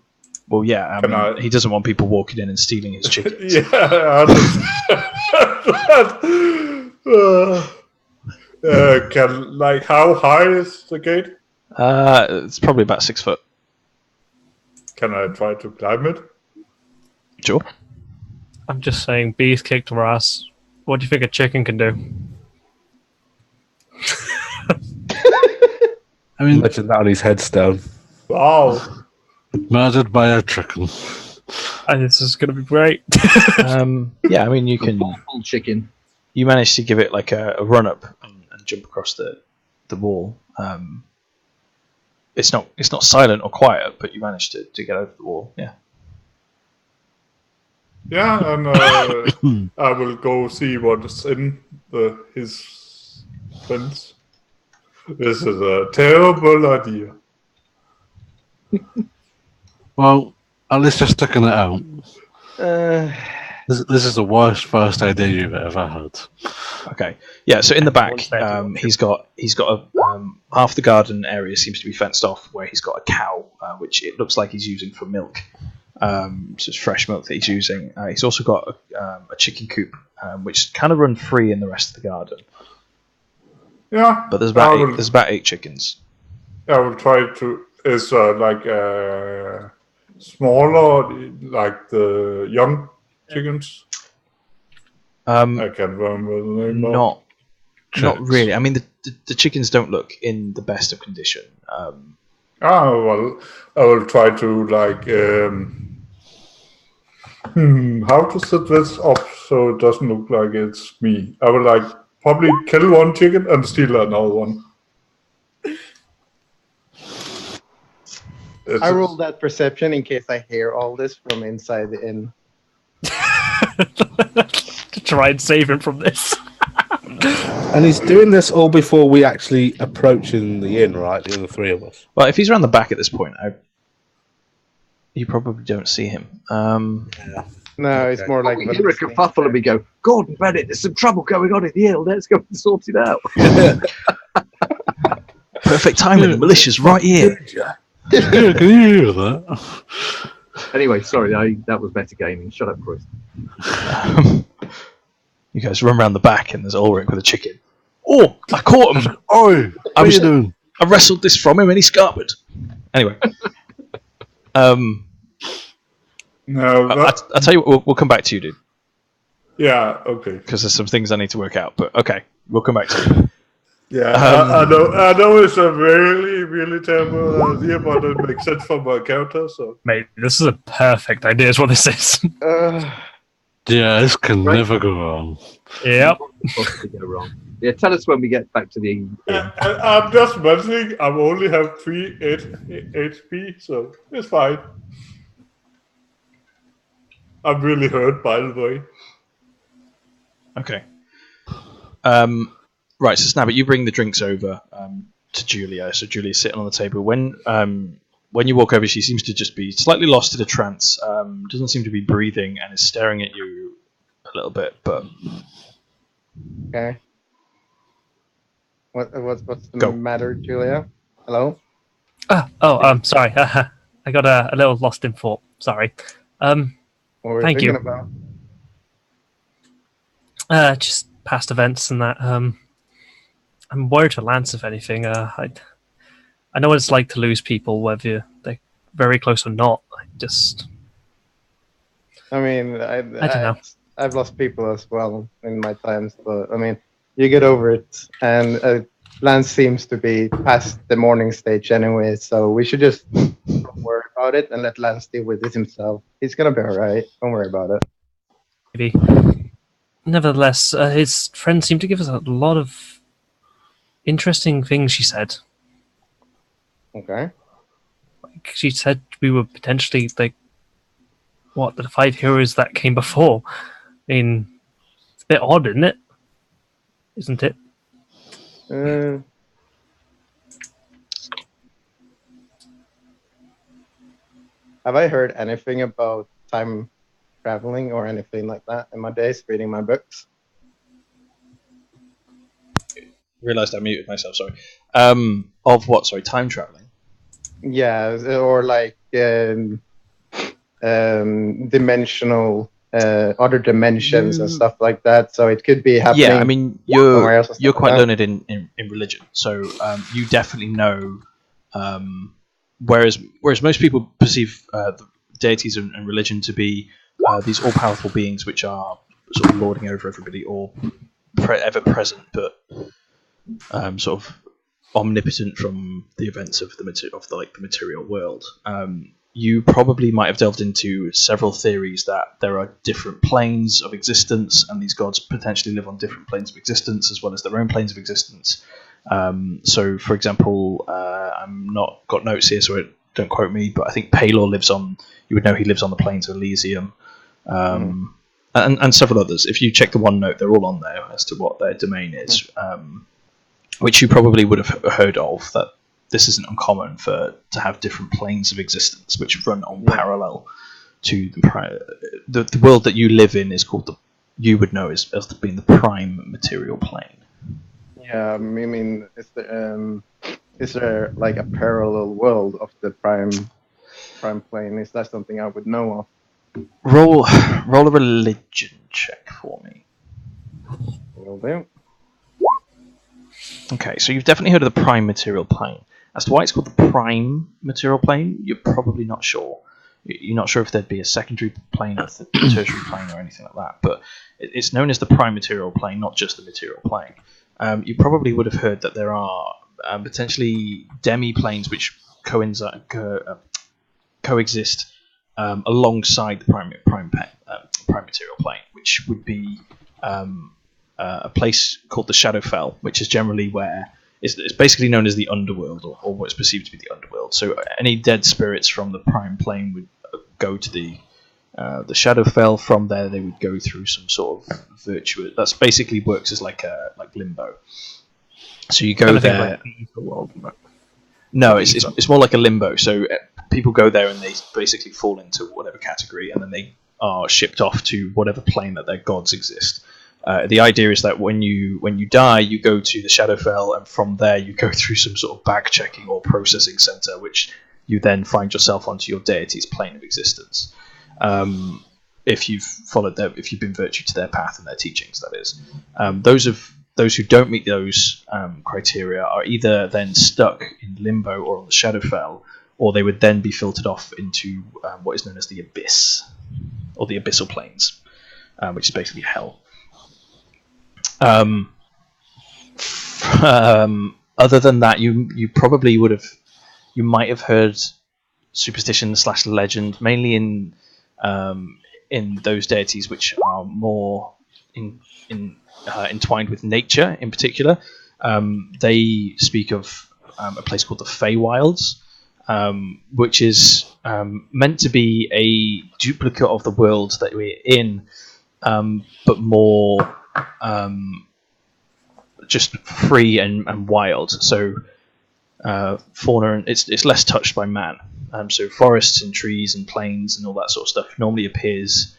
Well, yeah. He doesn't want people walking in and stealing his chickens. Yeah, I understand. Can like how high is the gate? It's probably about 6 foot. Can I try to climb it? Sure. I'm just saying, bees kicked our ass. What do you think a chicken can do? I mean, Imagine that on his headstone. Wow. murdered by a chicken. And this is going to be great. Yeah, I mean, you can. Full chicken. You manage to give it like a run up and jump across the wall. It's not silent or quiet, but you manage to get over the wall. Yeah. Yeah, and I will go see what's in his fence. This is a terrible idea. Well, at least you're sticking it out. Uh, This is the worst first idea you've ever had. Okay. Yeah. So in the back, he's got a half the garden area seems to be fenced off, where he's got a cow, which it looks like he's using for milk. So it's fresh milk that he's using. He's also got a chicken coop, which kind of run free in the rest of the garden. Yeah, But there's about 8 chickens. I will try to. Is like smaller, like the young chickens. I can't remember the name. Not really. I mean, the chickens don't look in the best of condition. Well, I will try to like. How to set this up so it doesn't look like it's me. I will like probably kill one chicken and steal another one. I rolled that perception in case I hear all this from inside the inn. To try and save him from this. And he's doing this all before we actually approach in the inn, right? The other three of us. Well, if he's around the back at this point, you probably don't see him. No, it's more like... We hear a kerfuffle and we go, Gordon Bennett, there's some trouble going on in the inn. Let's go and sort it out. Perfect timing. The militia's right here. Yeah, can you hear that? Anyway, sorry, that was better gaming. Shut up, Chris. You guys run around the back and there's Ulrich with a chicken. Oh, I caught him. Oi, what are you doing? I wrestled this from him and he scarpered. Anyway. No, I'll tell you what, we'll come back to you, dude. Yeah, okay. Because there's some things I need to work out, but okay, we'll come back to you. Yeah, I know it's a really, really terrible idea, but it makes sense for my character, so... Mate, this is a perfect idea is what this is. Yeah, this can never go wrong. Yep. Possibly go wrong. Yeah, tell us when we get back to the inn. And I'm just mentioning I only have 3 HP, so it's fine. I'm really hurt, by the way. Okay. Right, so Snabbit, you bring the drinks over to Julia. So Julia's sitting on the table. When you walk over, she seems to just be slightly lost in a trance. Doesn't seem to be breathing and is staring at you a little bit. But Okay. What's the Go. matter, Julia? Hello? Sorry. I got a little lost in thought. Sorry. What were you Thank you. thinking about? Just past events and that. I'm worried for Lance, if anything. I know what it's like to lose people, whether they're very close or not. I mean, I don't know. I've lost people as well in my times, but I mean, you get over it. And Lance seems to be past the mourning stage anyway, so we should just don't worry about it and let Lance deal with it himself. He's gonna be alright. Don't worry about it. Maybe. Nevertheless, his friends seem to give us a lot of interesting things, she said. Okay. Like, she said we were potentially, the 5 heroes that came before. I mean, it's a bit odd, isn't it? Isn't it? Have I heard anything about time traveling or anything like that in my days reading my books? realised I muted myself. Sorry. Of what? Sorry, time traveling. Yeah, or like dimensional, other dimensions and stuff like that. So it could be happening. Yeah, I mean, somewhere else and you're stuff quite like that. learned in religion, so you definitely know. Whereas most people perceive the deities and religion to be these all-powerful beings which are sort of lording over everybody, or ever present, but sort of omnipotent from the events of the material world. You probably might have delved into several theories that there are different planes of existence, and these gods potentially live on different planes of existence as well as their own planes of existence. So, for example, I'm not got notes here, so don't quote me, but I think Palor lives on. You would know he lives on the plains of Elysium, and several others. If you check the OneNote, they're all on there as to what their domain is, which you probably would have heard of. That this isn't uncommon to have different planes of existence which run on parallel to the world that you live in is called you would know as being the prime material plane. Yeah, I mean, is there like a parallel world of the prime plane? Is that something I would know of? Roll a religion check for me. Will do. Okay, so you've definitely heard of the prime material plane. As to why it's called the prime material plane, you're probably not sure. You're not sure if there'd be a secondary plane or a tertiary plane or anything like that, but it's known as the prime material plane, not just the material plane. You probably would have heard that there are potentially demi-planes which coexist alongside the prime material plane, which would be a place called the Shadowfell, which is generally where it's basically known as the underworld, or what's perceived to be the underworld. So any dead spirits from the prime plane would go to the Shadowfell. From there, they would go through some sort of virtuous. That's basically works as like limbo. So you go there. No, it's more like a limbo. So people go there and they basically fall into whatever category, and then they are shipped off to whatever plane that their gods exist. The idea is that when you die, you go to the Shadowfell, and from there you go through some sort of back-checking or processing center, which you then find yourself onto your deity's plane of existence. If you've been virtue to their path and their teachings, that is. Those who don't meet those criteria are either then stuck in limbo or on the Shadowfell, or they would then be filtered off into what is known as the Abyss, or the Abyssal Planes, which is basically hell. Other than that, you probably might have heard superstition / legend, mainly in those deities which are more entwined with nature in particular. They speak of a place called the Feywilds, which is meant to be a duplicate of the world that we're in, but more just free and wild. So fauna, it's less touched by man. So forests and trees and plains and all that sort of stuff normally appears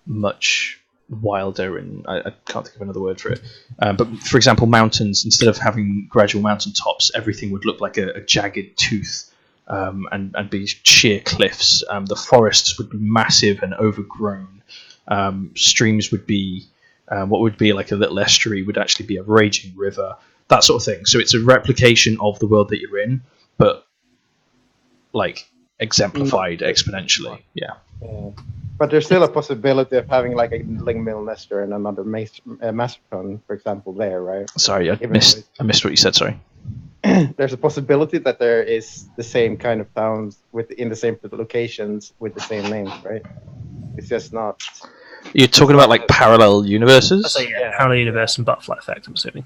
much wilder, and I can't think of another word for it. But for example, mountains, instead of having gradual mountain tops, everything would look like a jagged tooth and be sheer cliffs. The forests would be massive and overgrown. Streams would be what would be like a little estuary would actually be a raging river, that sort of thing. So it's a replication of the world that you're in, but like exemplified exponentially. Yeah. But there's still a possibility of having like a Lingmill Nestor and another Mastercon, for example, there, right? Sorry, I missed what you said. Sorry. There's a possibility that there is the same kind of towns in the same locations with the same names, right? It's just not. You're talking about like parallel universes? I'd say parallel universe and butterfly effect, I'm assuming.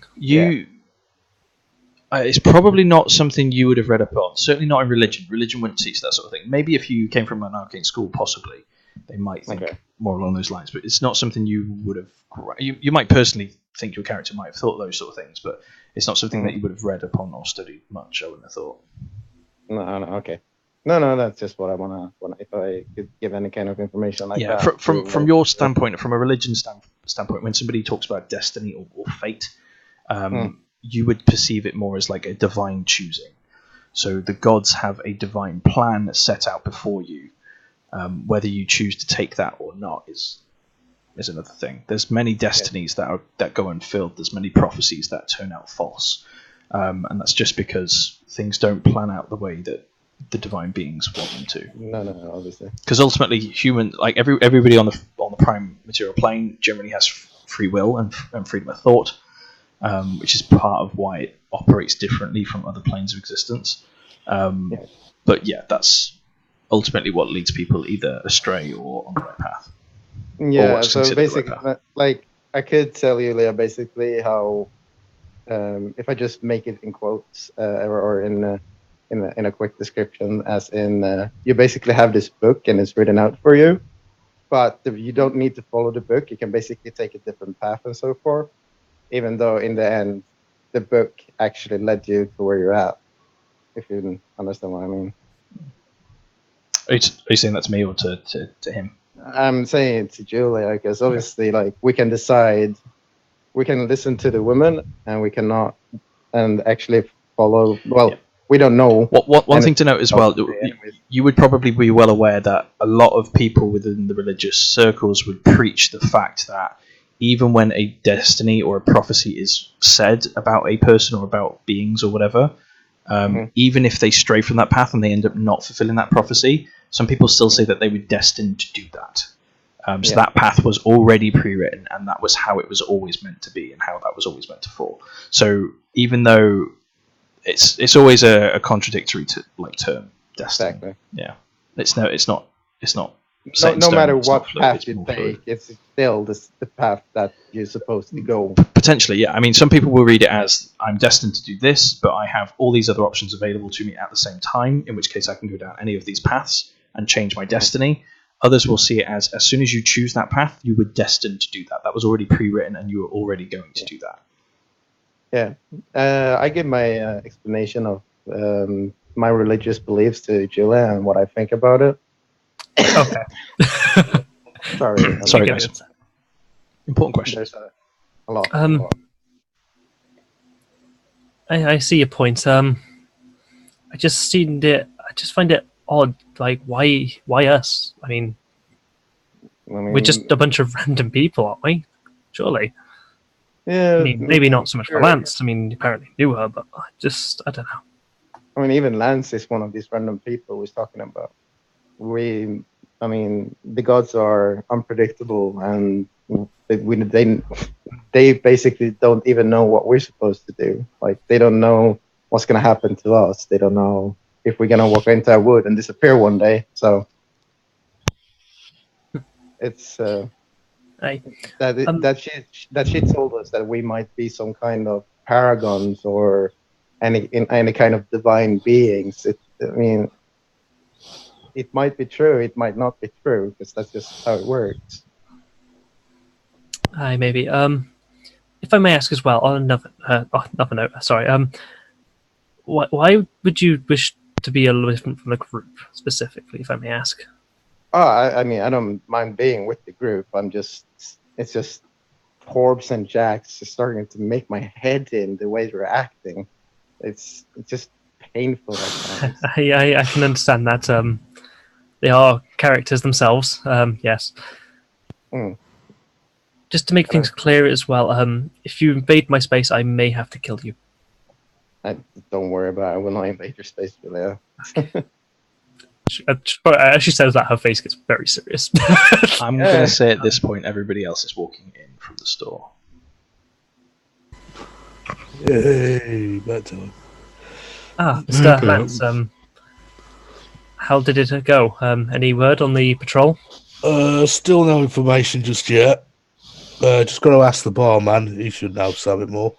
It's probably not something you would have read up on. Certainly not in religion. Religion wouldn't teach that sort of thing. Maybe if you came from an arcane school, possibly. They might think more along those lines, but it's not something you would have. You might personally think your character might have thought those sort of things, but it's not something that you would have read upon or studied much. I wouldn't have thought. No, okay. No, that's just what I wanna. If I could give any kind of information like that. Yeah, from your standpoint, from a religion standpoint, when somebody talks about destiny or fate, you would perceive it more as like a divine choosing. So the gods have a divine plan set out before you. Whether you choose to take that or not is another thing. There's many destinies that go unfilled. There's many prophecies that turn out false, and that's just because things don't plan out the way that the divine beings want them to. No, obviously. Because ultimately, everybody on the prime material plane generally has free will and freedom of thought, which is part of why it operates differently from other planes of existence. But yeah, that's ultimately what leads people either astray or on the right path. Yeah, so basically, like I could tell you, Leah, basically how if I just make it in quotes or in a quick description, as in you basically have this book and it's written out for you, but you don't need to follow the book. You can basically take a different path and so forth, even though in the end the book actually led you to where you're at, if you understand what I mean. Are you saying that to me or to him? I'm saying it to Julia, because obviously, like, we can decide, we can listen to the women, and we cannot, and actually follow. Well, we don't know. One thing to note as well, you would probably be well aware that a lot of people within the religious circles would preach the fact that even when a destiny or a prophecy is said about a person or about beings or whatever, even if they stray from that path and they end up not fulfilling that prophecy, some people still say that they were destined to do that. So that path was already pre-written, and that was how it was always meant to be, and how that was always meant to fall. So even though it's always a contradictory term, destiny. Exactly. Yeah, it's not. No matter what path you take, it's still the path that you're supposed to go. Potentially, yeah. I mean, some people will read it as I'm destined to do this, but I have all these other options available to me at the same time, in which case I can go down any of these paths and change my destiny. Others will see it as soon as you choose that path, you were destined to do that. That was already pre-written, and you were already going to do that. Yeah. I give my explanation of my religious beliefs to Julia and what I think about it. Okay. Sorry, guys. Important question. There's a lot. I see your point. I just find it odd. Like, why us? I mean, we're just a bunch of random people, aren't we? Surely. Yeah. I mean, maybe not so much for Lance. I mean, you apparently knew her, but I don't know. I mean, even Lance is one of these random people we're talking about. The gods are unpredictable, and they basically don't even know what we're supposed to do. Like, they don't know what's going to happen to us. They don't know if we're going to walk into a wood and disappear one day. So it's Aye. That she told us that we might be some kind of paragons or any kind of divine beings. It might be true, it might not be true, because that's just how it works. Aye, maybe. If I may ask as well, on another note, sorry. Why would you wish to be a little different from the group specifically, if I may ask? Oh, I mean, I don't mind being with the group. It's just Forbes and Jax is starting to make my head in the way they're acting. It's just painful at times. I can understand that. They are characters themselves. Yes. Mm. Just to make things clear as well, if you invade my space, I may have to kill you. Don't worry about it. I will not invade your space, Julia. As she says that, her face gets very serious. I'm going to say at this point, everybody else is walking in from the store. Yay, back to it. Mr. Lance, how did it go? Any word on the patrol? Still no information just yet. Just got to ask the barman. He should know something more.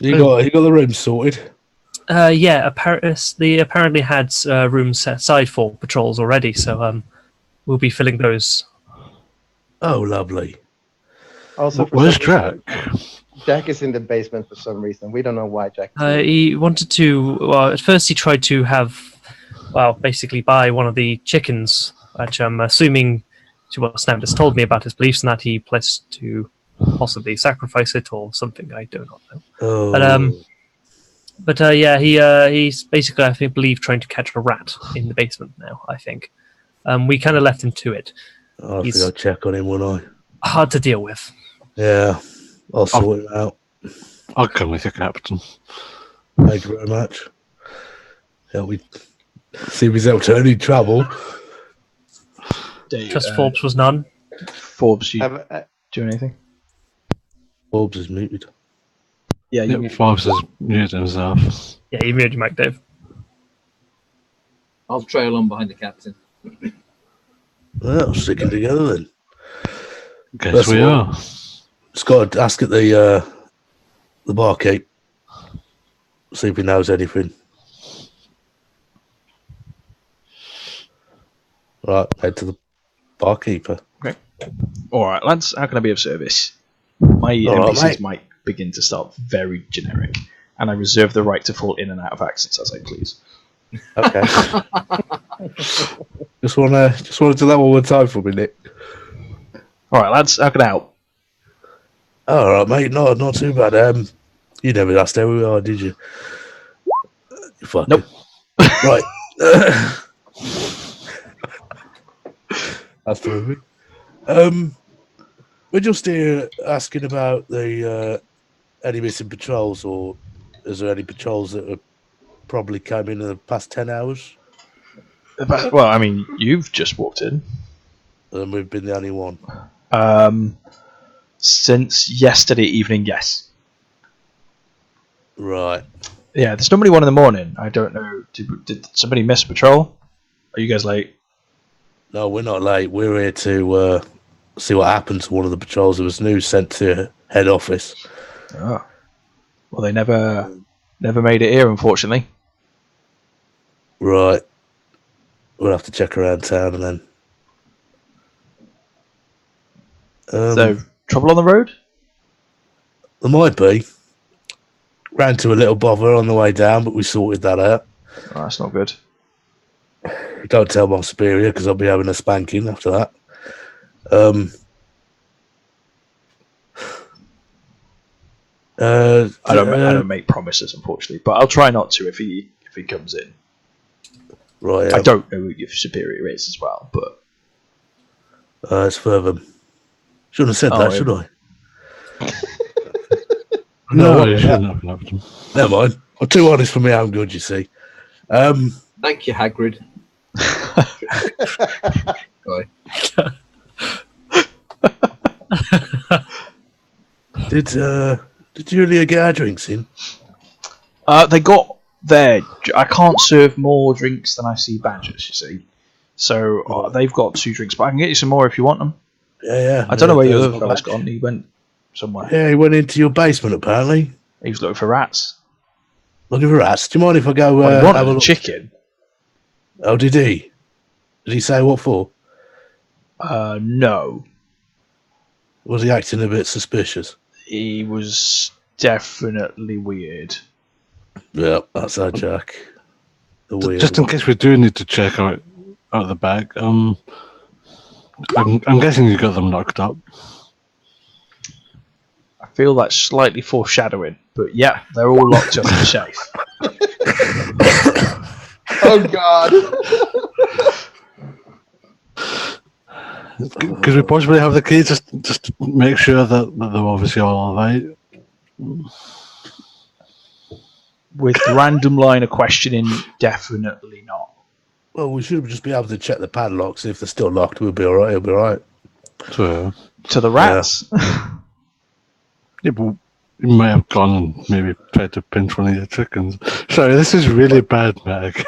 You got the room sorted? Yeah, they apparently had rooms set aside for patrols already, so we'll be filling those. Oh, lovely. Also, Where's Jack? Jack is in the basement for some reason. We don't know why Jack is He wanted to... Well, at first he tried to basically buy one of the chickens, which I'm assuming to what Snap has told me about his beliefs and that he pledged to possibly sacrifice it or something. I do not know. Oh. But he's basically, I believe, trying to catch a rat in the basement now, I think. We kind of left him to it. I think I'll check on him, won't I? Hard to deal with. Yeah, I'll sort him out. I'll come with you, Captain. Thank you very much. Help me see if he's out to any trouble. Trust Forbes was none. Forbes, you do anything? Forbes is muted. Yeah, you Yep, Forbes has muted himself. Yeah, you muted your mic, Dave. I'll trail on behind the captain. Well, sticking together then. Guess That's we all. are. Just got to ask at the barkeep. See if he knows anything. Right, head to the barkeeper. Alright, lads, how can I be of service? My NPCs mate. might begin to start very generic, and I reserve the right to fall in and out of accents as I please. Okay. just wanna do that one more time for me, Nick. Alright, lads, how can I help? All right, mate. Not too bad. You never asked how we are, did you? You fucker. Nope. Right. That's terrific. We're just here asking about the any missing patrols, or is there any patrols that have probably come in the past 10 hours? Well, I mean, you've just walked in. And we've been the only one. Since yesterday evening, yes. Right. Yeah, there's normally one in the morning. I don't know. Did somebody miss patrol? Are you guys late? No, we're not late. We're here to see what happened to one of the patrols. There was news sent to head office. Oh. Well, they never made it here, unfortunately. Right. We'll have to check around town and then. So, trouble on the road? There might be. Ran to a little bother on the way down, but we sorted that out. Oh, that's not good. Don't tell my superior because I'll be having a spanking after that. I don't make promises, unfortunately, but I'll try not to if he comes in. Right. I don't know who your superior is as well, but it's further. Shouldn't have said that, should I? No, you shouldn't have loved him. Never mind. I'm too honest for my own good, you see. Thank you, Hagrid. Sorry. Did Julia get our drinks in? they got there. I can't serve more drinks than I see badges, you see. So they've got 2 drinks, but I can get you some more if you want them. Yeah. I don't know where the There's other my fella's badge. gone. He went somewhere. Yeah, he went into your basement apparently. He was looking for rats. Looking for rats. Do you mind if I go Well, he have wanted a a look? chicken. Oh, did he? Did he say what for? No. Was he acting a bit suspicious? He was definitely weird. Yeah, that's our Jack. The weird Just in one. case we do need to check out the bag, I'm guessing you got them locked up. I feel that's slightly foreshadowing, but yeah, they're all locked up in the safe. Oh God! Could we possibly have the key just to make sure that they're obviously all right? With random line of questioning, definitely not. Well, we should just be able to check the padlocks. If they're still locked, we'll be all right. We'll be all right. So, To the rats. yeah, but you might have gone and maybe tried to pinch one of your chickens. Sorry, this is really bad, Meg.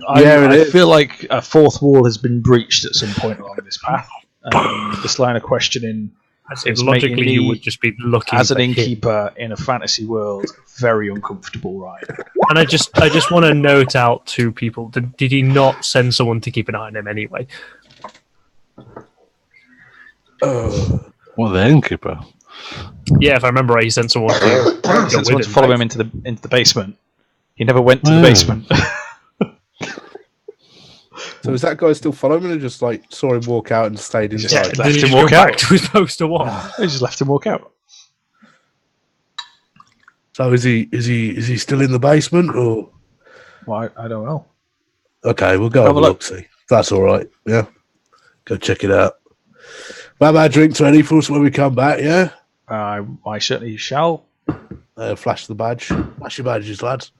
I feel like a fourth wall has been breached at some point along this path. This line of questioning is logically, making you me, would just be looking as an for him. innkeeper in a fantasy world, very uncomfortable, right? And I just want to note out to people: did he not send someone to keep an eye on him anyway? Well, the innkeeper. Yeah, if I remember right, he sent someone to He go sent someone with to him. follow right? him into the basement. He never went to the Oh. basement. So is that guy still following me, or just like saw him walk out and stayed Just Yeah, inside? left did he him just go walk back out. to his post or what? He just left him walk out. So is he still in the basement or? Well, I don't know. Okay, we'll go Have have a a look. look. See, that's all right. Yeah, go check it out. We'll have our drinks ready for us when we come back. Yeah, I certainly shall. flash the badge. Flash your badges, lads.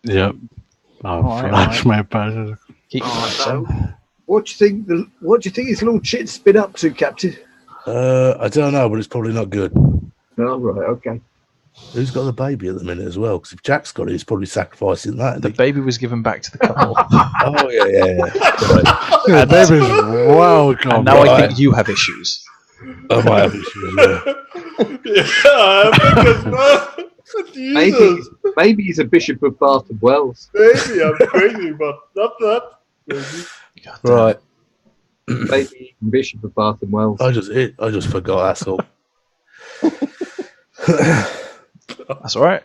Yep. Alright, Flash my badges. Keep So, what do you think? What do you think this little shit's been up to, Captain? I don't know, but it's probably not good. Oh, right, okay. Who's got the baby at the minute as well? Because if Jack's got it, he's probably sacrificing that. The baby was given back to the couple. Oh yeah. Right. Yeah, baby's well gone. And now I Right. think you have issues. I might have issues. Yeah. Yeah, I think as well. Jesus, Maybe he's a bishop of Bath and Wells. maybe I'm crazy, but not that crazy. God damn. Right. Maybe bishop of Bath and Wells. I just forgot. That's all. That's all right.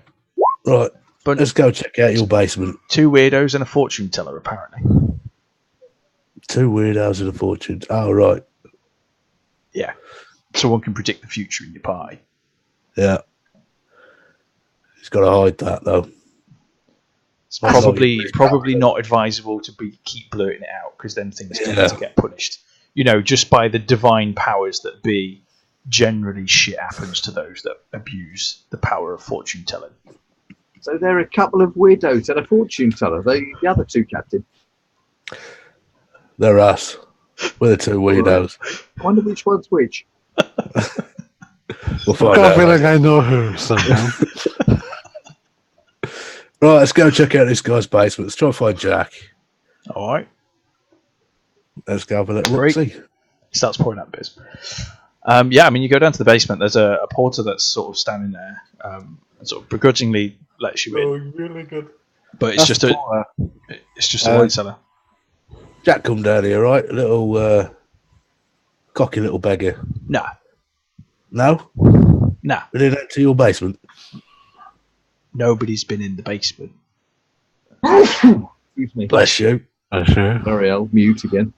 Right. But Let's go check out your basement. two weirdos and a fortune teller, apparently. Two weirdos and a fortune. Oh right. Yeah. Someone can predict the future in your party. Yeah. He's got to hide that though. It's That's probably not advisable to keep blurting it out, because then things tend Yeah. to get punished. You know, just by the divine powers that be, generally shit happens to those that abuse the power of fortune telling. So there are a couple of weirdos and a fortune teller. The other two, Captain. They're us. We're the two weirdos. I wonder which one's which. We'll I find got a out. feeling I know who somehow. Right, let's go check out this guy's basement. Let's try and find Jack. All right. Let's go have a little Great. look. See. He starts pouring out beers. Yeah, I mean, you go down to the basement. There's a porter that's sort of standing there, and sort of begrudgingly lets you Oh, in. really good. But it's just a wine cellar. Jack come down here, right? A little cocky little beggar. Nah, No? nah. We didn't enter your basement. Nobody's been in the basement. Excuse me. Bless you. Sure. Sorry, I'll mute again.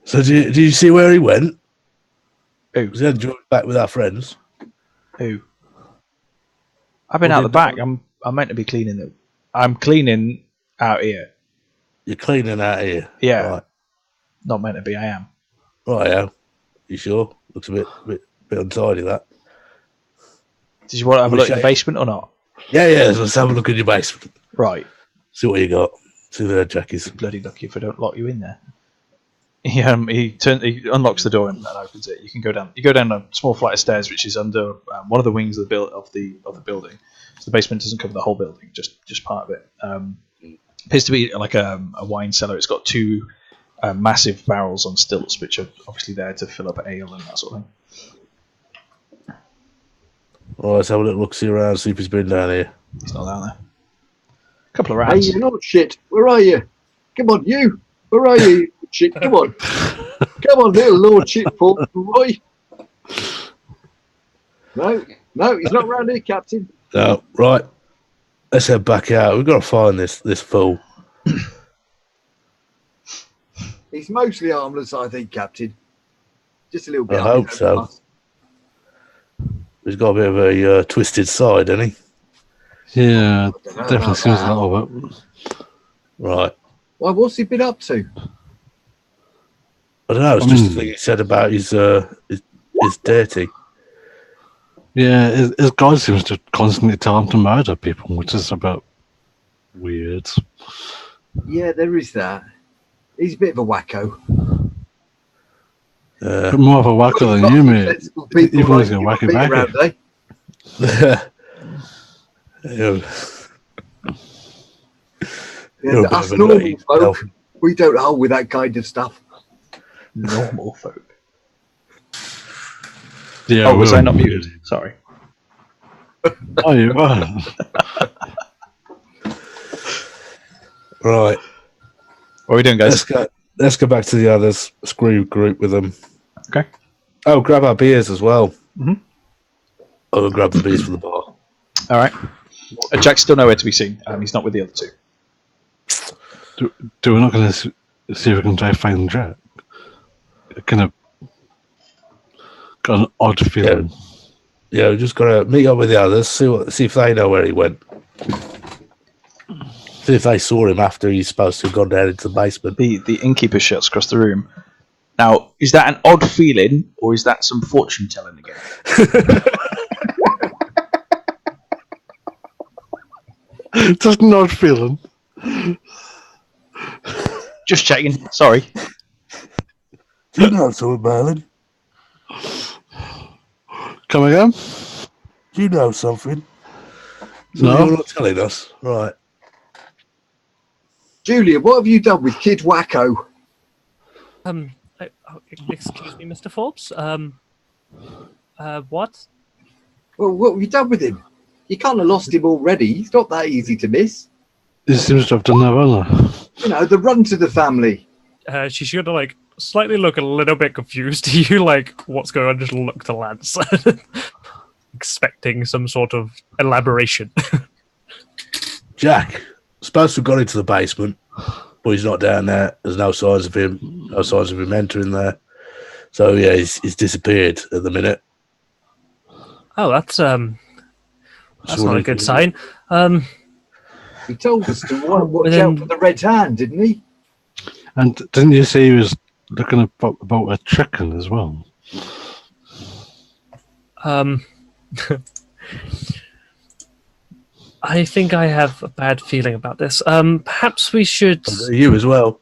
So did you see where he went? Who? Because he had joined back with our friends. Who? I've been Well, out the did- back. I'm meant to be cleaning them. I'm cleaning out here. You're cleaning out here. Yeah. Right. Not meant to be. I am. Right, yeah. You sure? Looks a bit untidy, that. Did you want to have a look at the Shame. basement or not? Yeah, so let's have a look at your basement. Right. See what you got. See where Jack is. Bloody lucky if I don't lock you in there. He unlocks the door and opens it. You can go down. You go down a small flight of stairs, which is under one of the wings of the building. So the basement doesn't cover the whole building, just part of it. appears to be like a wine cellar. It's got two massive barrels on stilts, which are obviously there to fill up ale and that sort of thing. Right, let's have a little look-see around, see if he's been down here. He's not down there. A couple of Hey, rats. you Lord shit, where are you? Come on, you. Where are you, you shit? Come on. Come on, little Lord shit, Roy. No, he's not round here, Captain. No, right. Let's head back out. We've got to find this fool. He's mostly harmless, I think, Captain. Just a little bit. I hope so. He's got a bit of a twisted side, hasn't he? Yeah, definitely seems a little bit. Right. Why, what's he been up to? I don't know. It's just the thing he said about his dirty. Yeah, his god seems to constantly tell him to murder people, which is a bit weird. Yeah, there is that. He's a bit of a wacko. But more of a whacker than you, mate. Even when he's going to whack it back. Yeah, us normal folk, we don't hold with that kind of stuff. Normal folk. Yeah, oh, was I not muted? Sorry. Oh, you are. Right. What are we doing, guys? Let's go back to the others. Screw group with them. Okay. Oh, grab our beers as well. Mm-hmm. Oh, we'll grab the beers for the bar. All right. Jack's still nowhere to be seen. He's not with the other two. Do we're not going to see if we can try to find Jack? Kind of got an odd feeling. Yeah, we just got to meet up with the others, see if they know where he went. See if they saw him after he's supposed to have gone down into the basement. The innkeeper shouts across the room. Now, is that an odd feeling, or is that some fortune telling again? Just an odd feeling. Just checking. Sorry. You know something, Merlin? Come again? You know something? No. You're not telling us, right? Julia, what have you done with Kid Wacko? Excuse me, Mr. Forbes. What? Well, what have you done with him? You can't have lost him already. He's not that easy to miss. He seems to have done that well. You know, the run to the family. She's gonna like slightly look a little bit confused. Do you like what's going on? Just look to Lance, expecting some sort of elaboration. Jack, supposed to have gone into the basement, but he's not down there. There's no signs of him. No signs of him entering there. So yeah, he's disappeared at the minute. Oh, that's not a good sign. He told us to watch out for the red hand, didn't he? And didn't you say he was looking about a chicken as well? I think I have a bad feeling about this. Perhaps we should. You as well.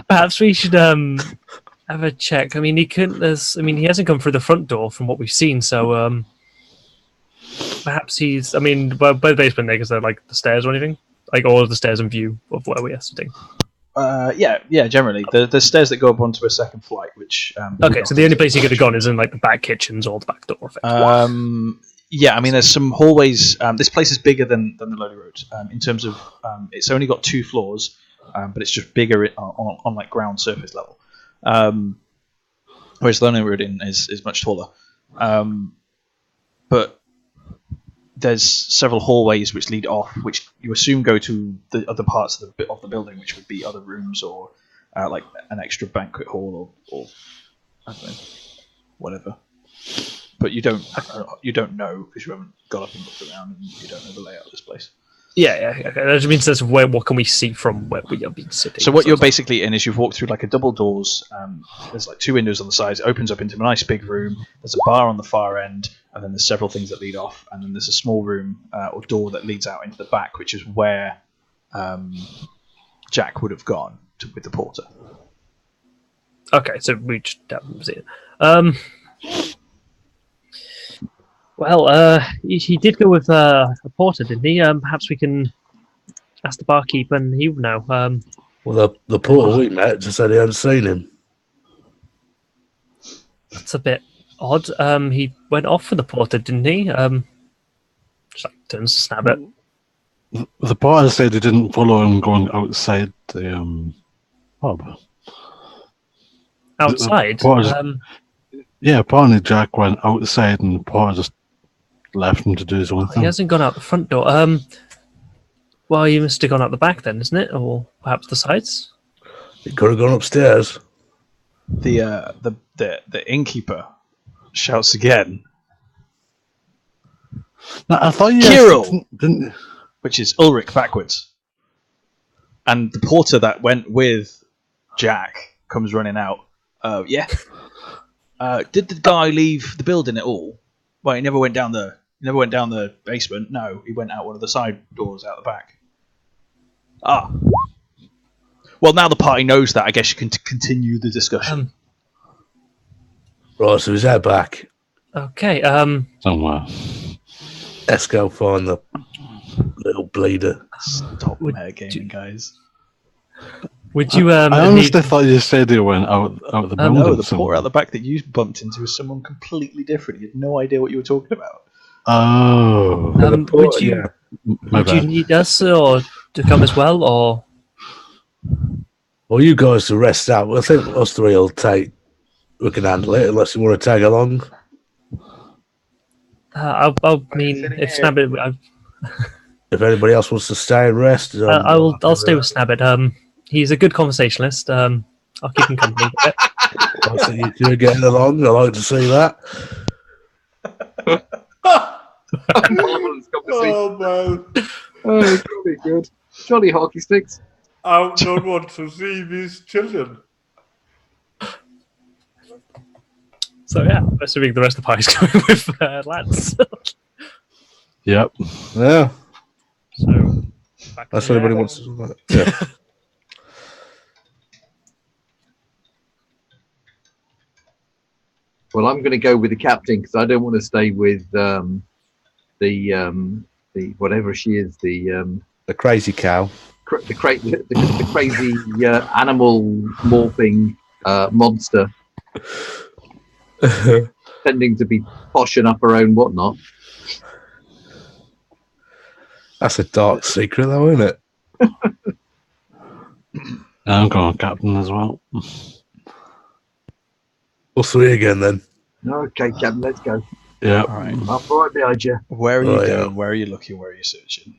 Perhaps we should have a check. I mean, he couldn't. He hasn't come through the front door from what we've seen. So perhaps he's. I mean, by the basement, is there like the stairs or anything? Like all of the stairs in view of where we are sitting. Yeah. Generally, the stairs that go up onto a second flight. Which okay, so the only place he could have gone is in like the back kitchens or the back door. Yeah, I mean, there's some hallways. This place is bigger than the Lonely Road in terms of it's only got 2 floors, but it's just bigger on like ground surface level. Whereas the Lonely Road is much taller. But there's several hallways which lead off, which you assume go to the other parts of the building, which would be other rooms or like an extra banquet hall or I don't know, whatever. But you don't know because you haven't got up and looked around and you don't know the layout of this place. Yeah. Okay. That just means what can we see from where we have been sitting? So what you're basically in is you've walked through like a double doors. There's like 2 windows on the sides. It opens up into a nice big room. There's a bar on the far end, and then there's several things that lead off. And then there's a small room or door that leads out into the back, which is where Jack would have gone with the porter. Okay, so we just haven't seen it. Well, he did go with a porter, didn't he? Perhaps we can ask the barkeep, and he will know. Well, the porter we met just said he hadn't seen him. That's a bit odd. He went off with the porter, didn't he? Just like turns to snap it. The porter said he didn't follow him going outside the pub. Outside. Yeah, apparently Jack went outside and the porter just left him to do his own He thing. hasn't gone out the front door. Well, he must have gone out the back then, isn't it? Or perhaps the sides? He could have gone upstairs. The innkeeper shouts again, No, I thought you Kirill! didn't. which is Ulrich backwards. And the porter that went with Jack comes running out. Yeah. Did the guy leave the building at all? Well, he never went down the basement. No, he went out one of the side doors out the back. Ah. Well, now the party knows that. I guess you can continue the discussion. Right, so he's out back. Okay. Somewhere. Let's go find the little bleeder. Stop metagaming, guys. Would you? I honestly thought you said he went out the building. No, the somewhere. porter out the back that you bumped into was someone completely different. You had no idea what you were talking about. Oh. would you? My Would you bad. need us or to come as well, or? Well, you guys to rest out. I think us three will take. We can handle it unless you want to tag along. I mean, if Snabbit, If anybody else wants to stay and rest, I'll stay with Snabbit. He's a good conversationalist. I'll keep him company a bit. I think you two are getting along. I like to see that. Marvelous conversation. Oh man, Oh, jolly good. Jolly hockey sticks. I don't want to see these children. So yeah, assuming the rest of the party's going with lads. Yep. Yeah, So back that's to what anybody there. wants to. Yeah. Well, I'm going to go with the captain because I don't want to stay with the whatever she is, the Crazy cow. the crazy animal morphing monster, tending to be poshing up her own whatnot. That's a dark secret, though, isn't it? I'm going captain as well. Us three again, then. Okay, Captain, let's go. Yeah. All right. I'm right behind you. Where are you Oh, going? yeah. Where are you looking? Where are you searching?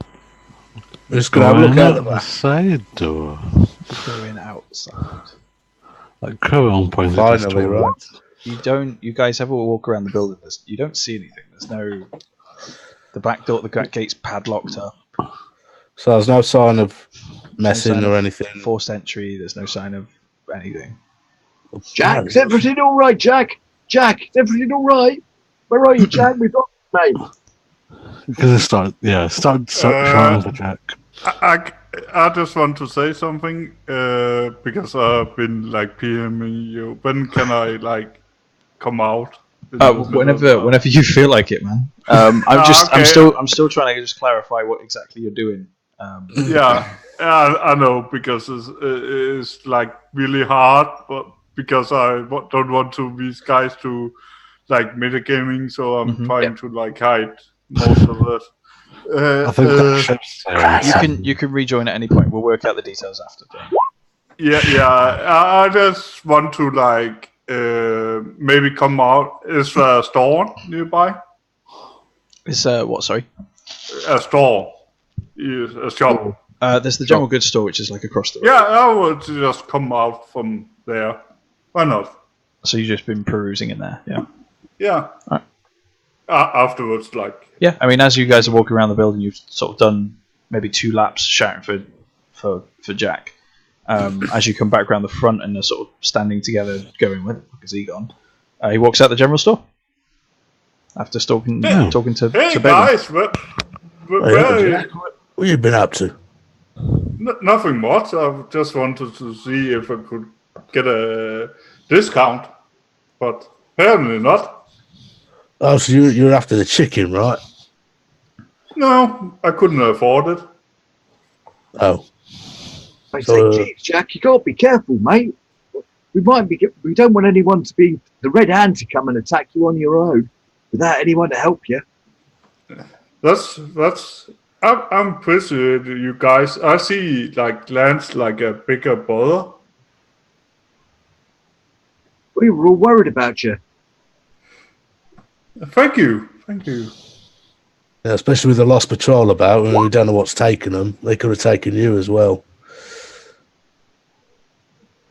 We're just going to have a look out the back. side door. Going outside. Like Kirill pointed us Finally, towards. right. You guys have a walk around the building. You don't see anything. There's no. The back door, the gate's padlocked up. So there's no sign of messing sign or of anything. Forced entry. There's no sign of anything. Jack, is everything all right, Jack? Jack, is everything all right? Where are you, Jack? We've got mate. Because it start shouting for Jack. I just want to say something because I've been like PMing you. When can I like come out? Whenever you feel like it, man. I'm still trying to just clarify what exactly you're doing. Yeah, I know because it's like really hard, but because I don't want to these guys to like metagaming, so I'm trying to like hide most of it. I think that ship's sailing. You can rejoin at any point. We'll work out the details after. Yeah. I just want to like maybe come out. Is there a store nearby? Is what? Sorry. A store, a shop. There's the general goods store, which is like across the road. Yeah, I would just come out from there. Why not? So you've just been perusing in there, yeah. Yeah. Alright. Afterwards, like. Yeah, I mean, as you guys are walking around the building, you've sort of done maybe 2 laps shouting for Jack. As you come back around the front and are sort of standing together, going with it, because Egon, he walks out the general store after talking to Hey Bailey. guys, Jack, what have you been up to? nothing much. I just wanted to see if I could get a discount, but apparently not. Oh, so you're after the chicken, right? No, I couldn't afford it. Oh, They So, say, geez, Jack, you got to be careful, mate. We don't want anyone to be the Red Hand to come and attack you on your own without anyone to help you. That's. I'm appreciate you guys. I see like Lance like a bigger brother. We were all worried about you. Thank you. yeah, especially with the lost patrol about, and we don't know what's taken them. They could have taken you as well.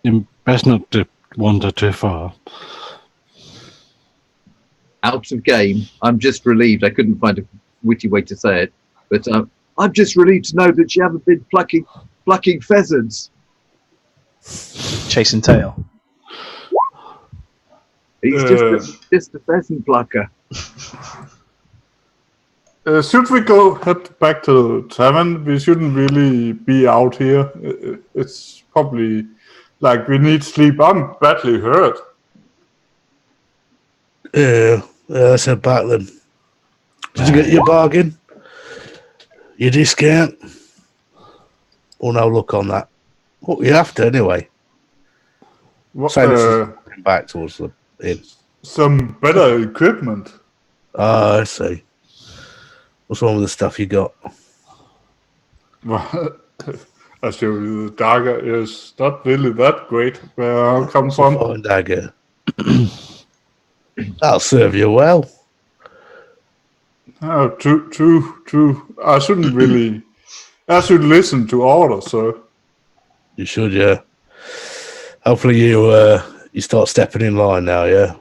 You best not to wander too far. Out of game. I'm just relieved. I couldn't find a witty way to say it, but I'm just relieved to know that you haven't been plucking pheasants. Chasing tail. He's just a pheasant plucker. Should we go head back to the tavern? We shouldn't really be out here. It's probably like we need sleep. I'm badly hurt. Yeah, let's head back then. Did you get your bargain? Your discount? Or no look on that? What were you after anyway? What, Same back towards the inn. some better equipment. Ah, I see. What's wrong with the stuff you got? Well, I show you the dagger is not really that great where I come from. Fine dagger. That'll serve you well. Oh, true. I shouldn't really. I should listen to orders, sir. You should, yeah. Hopefully you start stepping in line now, yeah.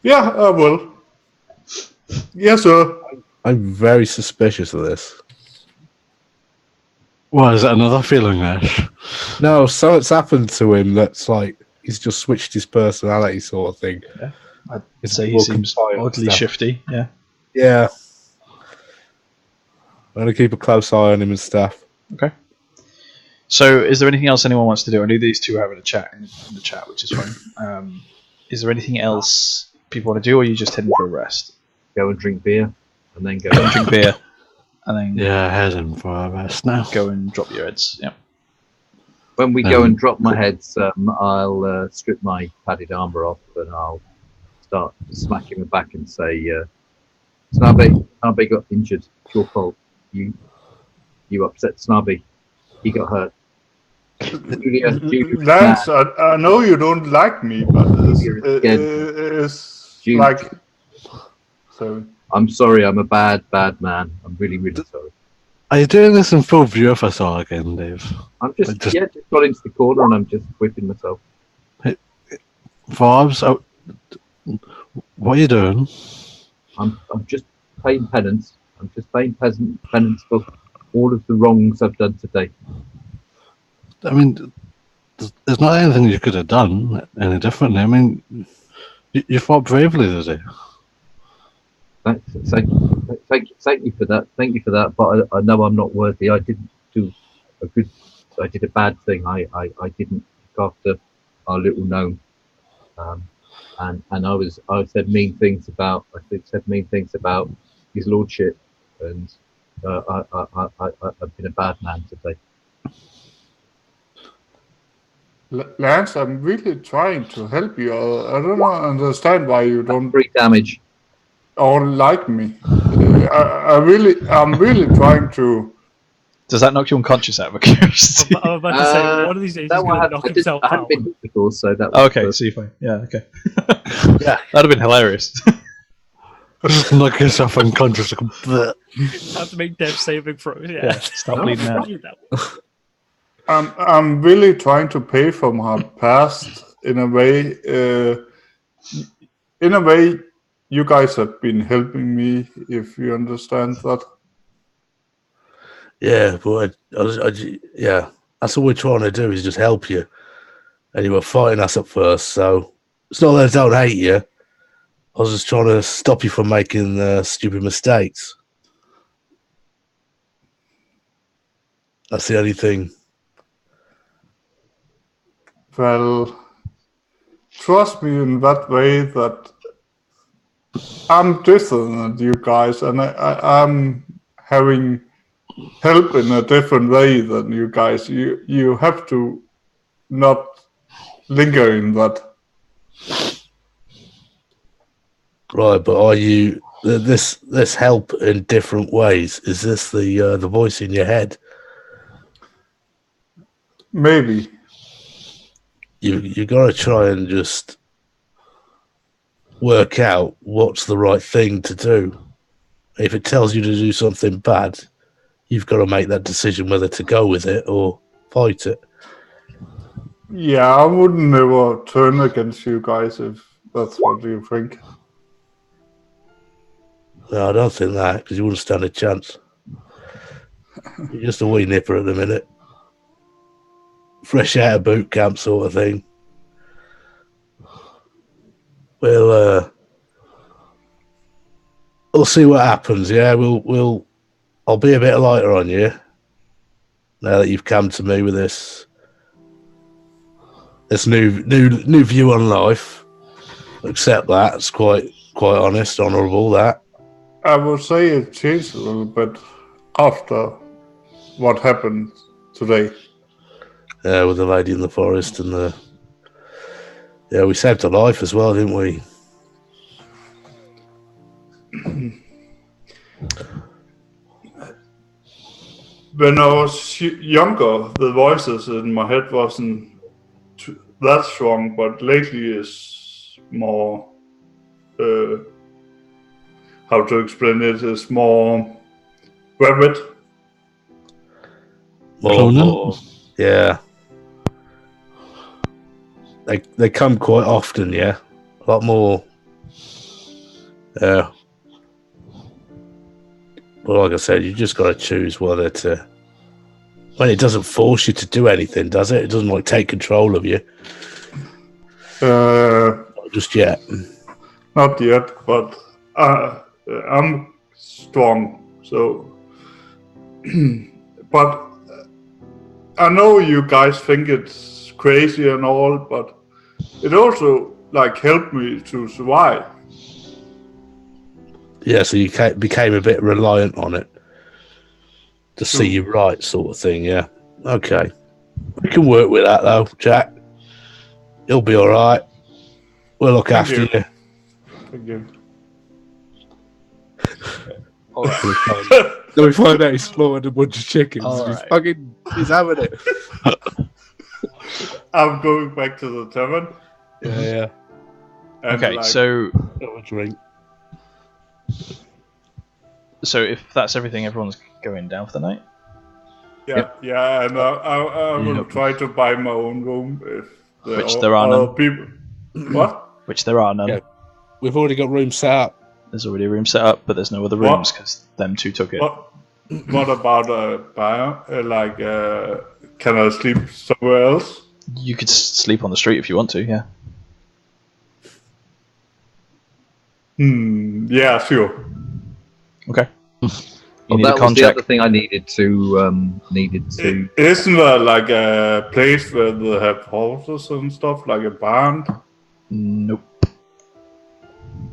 Yeah, I will. Yes, sir. I'm very suspicious of this. What, is that another feeling, Ash? No, something's happened to him that's like he's just switched his personality, sort of thing. Yeah, I'd It's say he more seems compliant oddly stuff. shifty. Yeah. Yeah. I'm gonna keep a close eye on him and stuff. Okay. So, is there anything else anyone wants to do? I know these two are having a chat in the chat, which is fine. Is there anything else people want to do, or are you just heading for a rest? Go and drink beer, and then go Go and drink beer, and then Yeah, heading for our rest now. go and drop your heads. Yeah. When we go and drop my heads, I'll strip my padded armor off, and I'll start smacking him back and say, "Snarby got injured. It's your fault. You upset Snarby. He got hurt." Julia, Lance, I know you don't like me, but it's Jude. like. So I'm sorry. I'm a bad man. I'm really sorry. Are you doing this in full view if I saw again, Dave? I'm just Just- just got into the corner and I'm just whipping myself. Forbes, what are you doing? I'm just paying penance. I'm just paying penance for all of the wrongs I've done today. I mean, there's not anything you could have done any differently. I mean, you fought bravely today. Thank you for that. Thank you for that. But I know I'm not worthy. I didn't do I did a bad thing. I didn't look after our little gnome. And I said mean things about his lordship, and I've been a bad man today. Lance, I'm really trying to help you. I don't understand why you don't 3 damage. all like me. I'm really trying to. Does that knock you unconscious out of curiosity? I'm about to say, one of these days he's going to knock himself I hadn't out. been hit before, so that was Okay, so you're fine. Yeah, okay. Yeah. That'd have been hilarious. Just knock yourself unconscious. Bleh. Have to make death saving throws. Yeah. Yeah, stop bleeding out. I'm really trying to pay for my past in a way. In a way, you guys have been helping me. If you understand that. Yeah, but yeah, that's all we're trying to do is just help you. And you were fighting us at first, so it's not that I don't hate you. I was just trying to stop you from making stupid mistakes. That's the only thing. Well, trust me in that way that I'm different than you guys, and I'm having help in a different way than you guys. You have to not linger in that. Right, but are you this help in different ways? Is this the voice in your head? Maybe. You got to try and just work out what's the right thing to do. If it tells you to do something bad, you've got to make that decision whether to go with it or fight it. Yeah, I would never turn against you guys if that's what you think. No, I don't think that, because you wouldn't stand a chance. You're just a wee nipper at the minute. Fresh out of boot camp sort of thing. We'll see what happens, yeah. I'll be a bit lighter on you now that you've come to me with this new view on life. Accept that. It's quite honest, honourable, that. I would say it changed a little bit after what happened today. Yeah, with the lady in the forest and we saved her life as well, didn't we? When I was younger, the voices in my head wasn't that strong, but lately is more. How to explain it? Is more vivid. More, yeah. They come quite often, yeah. A lot more. Yeah. But like I said, you just got to choose whether to. When it doesn't force you to do anything, does it? It doesn't like take control of you. Not just yet. Not yet, but I'm strong. So, but I know you guys think it's crazy and all, but it also like helped me to survive. Yeah, so you became a bit reliant on it to see you right, sort of thing. Yeah. Okay. We can work with that though, Jack. You'll be all right. We'll look after you. Thank you. All right. Then we find out he's slaughtered a bunch of chickens. All He's right. he's having it. I'm going back to the tavern. Yeah. And Okay, so Have a drink. if that's everything, everyone's going down for the night. Yeah, and I will try to buy my own room if Which there are other none. people. What? Which there are none. Yeah. We've already got rooms set up. There's already a room set up, but there's no other rooms because them two took it. What about a bar? Can I sleep somewhere else? You could sleep on the street if you want to. Yeah. Yeah, sure. Okay. You Well, need a that was con the check. other thing I needed to. Isn't there like a place where they have horses and stuff, like a barn? Nope.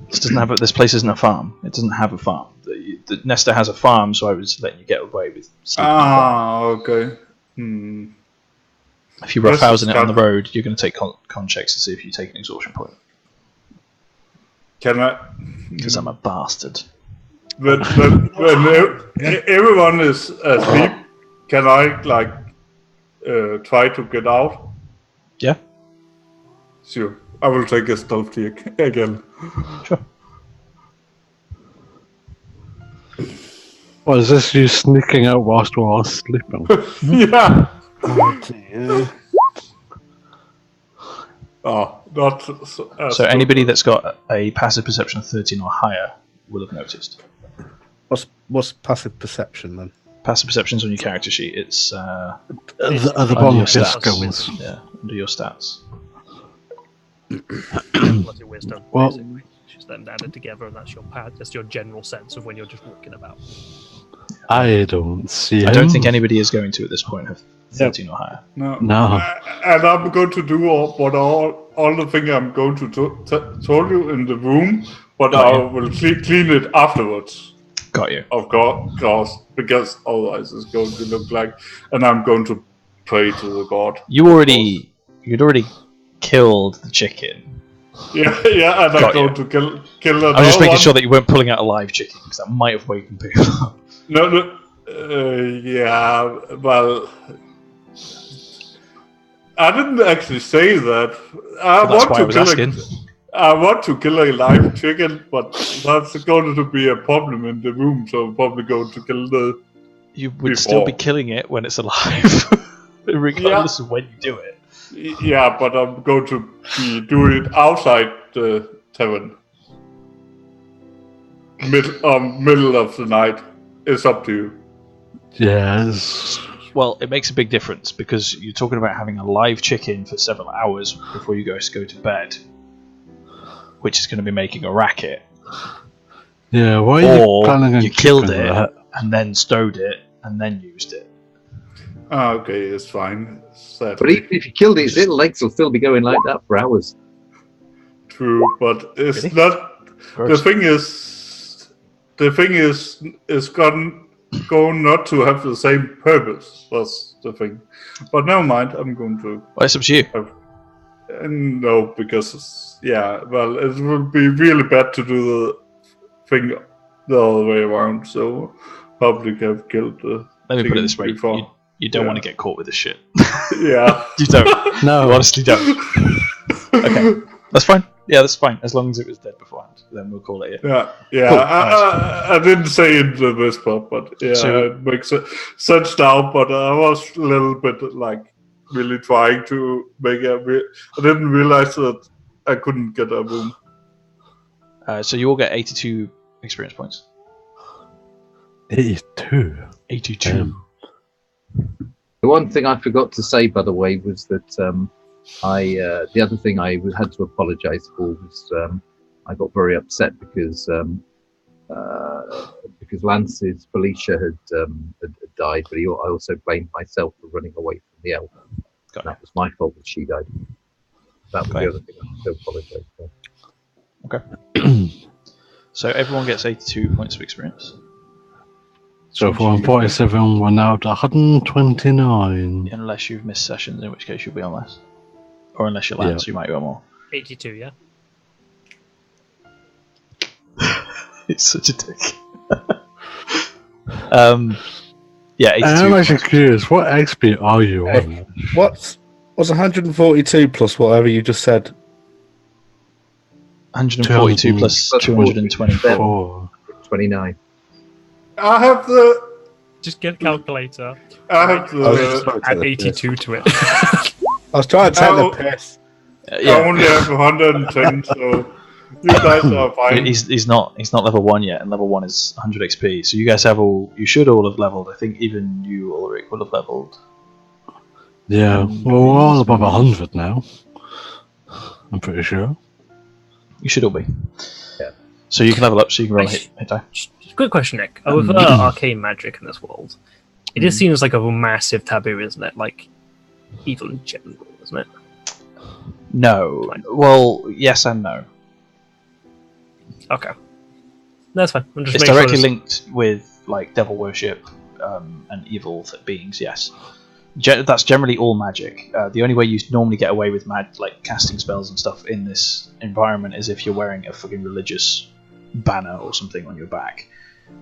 This place isn't a farm. It doesn't have a farm. The Nesta has a farm, so I was letting you get away with sleeping in the barn. Okay. If you're roughhousing it on the kind- road, you're going to take con checks to see if you take an exhaustion point. Can I? Because I'm a bastard. When everyone is asleep, can I try to get out? Yeah. Sure. I will take a stealth check again. Sure. What is this? You sneaking out whilst we're all sleeping? Yeah. Oh dear. Oh, not So anybody that's got a passive perception of 13 or higher will have noticed. What's passive perception then? Passive perception's on your character sheet. It's At the under bottom your of your stats. skills. Yeah, under your stats. Plus your wisdom, Well- basically. Just then added together, and that's your general sense of when you're just walking about. I don't see I don't him. think anybody is going to at this point have 13 or higher. No. No. And I'm going to do all the things I'm going to told you in the room, but Got I you. will clean it afterwards. Got you. Of course, because otherwise it's going to look like, and I'm going to pray to the god. You'd already killed the chicken. Yeah, and I'm going to kill another I was just making one. sure that you weren't pulling out a live chicken because that might have wakened people up. No, yeah, well, I didn't actually say that. That's why I was asking. I want to kill a live chicken, but that's going to be a problem in the room, so I'm probably going to kill the. You would still be killing it when it's alive, regardless of when you do it. Yeah, but I'm going to be doing it outside the tavern. Middle of the night. It's up to you. Yes. Well, it makes a big difference because you're talking about having a live chicken for several hours before you guys go to bed, which is going to be making a racket. Yeah, why are you planning on you killed keeping it that? and then stowed it and then used it. Okay, it's fine. But Sadly. even if you killed it, its little legs will still be going like that for hours. True, but it's Really? not. Gross. The thing is going not to have the same purpose. That's the thing. But never mind. I'm going to. Well, it's up to you. No, because well, it would be really bad to do the thing the other way around. So probably have killed the. Let me put it this way: before. you don't want to get caught with this shit. Yeah, You don't. No. You honestly don't. Okay, that's fine. Yeah, that's fine. As long as it was dead beforehand, then we'll call it. Yeah. Cool, I didn't say it in the whisper, but it makes sense now. But I was a little bit like really trying to make I didn't realize that I couldn't get a room. So you all get 82 experience points. 82. 82. The one thing I forgot to say, by the way, was that the other thing I had to apologise for was I got very upset because Lance's Felicia had died, but I also blamed myself for running away from the elf. That was my fault that she died. That was the other thing I had to apologise for. Okay. So everyone gets 82 points of experience. So if we're on 47, we're now at 129. Unless you've missed sessions, in which case you'll be on less. Or unless you're Lance, you might be on more. 82, yeah. It's such a dick. Yeah, 82. I'm actually curious, what XP are you on? What's 142 plus whatever you just said? 142 plus 224. 29. I have the. Just get a calculator. I have the. Add 82 to it. I was trying to take the piss. I only have 110, so you guys are fine. He's not level 1 yet, and level 1 is 100 XP. So you guys you should all have leveled. I think even you, Ulrich, will have leveled. Yeah, well, we're all above 100 now. I'm pretty sure. You should all be. Yeah. So you can level up, so you can roll a hit die. Quick question, Nick. With arcane magic in this world, it just seems like a massive taboo, isn't it? Like, evil in general, isn't it? No. Fine. Well, yes and no. Okay. That's fine. I'm just It's making directly sure linked with like devil worship and evil beings. Yes, that's generally all magic. The only way you normally get away with like casting spells and stuff in this environment is if you're wearing a fucking religious banner or something on your back.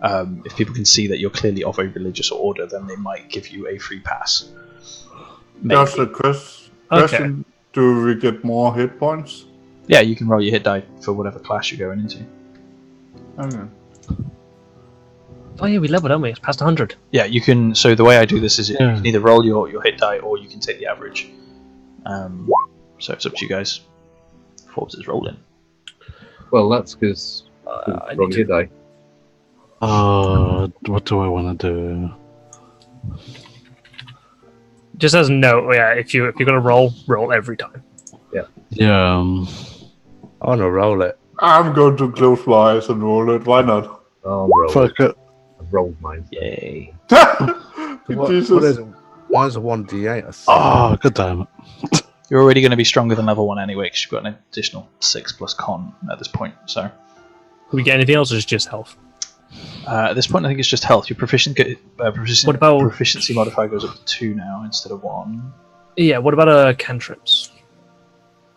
If people can see that you're clearly of a religious order, then they might give you a free pass. Maybe. Just a question. Do we get more hit points? Yeah, you can roll your hit die for whatever class you're going into. Okay. Oh yeah, we leveled, haven't we? It's past 100. Yeah, you can. So the way I do this is you Yeah. can either roll your hit die or you can take the average. So it's up to you guys. Forbes is rolling. Well, that's because I wrong need hit die. What do I want to do? Just as a note, yeah, if you're gonna roll every time. Yeah, I want to roll it. I'm going to close my eyes and roll it. Why not? Oh, roll. fuck it. I've rolled mine. Yay! What Jesus. is it? Mine's a 1d8. I think. Oh, god damn it. You're already going to be stronger than level 1 anyway, because you've got an additional 6 plus con at this point. So we get anything else, or is it just health? At this point, I think it's just health. Your proficiency modifier goes up to 2 now instead of 1. Yeah. What about cantrips?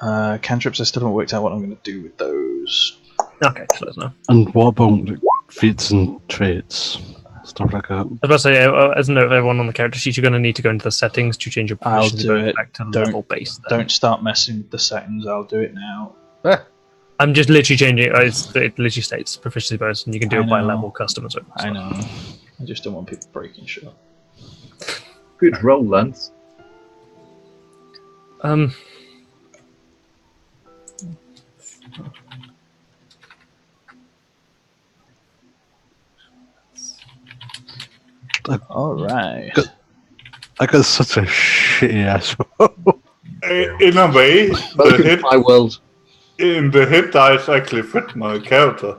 Cantrips, I still haven't worked out what I'm going to do with those. Okay, so let us know. And what about feats and traits? Stuff like that. I was about to say, as a note of everyone on the character sheet, you're going to need to go into the settings to change your I'll proficiency do bonus it. back to level base. Then. Don't start messing with the settings. I'll do it now. I'm just literally changing it. It literally states proficiency bonus, and you can do it by level custom as well. I know. I just don't want people breaking shit. Good roll, Lance. All right. I got such a shitty asshole. In a way, Welcome to my world. in the hit dice actually fit my character.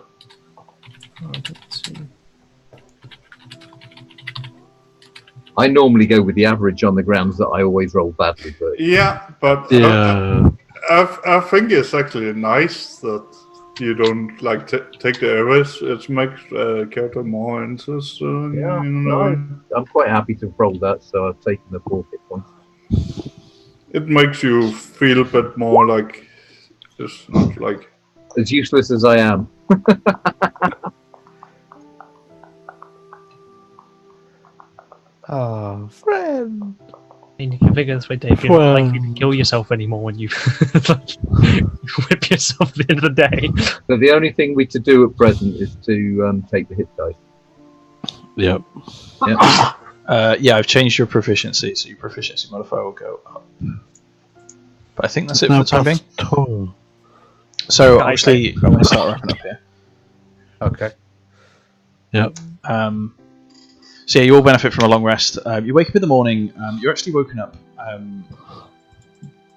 I normally go with the average on the grounds that I always roll badly, but Yeah, but Yeah. I think it's actually nice that you don't like take the average. It makes character more interesting. yeah, in a way. I'm quite happy to roll that, so I've taken the 4 hit points. It makes you feel a bit more like it's not like As useless as I am. Oh, friend. I mean, you can figure this way, Dave. You're not likely to kill yourself anymore when you whip yourself at the end of the day. So the only thing we to do at present is to take the hit dice. Yep. Yeah. Yeah, I've changed your proficiency, so your proficiency modifier will go up. But I think that's it for the time being. So obviously, I'm going to start wrapping up here. Okay. Yep. So yeah, you all benefit from a long rest. You wake up in the morning. You're actually woken up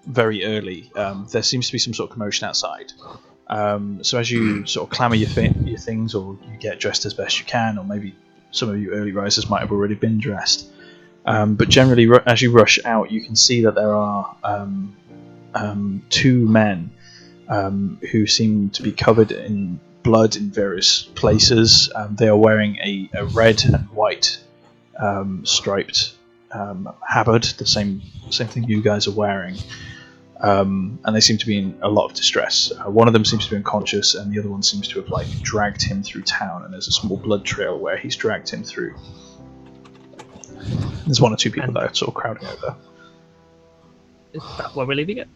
very early. There seems to be some sort of commotion outside. So as you sort of clamor your things, or you get dressed as best you can, or maybe some of you early risers might have already been dressed. But generally, as you rush out, you can see that there are 2 men who seem to be covered in blood in various places. They are wearing a red and white striped habit, the same thing you guys are wearing, and they seem to be in a lot of distress. One of them seems to be unconscious, and the other one seems to have dragged him through town, and there's a small blood trail where he's dragged him through. There's 1 or 2 people that are sort of crowding over. Is that where we're leaving it?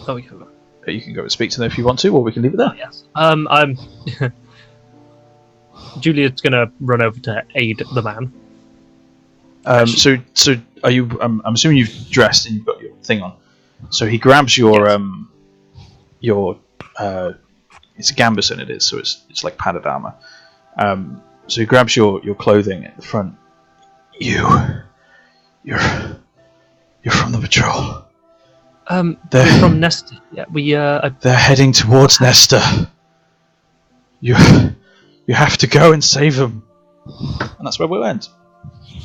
Oh, we can go. You can go and speak to them if you want to, or we can leave it there. Yes. I'm. Julia's gonna run over to aid the man. So are you? I'm assuming you've dressed and you've got your thing on. So he grabs your it's a gambeson, it is. So it's like padded armor. So he grabs your clothing at the front. You're from the patrol. We're from Nesta. Yeah, we They're heading towards Nesta. You have to go and save them. And that's where we'll end.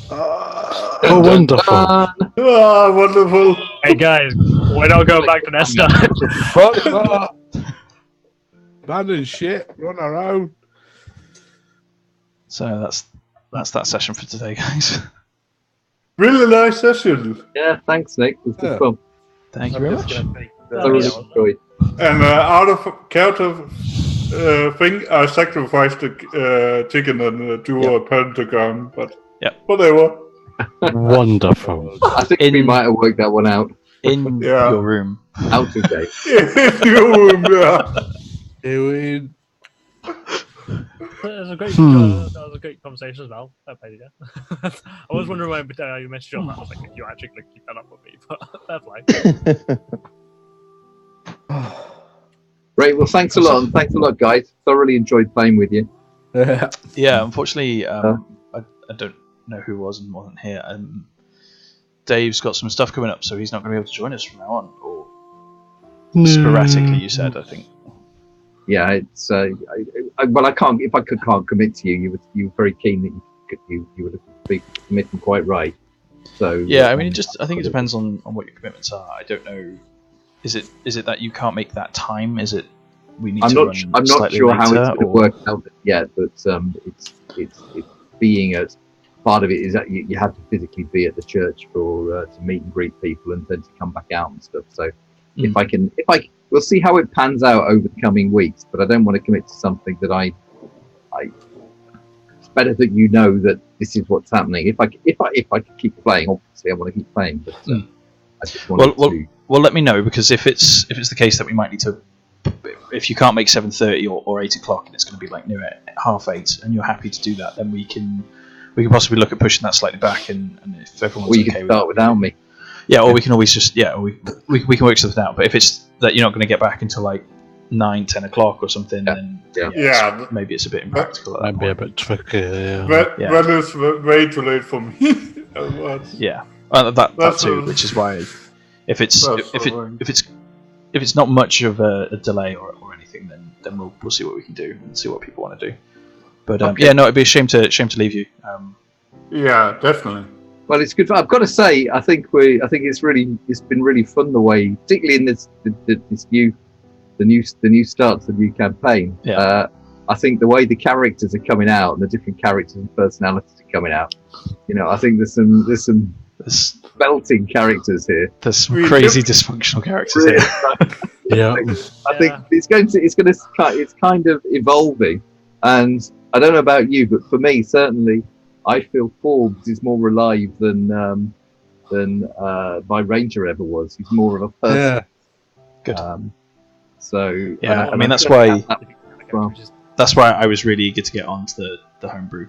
Oh, wonderful. ah, wonderful. Hey guys, we're not going back to Nesta. Fuck that. Abandoned shit. Run around. So that's that session for today, guys. Really nice session. Yeah, thanks, Nick. It was good fun. Thank you very much. Thoroughly enjoyed. And out of character thing, I sacrificed the chicken and do a pentagram, but whatever. Wonderful. I think we might have worked that one out. In your room. Out of date. In your room, yeah. Doing. That was a great conversation as well. I was wondering why you messaged on that. I was like, you actually going to keep that up with me, but fair play. Great. Well, thanks a lot, and thanks a lot, guys. Thoroughly enjoyed playing with you. Yeah, unfortunately, I don't know who was and wasn't here. Dave's got some stuff coming up, so he's not going to be able to join us from now on. Or sporadically, you said, I think. Yeah, it's well, I can't. If I can't commit to you, you were very keen that you would be committing quite right. So yeah, I mean, I think it depends on what your commitments are. I don't know. Is it that you can't make that time? Is it we need I'm to not. run I'm not slightly sure how it's later, going to or- work out yet, but it's being a part of it is that you have to physically be at the church for to meet and greet people and then to come back out and stuff. So if we'll see how it pans out over the coming weeks, but I don't want to commit to something that I it's better that you know that this is what's happening. If I can keep playing, obviously I want to keep playing, but I just wanted to. Well, let me know, because if it's the case that we might need to, if you can't make 7:30 or 8 o'clock and it's going to be like near 8:30, and you're happy to do that, then we can possibly look at pushing that slightly back, and if everyone's Or you okay can with start without me. Yeah, or we can always just we can work something out. But if it's that you're not going to get back until like 9-10 o'clock or something, then Yeah. maybe it's a bit impractical. At that Might be a point. bit tricky, yeah. That is way too late for me. Yeah, that too, which is why if it's not much of a delay or anything, then we'll see what we can do and see what people want to do. But Okay. no, it'd be a shame to leave you. Yeah, definitely. Well, it's good. I've got to say, I think it's been really fun the way, particularly in this new start to the new campaign. Yeah. I think the way the characters are coming out and the different characters and personalities are coming out. I think there's some belting characters here. There's some crazy dysfunctional characters here. Yeah. I think it's kind of evolving, and I don't know about you, but for me, certainly, I feel Forbes is more alive than my Ranger ever was. He's more of a person. Yeah. Good. So Yeah, I mean, that's why I was really eager to get onto the homebrew.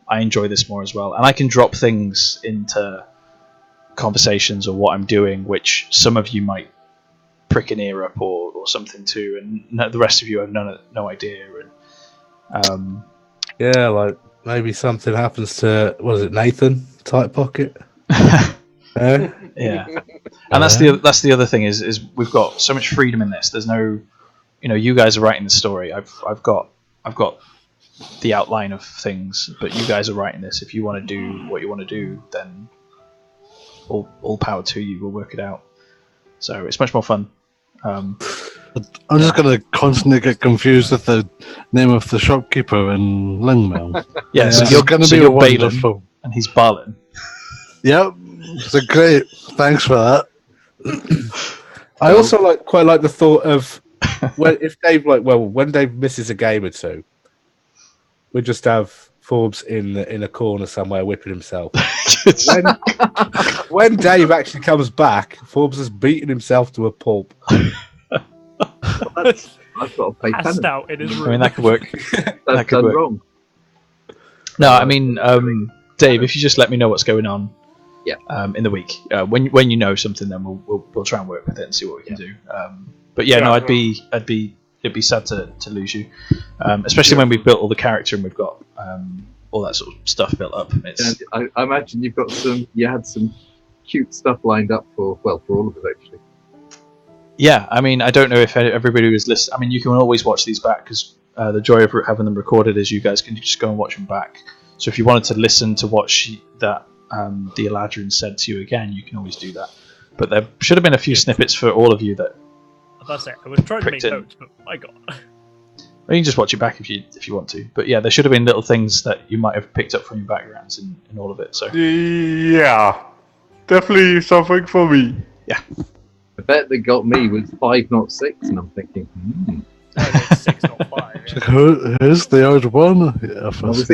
I enjoy this more as well, and I can drop things into conversations or what I'm doing, which some of you might prick an ear up or something too, and the rest of you have no idea. And Yeah, like maybe something happens to Nathan Tight Pocket. yeah, and that's the other thing is we've got so much freedom in this. There's no, you guys are writing the story. I've got the outline of things, but you guys are writing this. If you want to do what you want to do, then all power to you. We'll work it out. So it's much more fun. I'm just going to constantly get confused with the name of the shopkeeper in Lingmel. Yeah, so you're going to be you're wonderful. Balin, and he's Balin. Yep. So great. Thanks for that. I also quite like the thought of when Dave misses a game or two, we just have Forbes in a corner somewhere whipping himself. when Dave actually comes back, Forbes has beaten himself to a pulp. I've got to pay Passed penance. out in his room. I mean, that could work. That's done wrong. No, I mean, Dave, if you just let me know what's going on, in the week, when you know something, then we'll try and work with it and see what we can do. But it'd be sad to lose you, especially when we've built all the character and we've got all that sort of stuff built up. And I imagine you had some cute stuff lined up for all of us actually. Yeah, I mean, I don't know if everybody was listening. I mean, you can always watch these back because the joy of having them recorded is you guys can just go and watch them back. So if you wanted to listen to what that the Eladrin said to you again, you can always do that. But there should have been a few snippets for all of you that. That's it. I was trying to make notes, but my God. Well, you can just watch it back if you want to. But yeah, there should have been little things that you might have picked up from your backgrounds in all of it. So Yeah, definitely something for me. Yeah. The bet that got me was 5 not 6, and I'm thinking, 6, not 5. Yeah. Who's the odd one? Yeah, I was